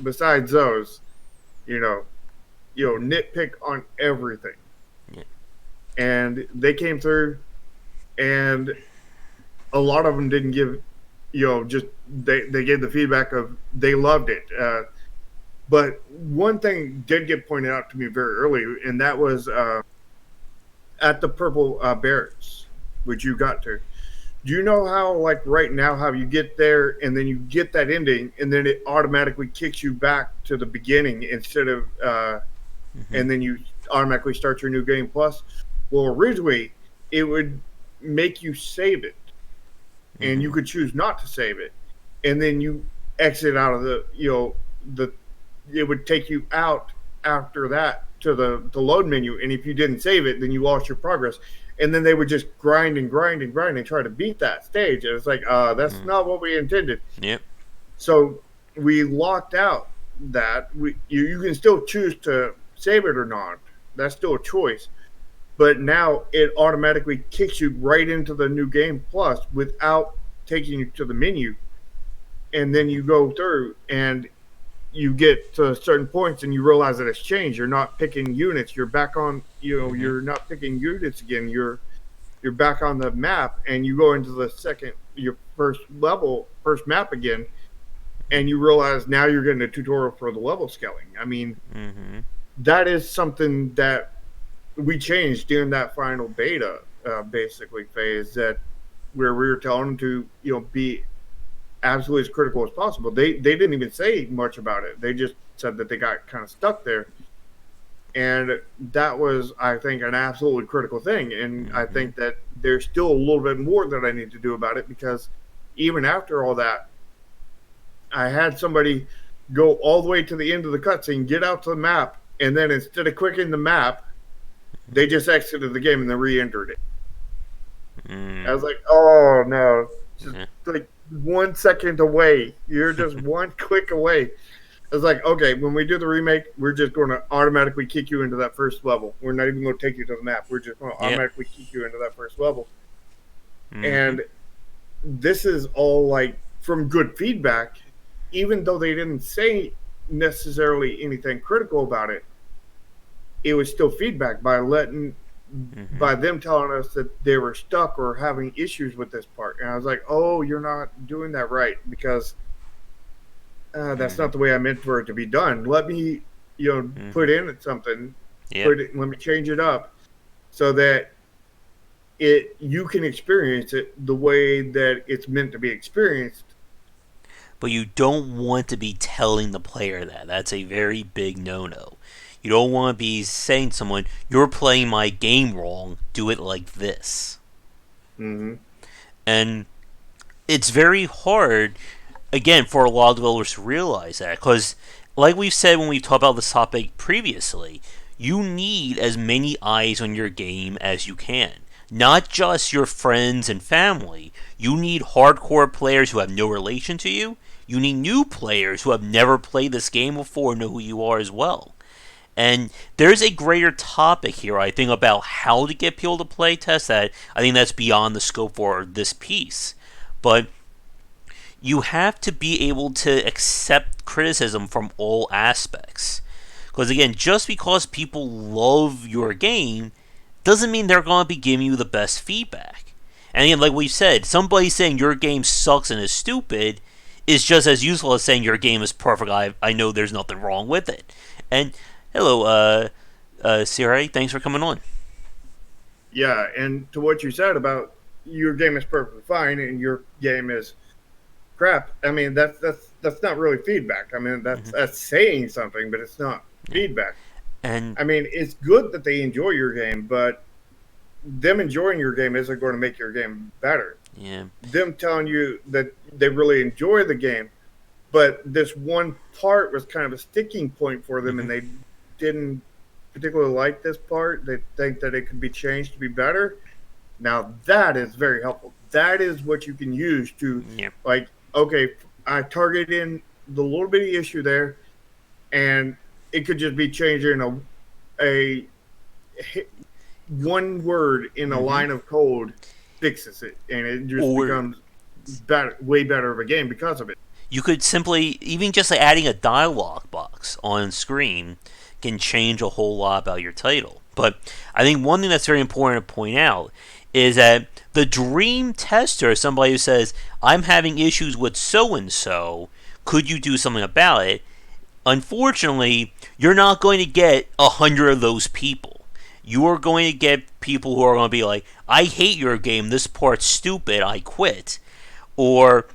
Speaker 2: besides those, you know, nitpick on everything,
Speaker 1: Yeah.
Speaker 2: and they came through, and a lot of them didn't give, just they gave the feedback of they loved it. But one thing did get pointed out to me very early, and that was at the purple barracks, which you got to. Do you know how, like right now, how you get there and then you get that ending, and then it automatically kicks you back to the beginning instead of,
Speaker 1: Mm-hmm.
Speaker 2: and then you automatically start your new game plus? Well, originally it would make you save it, and you
Speaker 1: Mm-hmm.
Speaker 2: could choose not to save it, and then you exit out of the it would take you out after that to the load menu, and if you didn't save it, then you lost your progress, and then they would just grind and grind and grind and try to beat that stage, and it's like that's
Speaker 1: Mm-hmm.
Speaker 2: not what we intended.
Speaker 1: Yep.
Speaker 2: So we locked out that you can still choose to save it or not. That's still a choice, but now it automatically kicks you right into the new game plus without taking you to the menu, and then you go through and you get to certain points and you realize that it's changed. You're not picking units. You're back on.
Speaker 1: Mm-hmm.
Speaker 2: You're not picking units again. You're back on the map, and you go into the your first level, first map again, and you realize now you're getting a tutorial for the level scaling. I mean,
Speaker 1: Mm-hmm.
Speaker 2: that is something that we changed during that final beta, basically phase, that where we were telling them to be absolutely as critical as possible. They didn't even say much about it. They just said that they got kind of stuck there, and that was, I think, an absolutely critical thing. And I
Speaker 1: Mm-hmm.
Speaker 2: think that there's still a little bit more that I need to do about it, because even after all that, I had somebody go all the way to the end of the cutscene, get out to the map, and then instead of clicking the map, they just exited the game and then re-entered it. I
Speaker 1: Mm-hmm.
Speaker 2: was like, oh no, just
Speaker 1: Yeah.
Speaker 2: like 1 second away. You're just one click away. It's like, okay, when we do the remake, we're just going to automatically kick you into that first level. We're not even going to take you to the map. We're just going to
Speaker 1: Yep.
Speaker 2: automatically kick you into that first level.
Speaker 1: Mm-hmm.
Speaker 2: And this is all like from good feedback, even though they didn't say necessarily anything critical about it. It was still feedback
Speaker 1: Mm-hmm.
Speaker 2: by them telling us that they were stuck or having issues with this part. And I was like, oh, you're not doing that right, because that's
Speaker 1: Mm-hmm.
Speaker 2: not the way I meant for it to be done. Let me,
Speaker 1: Mm-hmm.
Speaker 2: put in something,
Speaker 1: Yep.
Speaker 2: let me change it up so that it you can experience it the way that it's meant to be experienced.
Speaker 1: But you don't want to be telling the player that. That's a very big no-no. You don't want to be saying to someone, "You're playing my game wrong. Do it like this."
Speaker 2: Mm-hmm.
Speaker 1: And it's very hard, again, for a lot of developers to realize that, because, like we've said when we talked about this topic previously, you need as many eyes on your game as you can. Not just your friends and family. You need hardcore players who have no relation to you. You need new players who have never played this game before and know who you are as well. And there's a greater topic here, I think, about how to get people to play test that. I think that's beyond the scope for this piece. But you have to be able to accept criticism from all aspects. Because again, just because people love your game doesn't mean they're going to be giving you the best feedback. And again, like we said, somebody saying your game sucks and is stupid is just as useful as saying your game is perfect. I know there's nothing wrong with it. And hello, Siri, thanks for coming on.
Speaker 2: Yeah, and to what you said about your game is perfectly fine and your game is crap. I mean, that's not really feedback. I mean,
Speaker 1: Mm-hmm.
Speaker 2: that's saying something, but it's not
Speaker 1: Yeah.
Speaker 2: feedback.
Speaker 1: And
Speaker 2: I mean, it's good that they enjoy your game, but them enjoying your game isn't going to make your game better.
Speaker 1: yeah.
Speaker 2: Them telling you that they really enjoy the game, but this one part was kind of a sticking point for them,
Speaker 1: Mm-hmm.
Speaker 2: and they didn't particularly like this part. They think that it could be changed to be better. Now that is very helpful. That is what you can use to,
Speaker 1: Yeah.
Speaker 2: like, okay, I targeted in the little bitty issue there, and it could just be changing a one word in a
Speaker 1: Mm-hmm.
Speaker 2: line of code fixes it, and it just
Speaker 1: Or
Speaker 2: becomes better, way better of a game because of it.
Speaker 1: you could simply, even just like adding a dialogue box on screen, can change a whole lot about your title. But I think one thing that's very important to point out is that the dream tester is somebody who says, I'm having issues with so and so. Could you do something about it? Unfortunately, you're not going to get 100 of those people. You are going to get people who are going to be like, I hate your game. This part's stupid. I quit. Or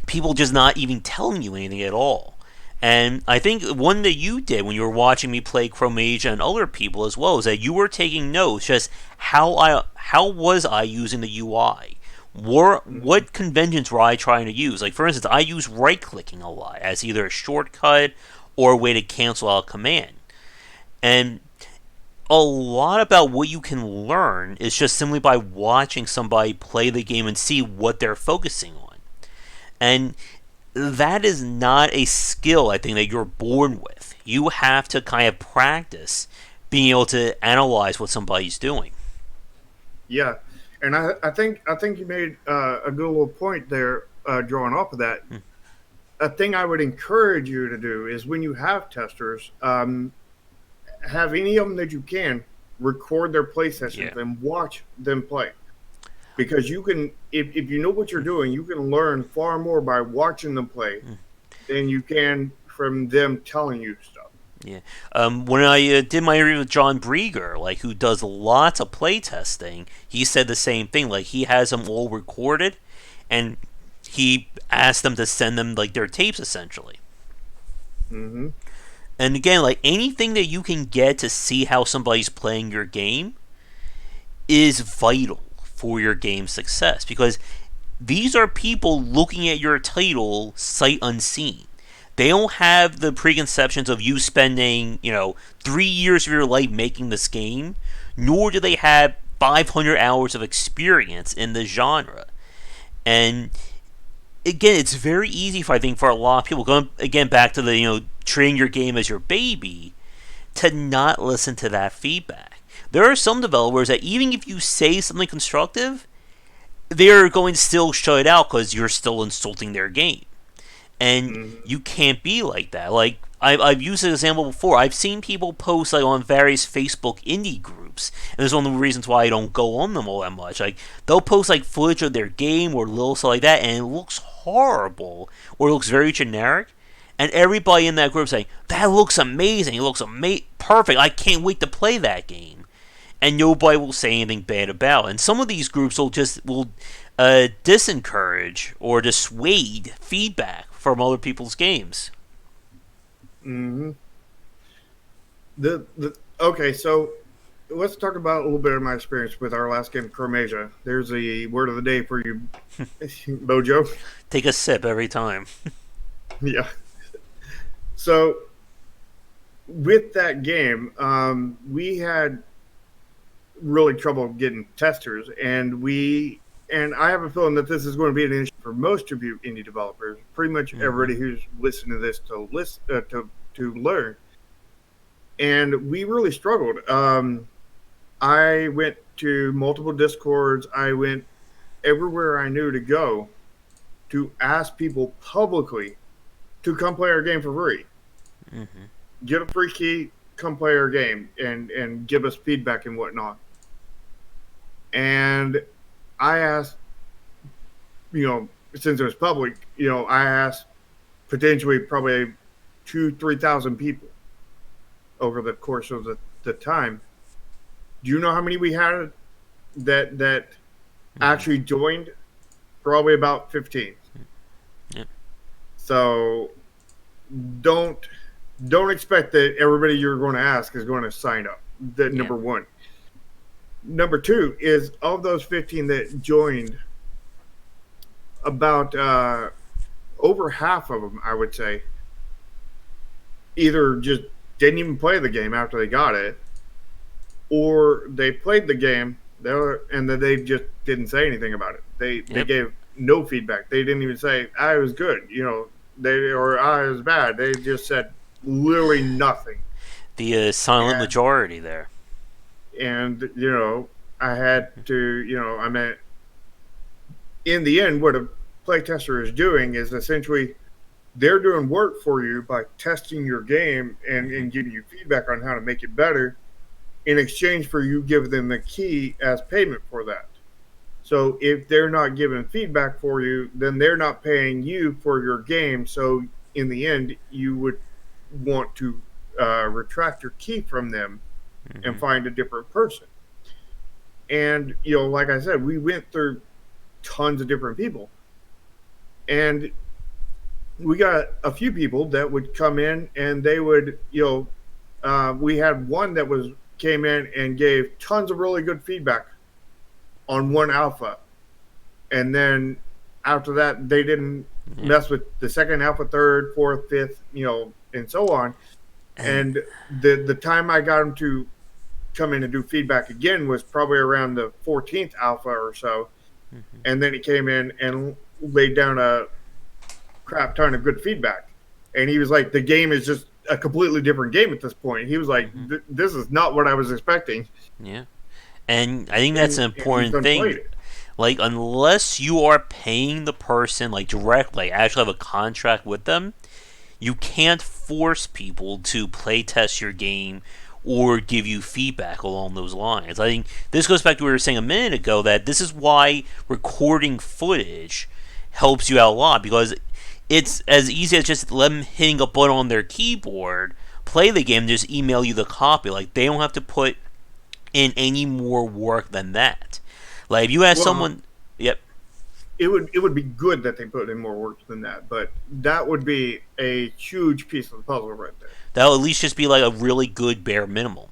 Speaker 1: people just not even telling you anything at all. And I think one that you did when you were watching me play Chromasia and other people as well is that you were taking notes, just how was I using the UI?
Speaker 2: Mm-hmm.
Speaker 1: What conventions were I trying to use? Like for instance, I use right clicking a lot as either a shortcut or a way to cancel out a command. And a lot about what you can learn is just simply by watching somebody play the game and see what they're focusing on. And that is not a skill I think that you're born with. You have to kind of practice being able to analyze what somebody's doing.
Speaker 2: Yeah, and I think you made a good little point there, drawing off of that.
Speaker 1: Hmm.
Speaker 2: A thing I would encourage you to do is when you have testers, have any of them that you can record their play
Speaker 1: Yeah.
Speaker 2: sessions and watch them play. Because you can, if you know what you're doing, you can learn far more by watching them play
Speaker 1: Hmm.
Speaker 2: than you can from them telling you stuff.
Speaker 1: Yeah. When I did my interview with John Brieger, like who does lots of play testing, he said the same thing. Like he has them all recorded, and he asked them to send them like their tapes essentially.
Speaker 2: Mm-hmm.
Speaker 1: And again, like anything that you can get to see how somebody's playing your game is vital for your game's success because these are people looking at your title sight unseen. They don't have the preconceptions of you spending, 3 years of your life making this game, nor do they have 500 hours of experience in the genre. And again, it's very easy for I think for a lot of people going again back to the treating your game as your baby to not listen to that feedback. There are some developers that even if you say something constructive, they're going to still shut it out because you're still insulting their game. And
Speaker 2: Mm-hmm.
Speaker 1: you can't be like that. Like I've used an example before. I've seen people post like on various Facebook indie groups, and this is one of the reasons why I don't go on them all that much. Like they'll post like footage of their game or little stuff like that, and it looks horrible or it looks very generic. And everybody in that group saying that looks amazing. It looks perfect. I can't wait to play that game. And nobody will say anything bad about it. And some of these groups will disencourage or dissuade feedback from other people's games.
Speaker 2: Mm-hmm. Okay, so let's talk about a little bit of my experience with our last game, Chromasia. There's a word of the day for you, Bojo.
Speaker 1: Take a sip every time.
Speaker 2: Yeah. So with that game, we had really trouble getting testers, and I have a feeling that this is going to be an issue for most of you indie developers. Pretty much
Speaker 1: Mm-hmm.
Speaker 2: everybody who's listening to this to learn, and we really struggled. I went to multiple discords. I went everywhere I knew to go to ask people publicly to come play our game for free.
Speaker 1: Mm-hmm.
Speaker 2: Get a free key, come play our game, and give us feedback and whatnot. And I asked, you know, since it was public, I asked potentially probably 2,000 to 3,000 people over the course of the time. Do you know how many we had that
Speaker 1: Hmm.
Speaker 2: actually joined? Probably about 15.
Speaker 1: Yep.
Speaker 2: So don't don't expect that everybody you're going to ask is going to sign up. That
Speaker 1: Yeah.
Speaker 2: number one. Number two is of those 15 that joined, about over half of them, I would say, either just didn't even play the game after they got it, or they played the game and then they just didn't say anything about it. They
Speaker 1: Yep.
Speaker 2: gave no feedback. They didn't even say I was good, or I was bad. They just said literally nothing.
Speaker 1: The silent
Speaker 2: And
Speaker 1: majority there.
Speaker 2: I had to, I mean, in the end, what a playtester is doing is essentially they're doing work for you by testing your game
Speaker 1: Hmm.
Speaker 2: and giving you feedback on how to make it better in exchange for you giving them the key as payment for that. So if they're not giving feedback for you, then they're not paying you for your game. So in the end, you would want to retract your key from them and
Speaker 1: Hmm.
Speaker 2: find a different person. And like I said, we went through tons of different people, and we got a few people that would come in and they would, we had one that was came in and gave tons of really good feedback on one alpha, and then after that they didn't
Speaker 1: Yep.
Speaker 2: mess with the second alpha, third, fourth, fifth, and so on.
Speaker 1: And
Speaker 2: And the time I got him to come in and do feedback again was probably around the 14th alpha or so,
Speaker 1: hmm.
Speaker 2: and then he came in and laid down a crap ton of good feedback. And he was like, the game is just a completely different game at this point. He was like,
Speaker 1: Hmm.
Speaker 2: this is not what I was expecting.
Speaker 1: Yeah. And I think that's
Speaker 2: And,
Speaker 1: an
Speaker 2: and he's
Speaker 1: important
Speaker 2: done
Speaker 1: thing.
Speaker 2: played it.
Speaker 1: Like, unless you are paying the person, like, directly, actually have a contract with them, you can't force people to play test your game or give you feedback along those lines. I think this goes back to what we were saying a minute ago, that this is why recording footage helps you out a lot, because it's as easy as just them hitting a button on their keyboard, play the game, and just email you the copy. Like, they don't have to put in any more work than that. Like, if you ask
Speaker 2: Well,
Speaker 1: someone, yep,
Speaker 2: it would be good that they put in more work than that, but that would be a huge piece of the puzzle right there.
Speaker 1: that'll at least just be like a really good bare minimum.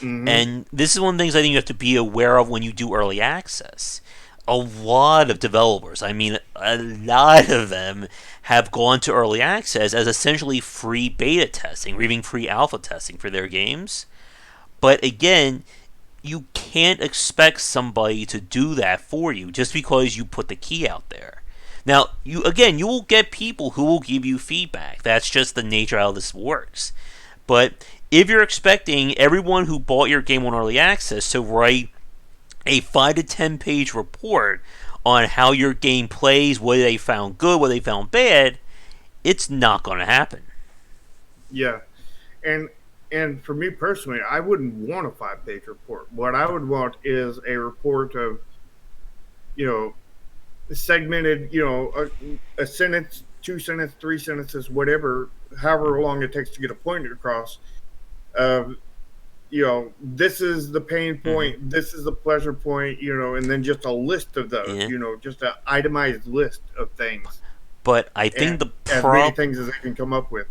Speaker 2: Mm-hmm.
Speaker 1: And this is one of the things I think you have to be aware of when you do early access. A lot of developers, I mean, a lot of them have gone to early access as essentially free beta testing or even free alpha testing for their games. But again, you can't expect somebody to do that for you just because you put the key out there. Now, you will get people who will give you feedback. That's just the nature of how this works. But if you're expecting everyone who bought your game on early access to write a 5 to 10 page report on how your game plays, what they found good, what they found bad, it's not going to happen.
Speaker 2: Yeah, and and for me personally, I wouldn't want a 5-page report. What I would want is a report of, you know segmented, a sentence, 2 sentences, 3 sentences, whatever, however long it takes to get a point across. Uh, this is the pain
Speaker 1: Mm-hmm.
Speaker 2: point, this is the pleasure point, and then just a list of those,
Speaker 1: Yeah.
Speaker 2: just an itemized list of things,
Speaker 1: But
Speaker 2: and as many things as I can come up with.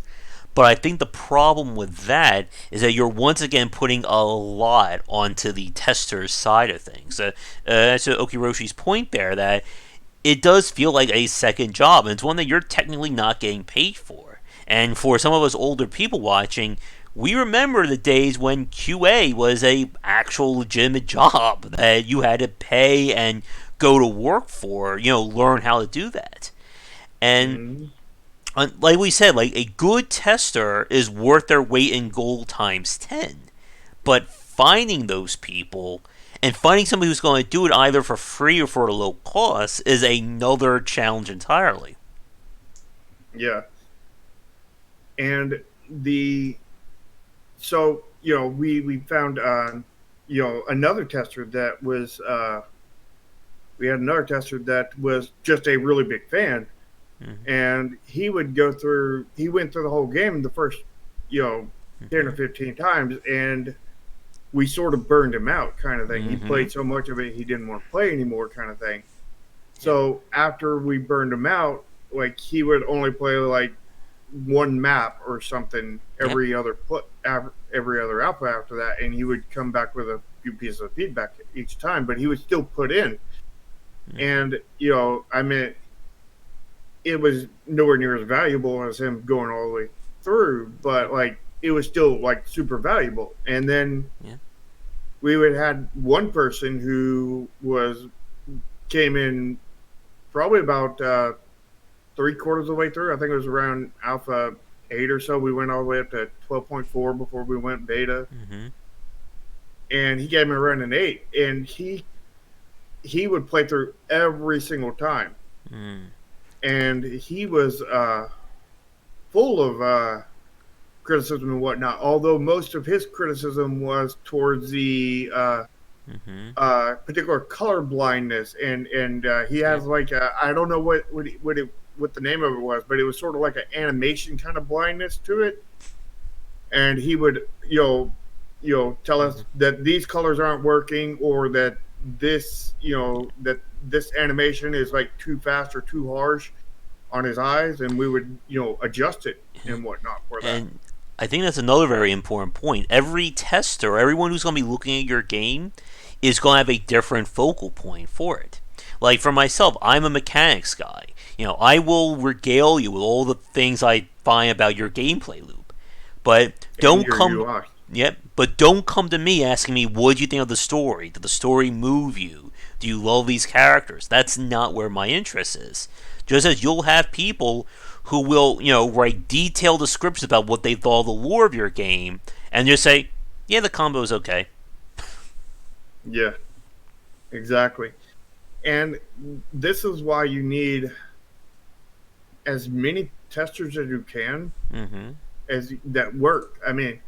Speaker 1: I think the problem with that is that you're once again putting a lot onto the tester's side of things. That's Okiroshi's point there, that it does feel like a second job, and it's one that you're technically not getting paid for. And for some of us older people watching, we remember the days when QA was a actual legitimate job that you had to pay and go to work for, learn how to do that. And
Speaker 2: Mm-hmm.
Speaker 1: like we said, like a good tester is worth their weight in gold times 10. But finding those people and finding somebody who's going to do it either for free or for a low cost is another challenge entirely.
Speaker 2: Yeah, and the so we found another tester that was we had another tester that was just a really big fan,
Speaker 1: Mm-hmm.
Speaker 2: and he would go through. He went through the whole game the first, you know, 10 or 15 times, and we sort of burned him out, kind of thing. He
Speaker 1: Mm-hmm.
Speaker 2: played so much of it, he didn't want to play anymore, kind of thing.
Speaker 1: Yep.
Speaker 2: So after we burned him out, like he would only play like one map or something
Speaker 1: Yep.
Speaker 2: every other alpha after that, and he would come back with a few pieces of feedback each time, but he would still put in.
Speaker 1: Mm-hmm.
Speaker 2: And I mean, it was nowhere near as valuable as him going all the way through, but
Speaker 1: Yep.
Speaker 2: like it was still like super valuable. And then
Speaker 1: Yeah.
Speaker 2: we would had one person who was came in probably about 3/4 of the way through. I think it was around alpha 8 or so. We went all the way up to 12.4 before we went beta,
Speaker 1: Mm-hmm.
Speaker 2: and he came in around an 8, and he would play through every single time,
Speaker 1: Mm.
Speaker 2: and he was full of criticism and whatnot. Although most of his criticism was towards the
Speaker 1: Mm-hmm.
Speaker 2: particular color blindness, and he
Speaker 1: Yep.
Speaker 2: has like I don't know what the name of it was, but it was sort of like an animation kind of blindness to it, and he would tell
Speaker 1: Mm-hmm.
Speaker 2: us that these colors aren't working, or that that this animation is like too fast or too harsh on his eyes, and we would adjust it and whatnot for that.
Speaker 1: And I think that's another very important point. Every tester, everyone who's going to be looking at your game, is going to have a different focal point for it. Like for myself, I'm a mechanics guy. I will regale you with all the things I find about your gameplay loop. But
Speaker 2: And
Speaker 1: don't
Speaker 2: your
Speaker 1: come
Speaker 2: UI.
Speaker 1: Yep, but don't come to me asking me what do you think of the story? Did the story move you? Do you love these characters? That's not where my interest is. Just as you'll have people who will, write detailed descriptions about what they thought of the lore of your game and just say, "Yeah, the combo is okay."
Speaker 2: Yeah, exactly. And this is why you need as many testers as you can
Speaker 1: Mm-hmm.
Speaker 2: as that work. I mean,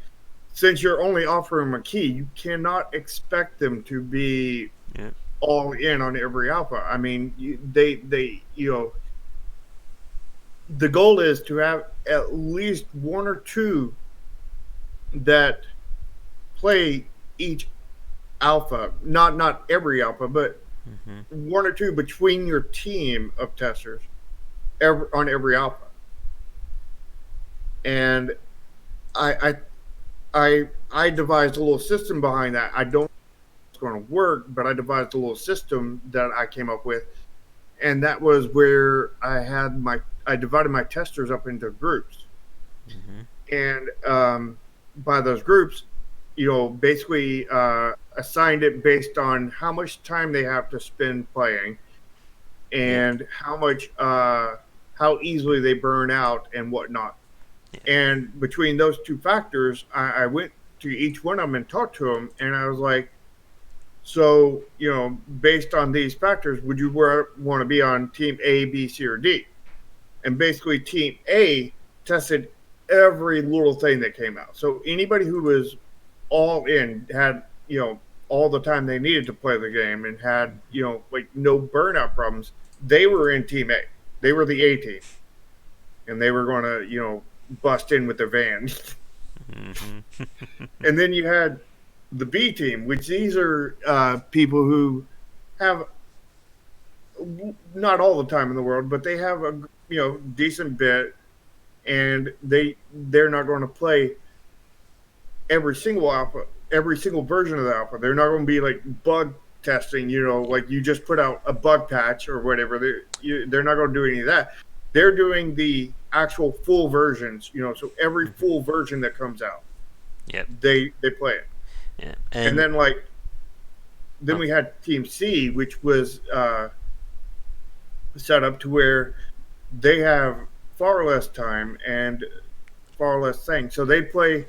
Speaker 2: since you're only offering them a key, you cannot expect them to be
Speaker 1: Yep.
Speaker 2: all in on every alpha. I mean, they the goal is to have at least one or two that play each alpha, not every alpha, but
Speaker 1: Mm-hmm.
Speaker 2: one or two between your team of testers on every alpha. And I I devised a little system behind that. I don't know if it's going to work, but I devised a little system that I came up with, and that was where I divided my testers up into groups,
Speaker 1: Mm-hmm.
Speaker 2: and by those groups, basically assigned it based on how much time they have to spend playing,
Speaker 1: Yep.
Speaker 2: and how easily they burn out and whatnot.
Speaker 1: Yep.
Speaker 2: And between those two factors, I went to each one of them and talked to them, and I was like, so based on these factors, would you want to be on team A, B, C, or D? And basically, team A tested every little thing that came out. So anybody who was all in had all the time they needed to play the game and had like no burnout problems. They were in team A. They were the A team, and they were going to bust in with their van.
Speaker 1: Mm-hmm.
Speaker 2: And then you had the B team, which these are people who have not all the time in the world, but they have a decent bit, and they're not going to play every single alpha, every single version of the alpha. They're not going to be like bug testing,
Speaker 1: Yep.
Speaker 2: like you just put out a bug patch or whatever. They're not going to do any of that. They're doing the actual full versions, so every
Speaker 1: Mm-hmm.
Speaker 2: full version that comes out,
Speaker 1: Yep.
Speaker 2: they play it.
Speaker 1: Yeah.
Speaker 2: And
Speaker 1: And
Speaker 2: then we had Team C, which was set up to where they have far less time and far less things. So they play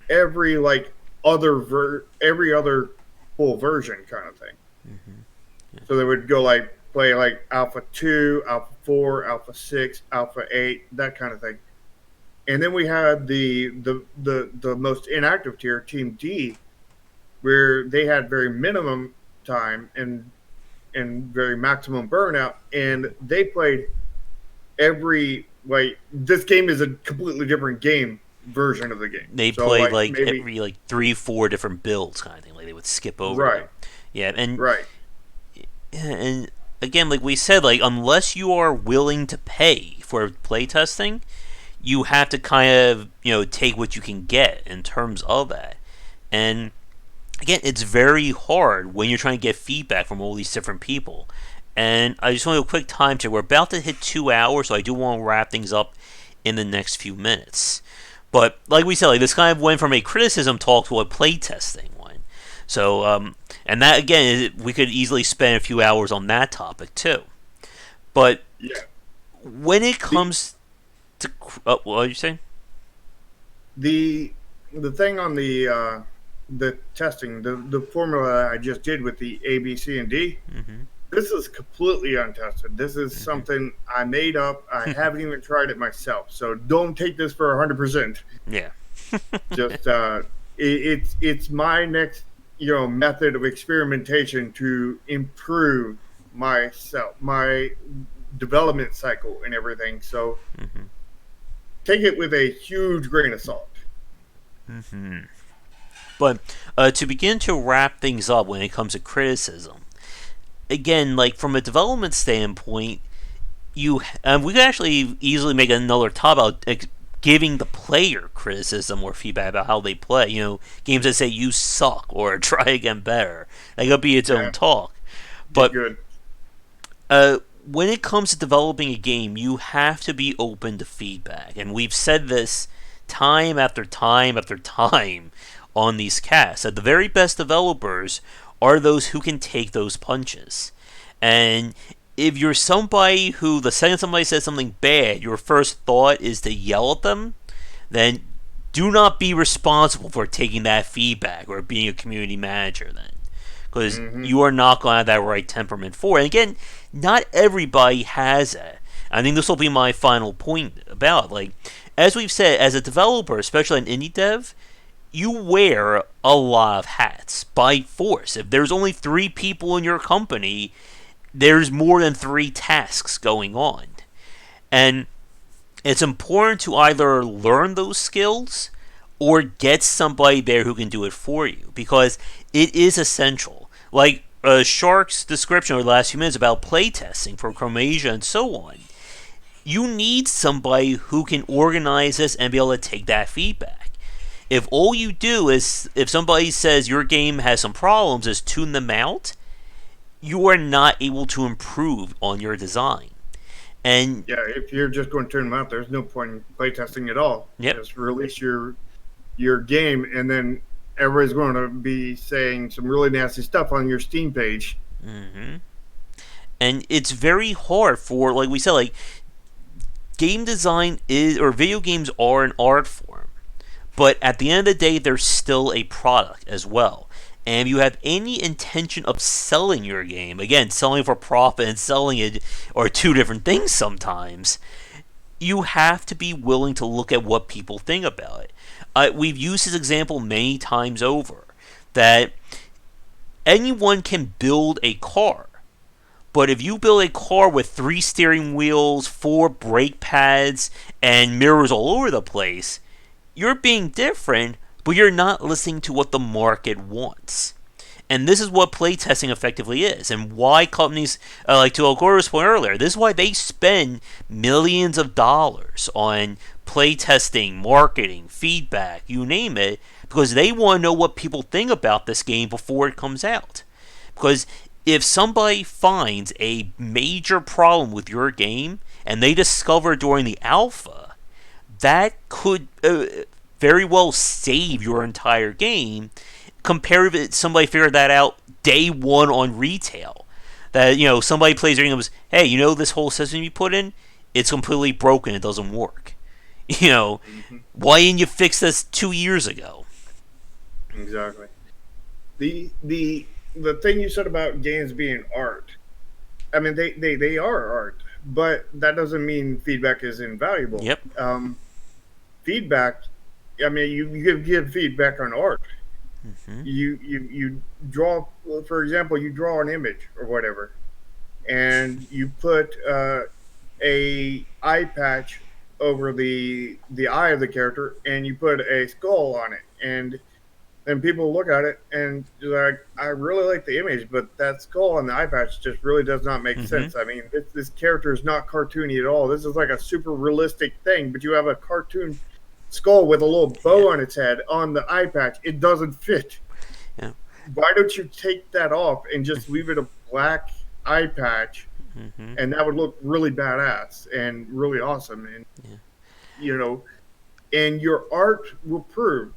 Speaker 2: every like every other full version kind of thing.
Speaker 1: mm-hmm.
Speaker 2: So they would go like play like Alpha 2, Alpha 4, Alpha 6, Alpha 8, that kind of thing. And then we had the most inactive tier, Team D, where they had very minimum time, and very maximum burnout, and they played every like this game is a completely different game version of the game.
Speaker 1: They
Speaker 2: So
Speaker 1: played
Speaker 2: like
Speaker 1: like
Speaker 2: maybe
Speaker 1: every like 3, 4 different builds kind of thing. Like they would skip over
Speaker 2: right,
Speaker 1: them. Yeah,
Speaker 2: right,
Speaker 1: and again, like we said, like unless you are willing to pay for playtesting, you have to kind of take what you can get in terms of that. And again, it's very hard when you're trying to get feedback from all these different people. And I just want to do a quick time check. We're about to hit 2 hours, so I do want to wrap things up in the next few minutes. But like we said, like this kind of went from a criticism talk to a playtesting one. So, and that again, we could easily spend a few hours on that topic too. But
Speaker 2: yeah.
Speaker 1: when it
Speaker 2: The
Speaker 1: comes to, what are you saying?
Speaker 2: the the thing on the testing, the formula I just did with the A, B, C, and D,
Speaker 1: Mm-hmm.
Speaker 2: this is completely untested. This is
Speaker 1: Mm-hmm.
Speaker 2: something I made up. I haven't even tried it myself. So don't take this for 100%.
Speaker 1: Yeah.
Speaker 2: Just it's my next method of experimentation to improve myself, my development cycle and everything. So
Speaker 1: Mm-hmm.
Speaker 2: take it with a huge grain of salt.
Speaker 1: Mm-hmm. But to begin to wrap things up when it comes to criticism, again, like from a development standpoint, we could actually easily make another talk about giving the player criticism or feedback about how they play. Games that say you suck or try again better. That could be its own
Speaker 2: Yeah,
Speaker 1: talk.
Speaker 2: be
Speaker 1: But
Speaker 2: good.
Speaker 1: when it comes to developing a game, you have to be open to feedback, and we've said this time after time after time on these casts. That the very best developers are those who can take those punches. And if you're somebody who, the second somebody says something bad, your first thought is to yell at them, then do not be responsible for taking that feedback or being a community manager then. Because
Speaker 2: Hmm.
Speaker 1: you are not going to have that right temperament for it. And again, not everybody has that. I think this will be my final point about it. Like, as we've said, as a developer, especially an indie dev, you wear a lot of hats by force. If there's only 3 people in your company, there's more than 3 tasks going on. And it's important to either learn those skills or get somebody there who can do it for you because it is essential. Like Shark's description over the last few minutes about playtesting for Chromasia and so on, you need somebody who can organize this and be able to take that feedback. If all you do is, if somebody says your game has some problems, is tune them out, you are not able to improve on your design. And
Speaker 2: Yeah, if you're just going to turn them out, there's no point in playtesting at all.
Speaker 1: yep.
Speaker 2: Just release your game, and then everybody's going to be saying some really nasty stuff on your Steam page.
Speaker 1: Mm-hmm. And it's very hard for, like we said, like game design is, or video games are an art form, but at the end of the day, they're still a product as well. And if you have any intention of selling your game, again, selling for profit and selling it are 2 different things sometimes, you have to be willing to look at what people think about it. We've used this example many times over that anyone can build a car, but if you build a car with 3 steering wheels, 4 brake pads, and mirrors all over the place, you're being different, but you're not listening to what the market wants. And this is what playtesting effectively is, and why companies, like to Algora's point earlier, this is why they spend millions of dollars on playtesting, marketing, feedback, you name it, because they want to know what people think about this game before it comes out. Because if somebody finds a major problem with your game and they discover during the alpha, that could very well save your entire game compared to somebody figured that out day one on retail. That somebody plays their game and goes, hey, this whole system you put in, it's completely broken, it doesn't work.
Speaker 2: Hmm.
Speaker 1: Why didn't you fix this 2 years ago?
Speaker 2: Exactly. The thing you said about games being art, I mean, they are art, but that doesn't mean feedback is invaluable.
Speaker 1: Yep.
Speaker 2: Feedback, I mean, you give feedback on art.
Speaker 1: Mm-hmm.
Speaker 2: You draw, for example, you draw an image or whatever. and you put a eye patch over the eye of the character, and you put a skull on it, and then people look at it and they're like, I really like the image, but that skull on the eye patch just really does not make
Speaker 1: Mm-hmm.
Speaker 2: sense. I mean, this character is not cartoony at all. This is like a super realistic thing, but you have a cartoon skull with a little
Speaker 1: Yeah.
Speaker 2: bow on its head on the eye patch. It doesn't fit.
Speaker 1: Yeah.
Speaker 2: Why don't you take that off and just leave it a black eye patch,
Speaker 1: Mm-hmm.
Speaker 2: and that would look really badass and really awesome, and
Speaker 1: Yeah.
Speaker 2: you know, and your art will prove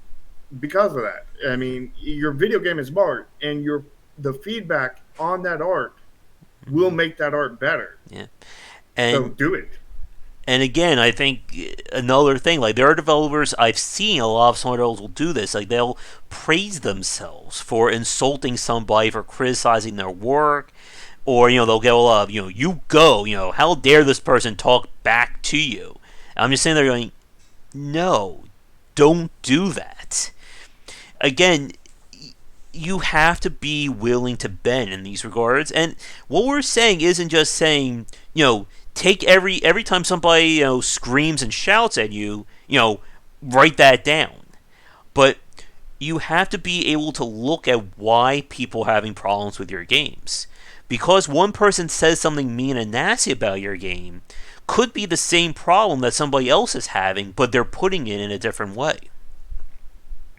Speaker 2: because of that. I mean, your video game is art, and the feedback on that art will
Speaker 1: Mm-hmm.
Speaker 2: make that art better.
Speaker 1: Yeah.
Speaker 2: So
Speaker 1: And
Speaker 2: do it.
Speaker 1: and again, I think another thing, like there are developers I've seen a lot of some developers will do this. Like they'll praise themselves for insulting somebody for criticizing their work, or they'll get a lot of you go, how dare this person talk back to you. And I'm just sitting there going, no, don't do that. Again, you have to be willing to bend in these regards. And what we're saying isn't just saying, take every time somebody, screams and shouts at you, write that down. But you have to be able to look at why people are having problems with your games. Because one person says something mean and nasty about your game could be the same problem that somebody else is having, but they're putting it in a different way.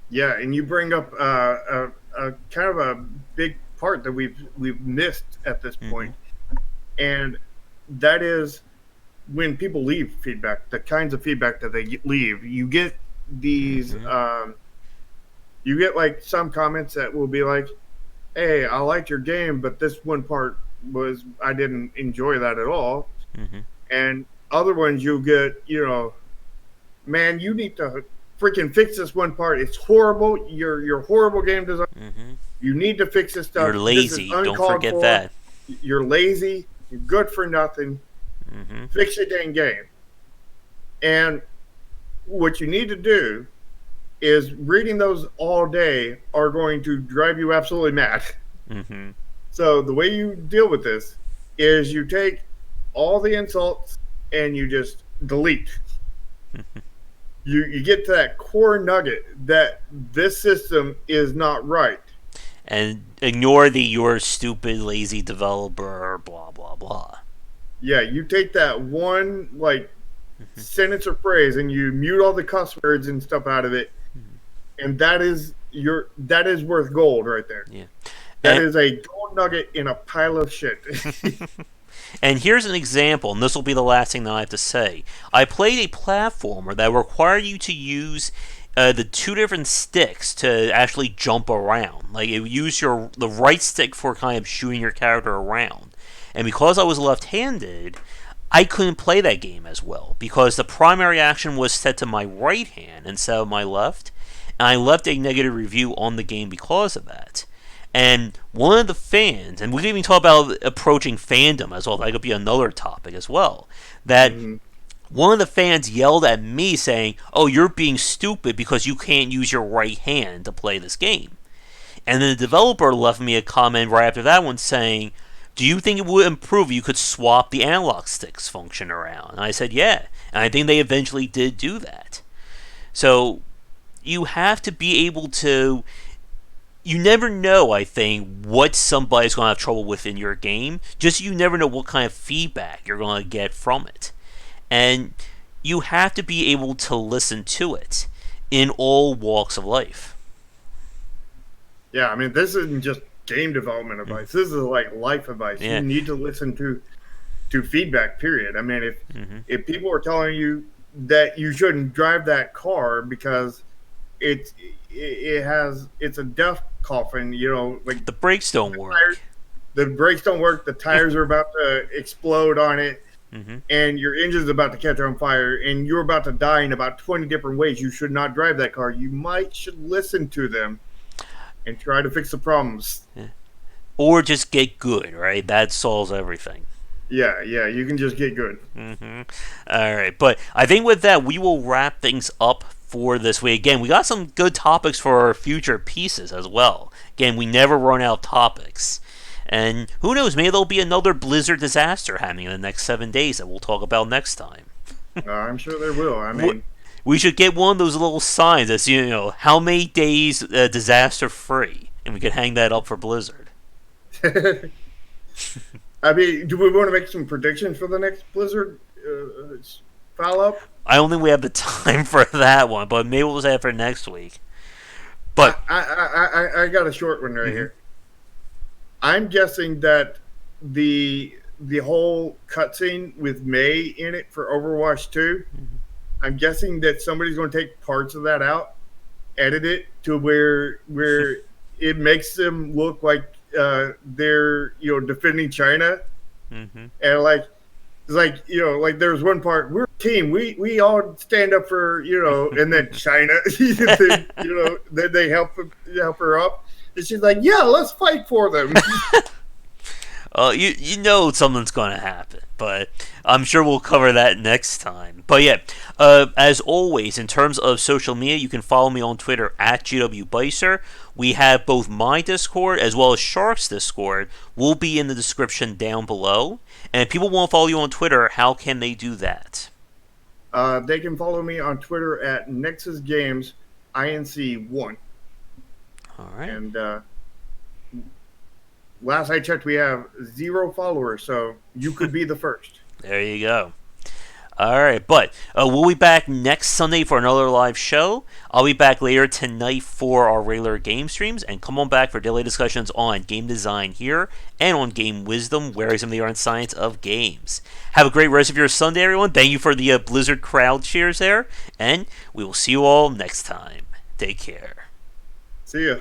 Speaker 2: Yeah, and you bring up a kind of a big part that we've missed at this
Speaker 1: Mm-hmm.
Speaker 2: point, and that is when people leave feedback. The kinds of feedback that they leave, you get these.
Speaker 1: Mm-hmm.
Speaker 2: You get like some comments that will be like, "Hey, I liked your game, but this one part was I didn't enjoy that at all."
Speaker 1: Mm-hmm.
Speaker 2: And other ones you get, man, you need to freaking fix this one part. It's horrible. You're horrible game design.
Speaker 1: Mm-hmm.
Speaker 2: You need to fix this stuff.
Speaker 1: You're
Speaker 2: This is
Speaker 1: lazy. Don't
Speaker 2: uncalled
Speaker 1: forget
Speaker 2: for.
Speaker 1: that.
Speaker 2: You're lazy. You're good for nothing.
Speaker 1: Mm-hmm.
Speaker 2: Fix your dang game. And what you need to do is reading those all day are going to drive you absolutely mad.
Speaker 1: Mm-hmm.
Speaker 2: So the way you deal with this is you take all the insults and you just delete. You get to that core nugget that this system is not right.
Speaker 1: And ignore the "you're stupid, lazy developer," blah blah blah.
Speaker 2: Yeah, you take that one like sentence or phrase and you mute all the cuss words and stuff out of it, and that is worth gold right there.
Speaker 1: Yeah.
Speaker 2: That
Speaker 1: And
Speaker 2: is a gold nugget in a pile of shit.
Speaker 1: and here's an example, and this will be the last thing that I have to say. I played a platformer that required you to use the two different sticks to actually jump around. Like it use the right stick for kind of shooting your character around. And because I was left-handed, I couldn't play that game as well because the primary action was set to my right hand instead of my left, and I left a negative review on the game because of that. And one of the fans, and we can even talk about approaching fandom as well, that could be another topic as well, that
Speaker 2: Mhm.
Speaker 1: one of the fans yelled at me saying, "Oh, you're being stupid because you can't use your right hand to play this game." And then the developer left me a comment right after that one saying, "Do you think it would improve if you could swap the analog sticks function around?" And I said, "Yeah." And I think they eventually did do that. So you have to be able to. You never know, I think, what somebody's going to have trouble with in your game. Just you never know what kind of feedback you're going to get from it. And you have to be able to listen to it in all walks of life.
Speaker 2: Yeah, I mean, this isn't just game development advice. This is like life advice. You
Speaker 1: Yeah.
Speaker 2: need to listen to feedback. Period. I mean,
Speaker 1: Mm-hmm.
Speaker 2: if people are telling you that you shouldn't drive that car because it's a death coffin, like
Speaker 1: The brakes don't
Speaker 2: tires,
Speaker 1: work.
Speaker 2: the brakes don't work, the tires are about to explode on it,
Speaker 1: Mm-hmm.
Speaker 2: and your engine's about to catch on fire, and you're about to die in about 20 different ways. You should not drive that car. You should listen to them and try to fix the problems.
Speaker 1: Or just get good, right? That solves everything.
Speaker 2: Yeah, you can just get good.
Speaker 1: Mm-hmm. All right, but I think with that we will wrap things up for this week. Again, we got some good topics for our future pieces as well. Again, we never run out of topics. And who knows, maybe there'll be another blizzard disaster happening in the next 7 days that we'll talk about next time.
Speaker 2: I'm sure there will. I mean,
Speaker 1: We should get one of those little signs that's, how many days disaster free, and we could hang that up for Blizzard.
Speaker 2: I mean, do we want to make some predictions for the next Blizzard follow up?
Speaker 1: I don't think we have the time for that one, but maybe we'll say it for next week. But
Speaker 2: I got a short one right here. I'm guessing that the whole cutscene with May in it for Overwatch 2, I'm guessing that somebody's going to take parts of that out, edit it to where it makes them look like they're defending China, and like it's like there's one part, we're a team, we all stand up for and then China, then they help her up, and she's like, yeah, let's fight for them.
Speaker 1: you know something's going to happen, but I'm sure we'll cover that next time. But yeah, as always, in terms of social media, you can follow me on Twitter at GWBicer. We have both my Discord as well as Shark's Discord. Will be in the description down below. And if people want to follow you on Twitter, how can they do that?
Speaker 2: They can follow me on Twitter at Nexus Games INC1.
Speaker 1: All right.
Speaker 2: And last I checked, we have 0 followers, so you could be the first.
Speaker 1: There you go. All right, but we'll be back next Sunday for another live show. I'll be back later tonight for our regular game streams, and come on back for daily discussions on game design here and on game wisdom, where some of the art and science of games. Have a great rest of your Sunday, everyone. Thank you for the Blizzard crowd cheers there, and we will see you all next time. Take care.
Speaker 2: See ya.